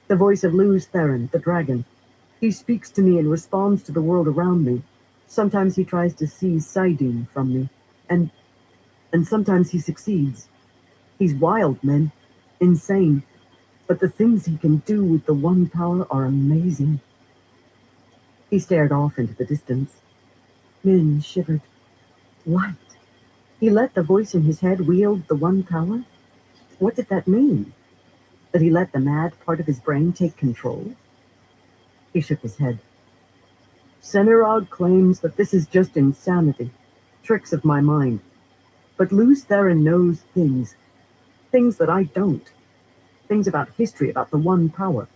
The voice of Luz Theron, the dragon. He speaks to me and responds to the world around me. Sometimes he tries to seize Saidin from me, and sometimes he succeeds. He's wild, men. Insane. But the things he can do with the one power are amazing. He stared off into the distance. Min shivered. Light. He let the voice in his head wield the one power? What did that mean? That he let the mad part of his brain take control? He shook his head. Semirog claims that this is just insanity, tricks of my mind. But Luz Theron knows things that I don't. Things about history, about the one power.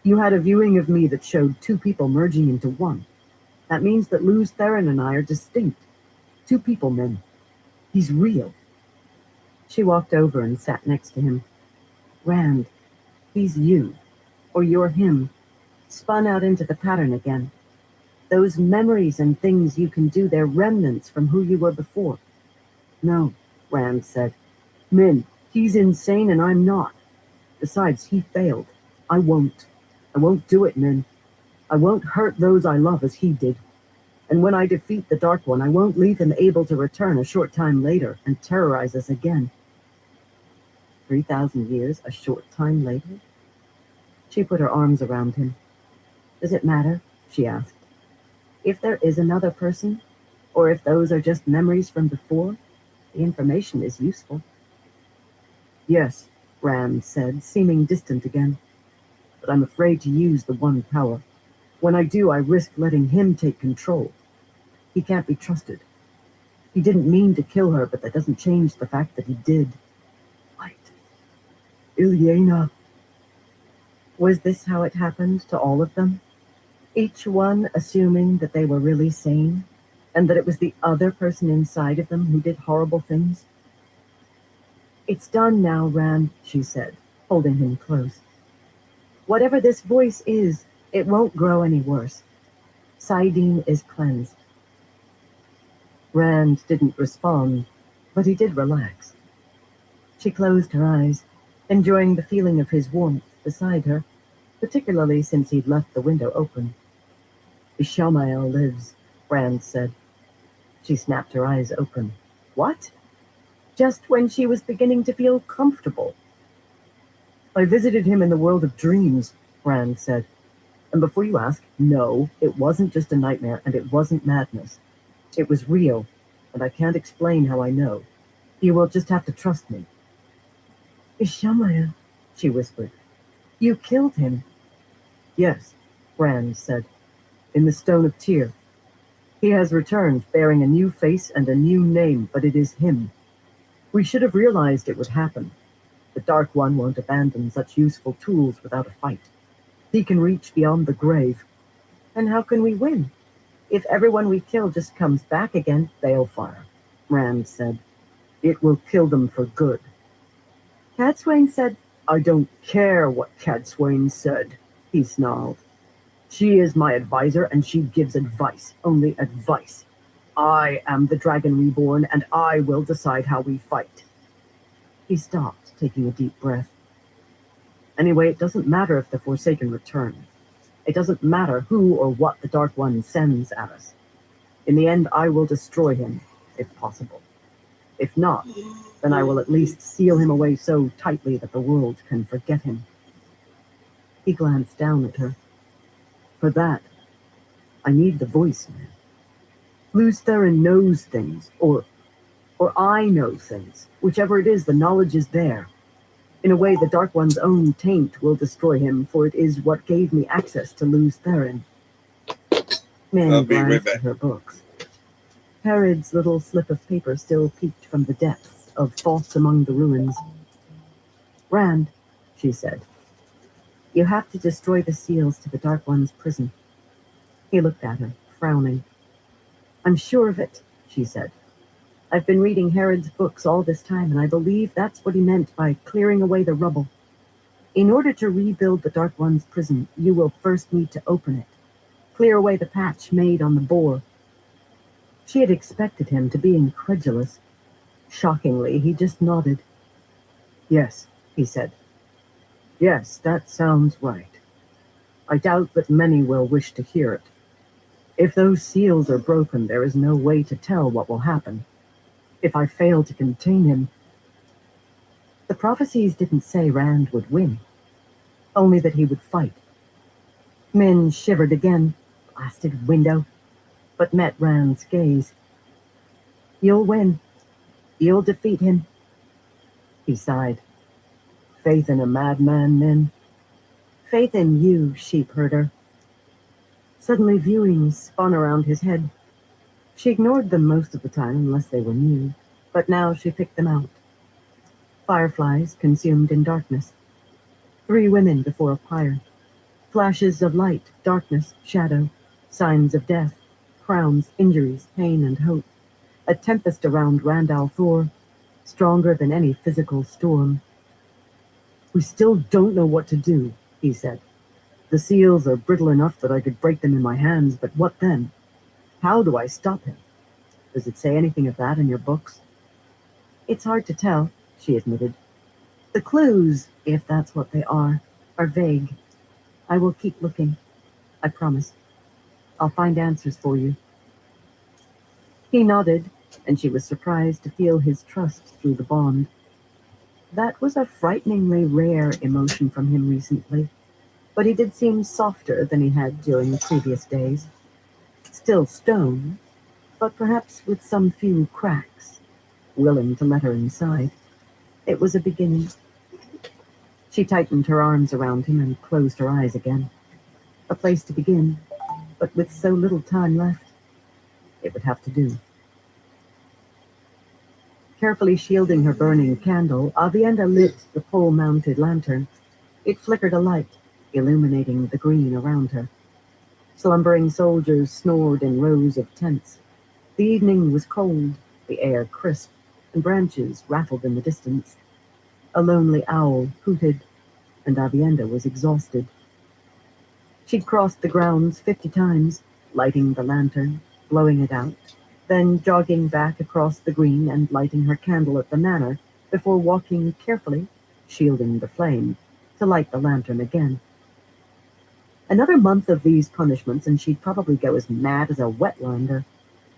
You had a viewing of me that showed two people merging into one. That means that Luz Theron and I are distinct. Two people, men. He's real. She walked over and sat next to him. Rand, he's you. Or you're him. Spun out into the pattern again. Those memories and things you can do, they're remnants from who you were before. No, Rand said. Min, he's insane and I'm not. Besides, he failed. I won't. I won't do it, Min. I won't hurt those I love as he did. And when I defeat the Dark One, I won't leave him able to return a short time later and terrorize us again. 3,000 years, a short time later? She put her arms around him. Does it matter? She asked. If there is another person, or if those are just memories from before, the information is useful. Yes, Rand said, seeming distant again. But I'm afraid to use the one power. When I do, I risk letting him take control. He can't be trusted. He didn't mean to kill her, but that doesn't change the fact that he did. Light. Ilyena. Was this how it happened to all of them? Each one assuming that they were really sane, and that it was the other person inside of them who did horrible things? It's done now, Rand, she said, holding him close. Whatever this voice is, it won't grow any worse. Saidin is cleansed. Rand didn't respond, but he did relax. She closed her eyes, enjoying the feeling of his warmth beside her, particularly since he'd left the window open. Ishamael lives, Rand said. She snapped her eyes open. What? Just when she was beginning to feel comfortable. I visited him in the world of dreams, Rand said. And before you ask, no, it wasn't just a nightmare, and it wasn't madness. It was real, and I can't explain how I know. You will just have to trust me. Ishamaya, she whispered. You killed him. Yes, Rand said, in the Stone of Tyr. He has returned, bearing a new face and a new name, but it is him. We should have realized it would happen. The Dark One won't abandon such useful tools without a fight. He can reach beyond the grave. And how can we win? If everyone we kill just comes back again, balefire, Rand said. It will kill them for good. Catswain said, I don't care what Catswain said, he snarled. She is my advisor, and she gives advice, only advice. I am the Dragon Reborn, and I will decide how we fight. He stopped, taking a deep breath. Anyway, it doesn't matter if the Forsaken return. It doesn't matter who or what the Dark One sends at us. In the end, I will destroy him, if possible. If not, then I will at least seal him away so tightly that the world can forget him. He glanced down at her. For that, I need the voice, man. Luz Theron knows things, or I know things. Whichever it is, the knowledge is there. In a way, the Dark One's own taint will destroy him, for it is what gave me access to Luz Theron. Min glanced at her books. Herod's little slip of paper still peeked from the depths of Thoughts Among the Ruins. Rand, she said, you have to destroy the seals to the Dark One's prison. He looked at her, frowning. I'm sure of it, she said. I've been reading Herod's books all this time, and I believe that's what he meant by clearing away the rubble. In order to rebuild the Dark One's prison, you will first need to open it. Clear away the patch made on the bore. She had expected him to be incredulous. Shockingly, he just nodded. Yes, he said. Yes, that sounds right. I doubt that many will wish to hear it. If those seals are broken, there is no way to tell what will happen. If I fail to contain him... The prophecies didn't say Rand would win, only that he would fight. Min shivered again, blasted window, but met Rand's gaze. You'll win. You'll defeat him. He sighed. Faith in a madman, Min. Faith in you, sheep herder. Suddenly viewings spun around his head. She ignored them most of the time unless they were new, but now she picked them out. Fireflies consumed in darkness. 3 women before a pyre. Flashes of light, darkness, shadow, signs of death, crowns, injuries, pain, and hope. A tempest around Randall Thor, stronger than any physical storm. We still don't know what to do, he said. The seals are brittle enough that I could break them in my hands, but what then? How do I stop him? Does it say anything of that in your books? It's hard to tell, she admitted. The clues, if that's what they are vague. I will keep looking. I promise. I'll find answers for you. He nodded, and she was surprised to feel his trust through the bond. That was a frighteningly rare emotion from him recently, but he did seem softer than he had during the previous days. Still stone, but perhaps with some few cracks, willing to let her inside. It was a beginning. She tightened her arms around him and closed her eyes again. A place to begin, but with so little time left, it would have to do. Carefully shielding her burning candle, Avienda lit the pole-mounted lantern. It flickered a light, illuminating the green around her. Slumbering soldiers snored in rows of tents. The evening was cold, the air crisp, and branches rattled in the distance. A lonely owl hooted, and Avienda was exhausted. She'd crossed the grounds 50 times, lighting the lantern, blowing it out, then jogging back across the green and lighting her candle at the manor before walking carefully, shielding the flame, to light the lantern again. Another month of these punishments and she'd probably go as mad as a wetlander.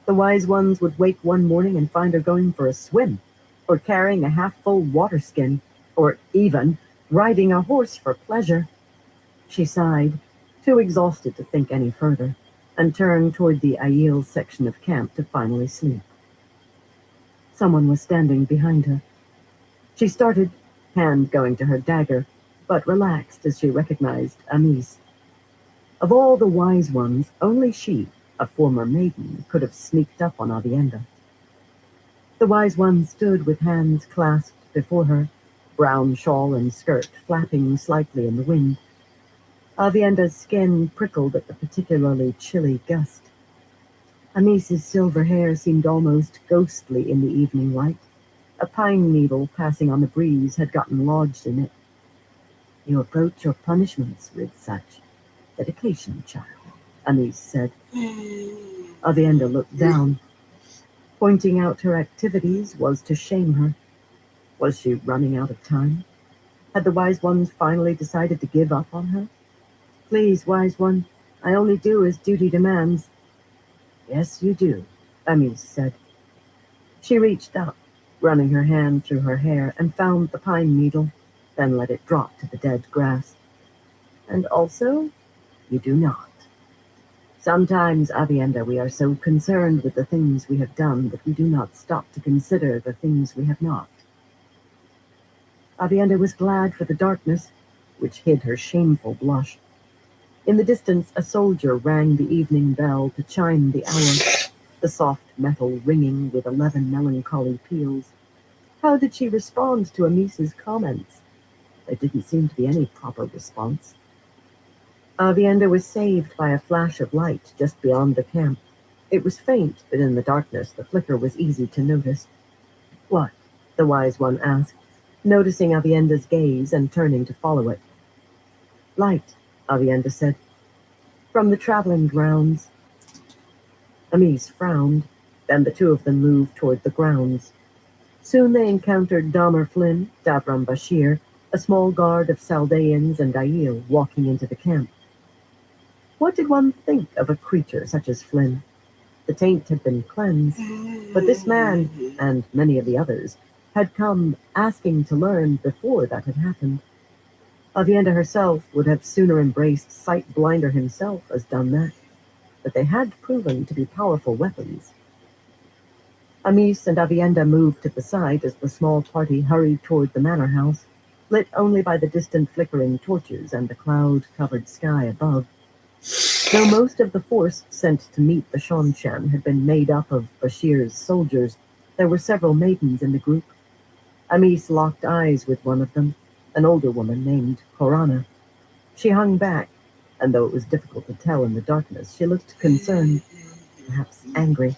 The wise ones would wake one morning and find her going for a swim, or carrying a half-full water skin, or even riding a horse for pleasure. She sighed, too exhausted to think any further, and turned toward the Aiel section of camp to finally sleep. Someone was standing behind her. She started, hand going to her dagger, but relaxed as she recognized Amis. Of all the wise ones, only she, a former maiden, could have sneaked up on Avienda. The wise one stood with hands clasped before her, brown shawl and skirt flapping slightly in the wind. Avienda's skin prickled at the particularly chilly gust. Amis's silver hair seemed almost ghostly in the evening light. A pine needle passing on the breeze had gotten lodged in it. You approach your punishments with such dedication, child, Amis said. Avienda looked down. Pointing out her activities was to shame her. Was she running out of time? Had the wise ones finally decided to give up on her? Please, wise one, I only do as duty demands. Yes, you do, Amis said. She reached up, running her hand through her hair, and found the pine needle, then let it drop to the dead grass. And also, you do not. Sometimes, Avienda, we are so concerned with the things we have done that we do not stop to consider the things we have not. Avienda was glad for the darkness, which hid her shameful blush. In the distance, a soldier rang the evening bell to chime the hour, the soft metal ringing with 11 melancholy peals. How did she respond to Amis's comments? There didn't seem to be any proper response. Avienda was saved by a flash of light just beyond the camp. It was faint, but in the darkness the flicker was easy to notice. What? The wise one asked, noticing Avienda's gaze and turning to follow it. Light, Avienda said. From the traveling grounds. Amis frowned, then the two of them moved toward the grounds. Soon they encountered Dahmer Flynn, Davram Bashir, a small guard of Saldeans and Aiel walking into the camp. What did one think of a creature such as Flynn? The taint had been cleansed, but this man, and many of the others, had come asking to learn before that had happened. Avienda herself would have sooner embraced Sight Blinder himself as done that, but they had proven to be powerful weapons. Amis and Avienda moved to the side as the small party hurried toward the manor house, lit only by the distant flickering torches and the cloud-covered sky above. Though most of the force sent to meet the Shanshan had been made up of Bashir's soldiers, there were several maidens in the group. Amis locked eyes with one of them, an older woman named Korana. She hung back, and though it was difficult to tell in the darkness, she looked concerned, perhaps angry.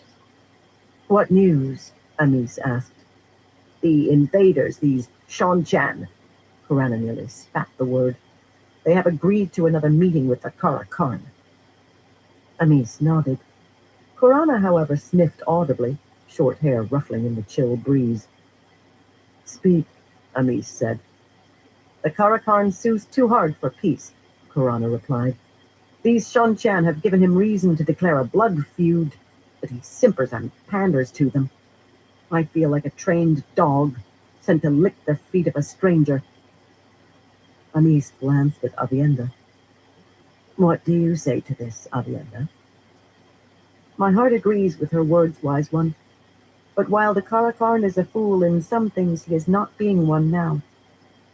What news? Amis asked. The invaders, these Shanshan. Korana nearly spat the word. They have agreed to another meeting with the Karakarn. Amis nodded. Korana, however, sniffed audibly, short hair ruffling in the chill breeze. Speak, Amis said. The Karakarn sues too hard for peace, Korana replied. These Shanshan have given him reason to declare a blood feud, but he simpers and panders to them. I feel like a trained dog, sent to lick the feet of a stranger. Amis glanced at Avienda. What do you say to this, Avienda? My heart agrees with her words, wise one. But while the Karakarn is a fool in some things, he is not being one now.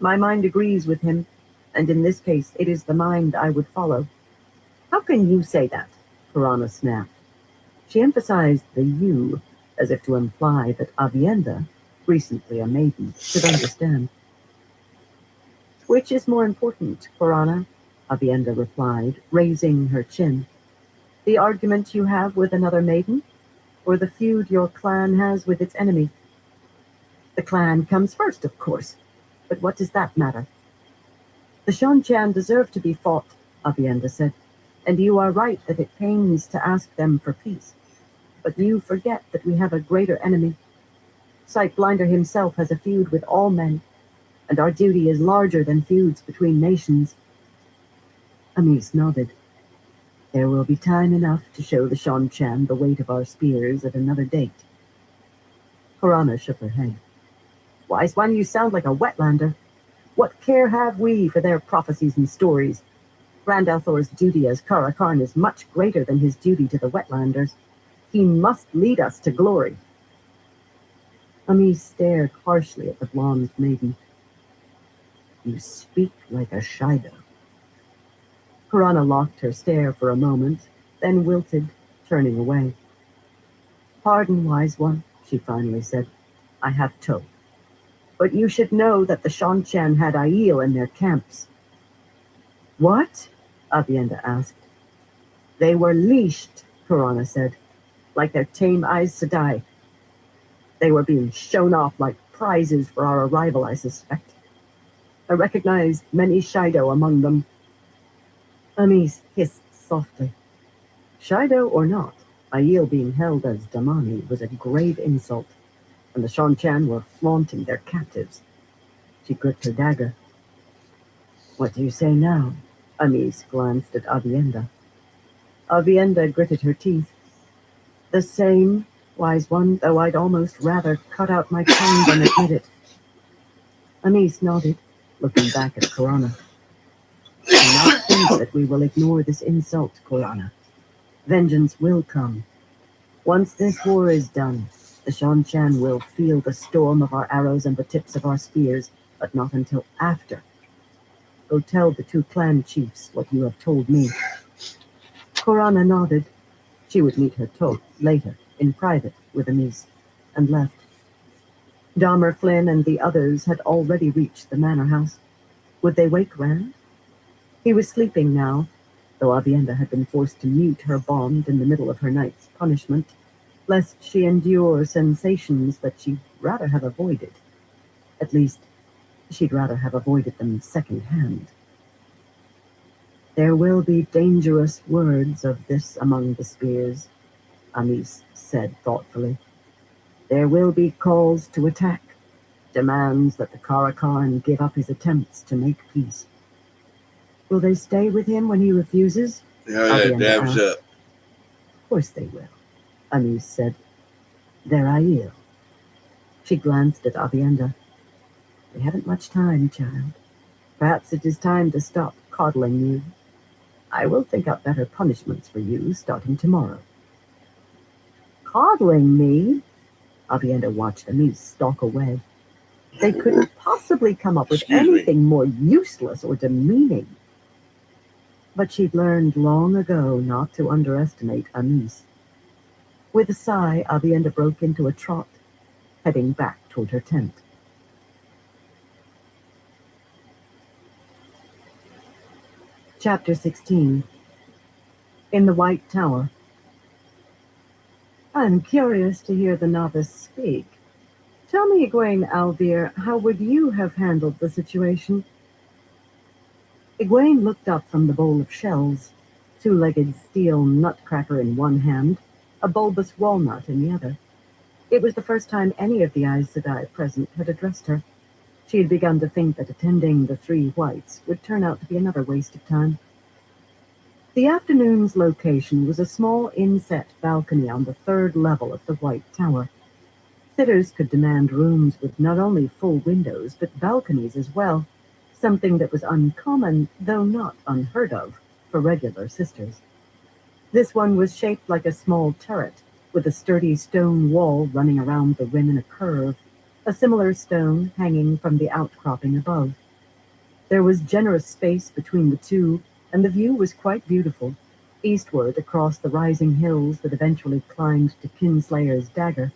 My mind agrees with him, and in this case it is the mind I would follow. How can you say that? Korana snapped. She emphasized the you, as if to imply that Avienda, recently a maiden, should understand. Which is more important, Korana? Avienda replied, raising her chin. The argument you have with another maiden, or the feud your clan has with its enemy? The clan comes first, of course, but what does that matter? The Shanshan deserve to be fought, Avienda said, and you are right that it pains to ask them for peace. But you forget that we have a greater enemy. Sight Blinder himself has a feud with all men, and our duty is larger than feuds between nations. Amis nodded. There will be time enough to show the Shanshan the weight of our spears at another date. Korana shook her head. Wise one, you sound like a wetlander. What care have we for their prophecies and stories? Grand Althor's duty as Karakarn is much greater than his duty to the Wetlanders. He must lead us to glory. Amis stared harshly at the blonde maiden. You speak like a Shido. Karana locked her stare for a moment, then wilted, turning away. Pardon, wise one, she finally said. I have told. But you should know that the Shanchan had Aiel in their camps. What? Avienda asked. They were leashed, Karana said, like their tame Aes Sedai. They were being shown off like prizes for our arrival, I suspect. I recognized many Shido among them. Amis hissed softly. Shido or not, Aiel being held as Damani was a grave insult, and the Shanchan were flaunting their captives. She gripped her dagger. What do you say now? Amis glanced at Avienda. Avienda gritted her teeth. The same, wise one, though I'd almost rather cut out my tongue than admit it. Amis nodded, looking back at Korana. Do not think that we will ignore this insult, Korana. Vengeance will come. Once this war is done, the Shanchan will feel the storm of our arrows and the tips of our spears, but not until after. Go tell the two clan chiefs what you have told me. Korana nodded. She would meet her Toth later, in private, with Amis, and left. Dahmer Flynn and the others had already reached the manor house. Would they wake Rand? He was sleeping now, though Avienda had been forced to mute her bond in the middle of her night's punishment, lest she endure sensations that she'd rather have avoided. At least, she'd rather have avoided them second-hand. There will be dangerous words of this among the spears, Amis said thoughtfully. There will be calls to attack, demands that the Karakarn give up his attempts to make peace. Will they stay with him when he refuses? Yeah, dabs up. Of course they will, Amis said. They're Aiel. She glanced at Avienda. We haven't much time, child. Perhaps it is time to stop coddling you. I will think out better punishments for you starting tomorrow. Coddling me? Avienda watched Amis stalk away. They couldn't possibly come up with anything more useless or demeaning. But she'd learned long ago not to underestimate Amis. With a sigh, Avienda broke into a trot, heading back toward her tent. Chapter 16. In the White Tower. I'm curious to hear the novice speak. Tell me, Egwene Alvear, how would you have handled the situation? Egwene looked up from the bowl of shells, two-legged steel nutcracker in one hand, a bulbous walnut in the other. It was the first time any of the Aes Sedai present had addressed her. She had begun to think that attending the Three Whites would turn out to be another waste of time. The afternoon's location was a small inset balcony on the third level of the White Tower. Sitters could demand rooms with not only full windows, but balconies as well, something that was uncommon, though not unheard of, for regular sisters. This one was shaped like a small turret, with a sturdy stone wall running around the rim in a curve, a similar stone hanging from the outcropping above. There was generous space between the two, and the view was quite beautiful, eastward across the rising hills that eventually climbed to Kinslayer's dagger.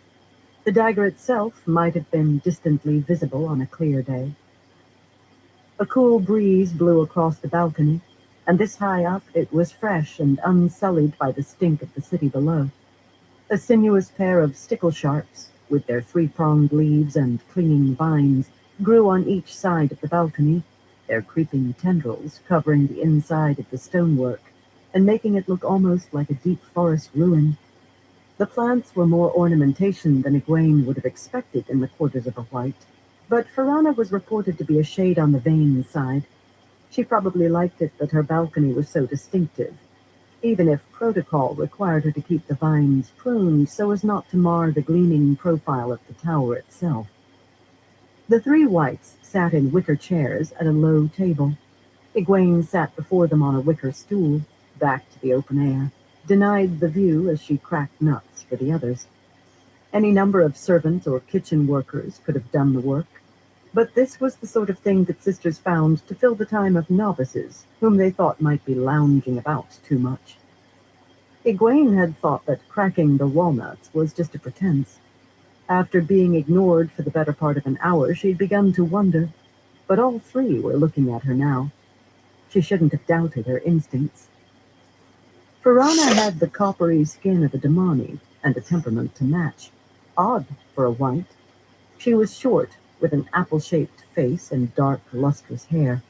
The dagger itself might have been distantly visible on a clear day. A cool breeze blew across the balcony, and this high up it was fresh and unsullied by the stink of the city below. A sinuous pair of stickle sharps, with their three-pronged leaves and clinging vines, grew on each side of the balcony, their creeping tendrils covering the inside of the stonework and making it look almost like a deep forest ruin. The plants were more ornamentation than Egwene would have expected in the quarters of a white, but Farana was reported to be a shade on the vain side. She probably liked it that her balcony was so distinctive, even if protocol required her to keep the vines pruned so as not to mar the gleaming profile of the tower itself. The Three Whites sat in wicker chairs at a low table. Egwene sat before them on a wicker stool, back to the open air, denied the view as she cracked nuts for the others. Any number of servants or kitchen workers could have done the work, but this was the sort of thing that sisters found to fill the time of novices, whom they thought might be lounging about too much. Egwene had thought that cracking the walnuts was just a pretense. After being ignored for the better part of an hour, she'd begun to wonder, but all three were looking at her now. She shouldn't have doubted her instincts. Farana had the coppery skin of a Damani and a temperament to match. Odd for a white. She was short, with an apple-shaped face and dark, lustrous hair.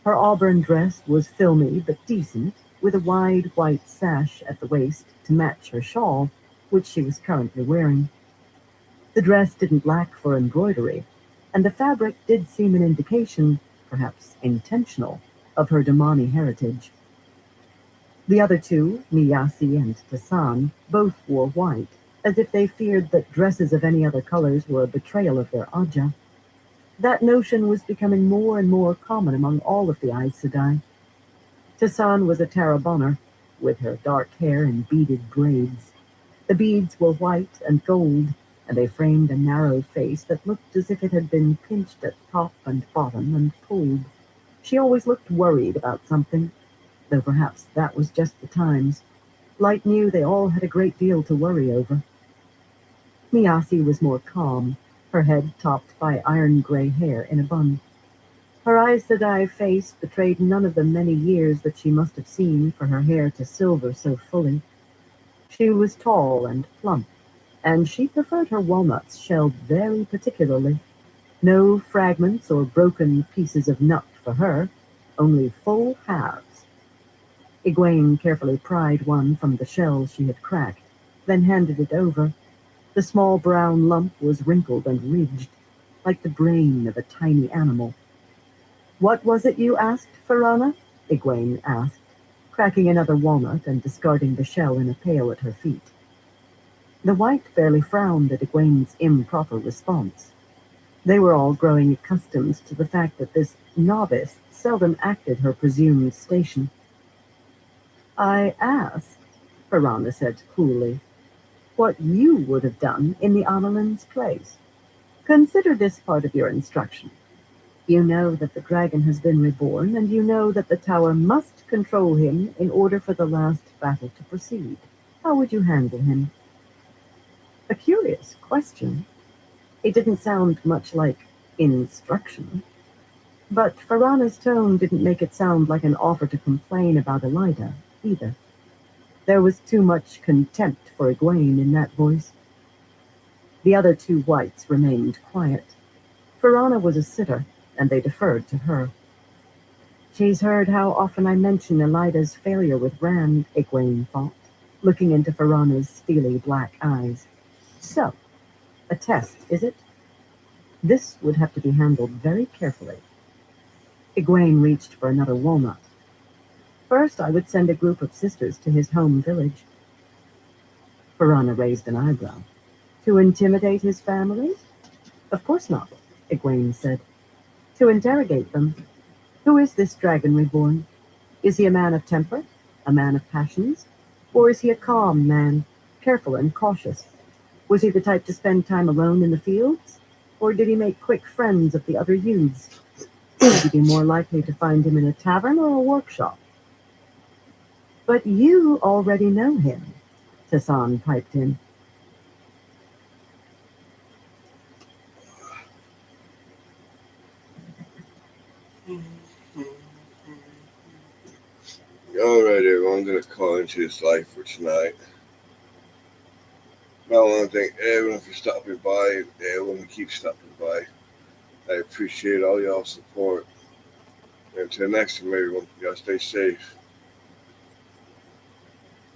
Her auburn dress was filmy but decent, with a wide white sash at the waist to match her shawl, which she was currently wearing. The dress didn't lack for embroidery, and the fabric did seem an indication, perhaps intentional, of her Damani heritage. The other two, Miyasi and Tassan, both wore white, as if they feared that dresses of any other colors were a betrayal of their Aja. That notion was becoming more and more common among all of the Aes Sedai. Tassan was a Tarabonner, with her dark hair in beaded braids. The beads were white and gold, and they framed a narrow face that looked as if it had been pinched at top and bottom and pulled. She always looked worried about something, though perhaps that was just the times. Light knew they all had a great deal to worry over. Miyasi was more calm, her head topped by iron-gray hair in a bun. Her Aes Sedai face betrayed none of the many years that she must have seen for her hair to silver so fully. She was tall and plump, and she preferred her walnuts shelled very particularly. No fragments or broken pieces of nut for her, only full halves. Egwene carefully pried one from the shell she had cracked, then handed it over. The small brown lump was wrinkled and ridged, like the brain of a tiny animal. "What was it you asked, Farana?" Egwene asked, cracking another walnut and discarding the shell in a pail at her feet. The white barely frowned at Egwene's improper response. They were all growing accustomed to the fact that this novice seldom acted her presumed station. "I asked," Farana said coolly, "what you would have done in the Amalin's place. Consider this part of your instruction. You know that the dragon has been reborn, and you know that the tower must control him in order for the last battle to proceed. How would you handle him?" A curious question. It didn't sound much like instruction. But Farana's tone didn't make it sound like an offer to complain about Elida, either. There was too much contempt for Egwene in that voice. The other two whites remained quiet. Farana was a sitter, and they deferred to her. "She's heard how often I mention Elida's failure with Rand," Egwene thought, looking into Farana's steely black eyes. "So, a test, is it? This would have to be handled very carefully." Egwene reached for another walnut. "First, I would send a group of sisters to his home village." Farana raised an eyebrow. "To intimidate his family?" "Of course not," Egwene said. "To interrogate them. Who is this dragon reborn? Is he a man of temper? A man of passions? Or is he a calm man, careful and cautious? Was he the type to spend time alone in the fields? Or did he make quick friends of the other youths? Would you be more likely to find him in a tavern or a workshop?" "But you already know him," Tassan piped in. All right, everyone. I'm going to call into this live for tonight. I want to thank everyone for stopping by, everyone who keeps stopping by. I appreciate all y'all's support. And until next time, everyone, y'all stay safe.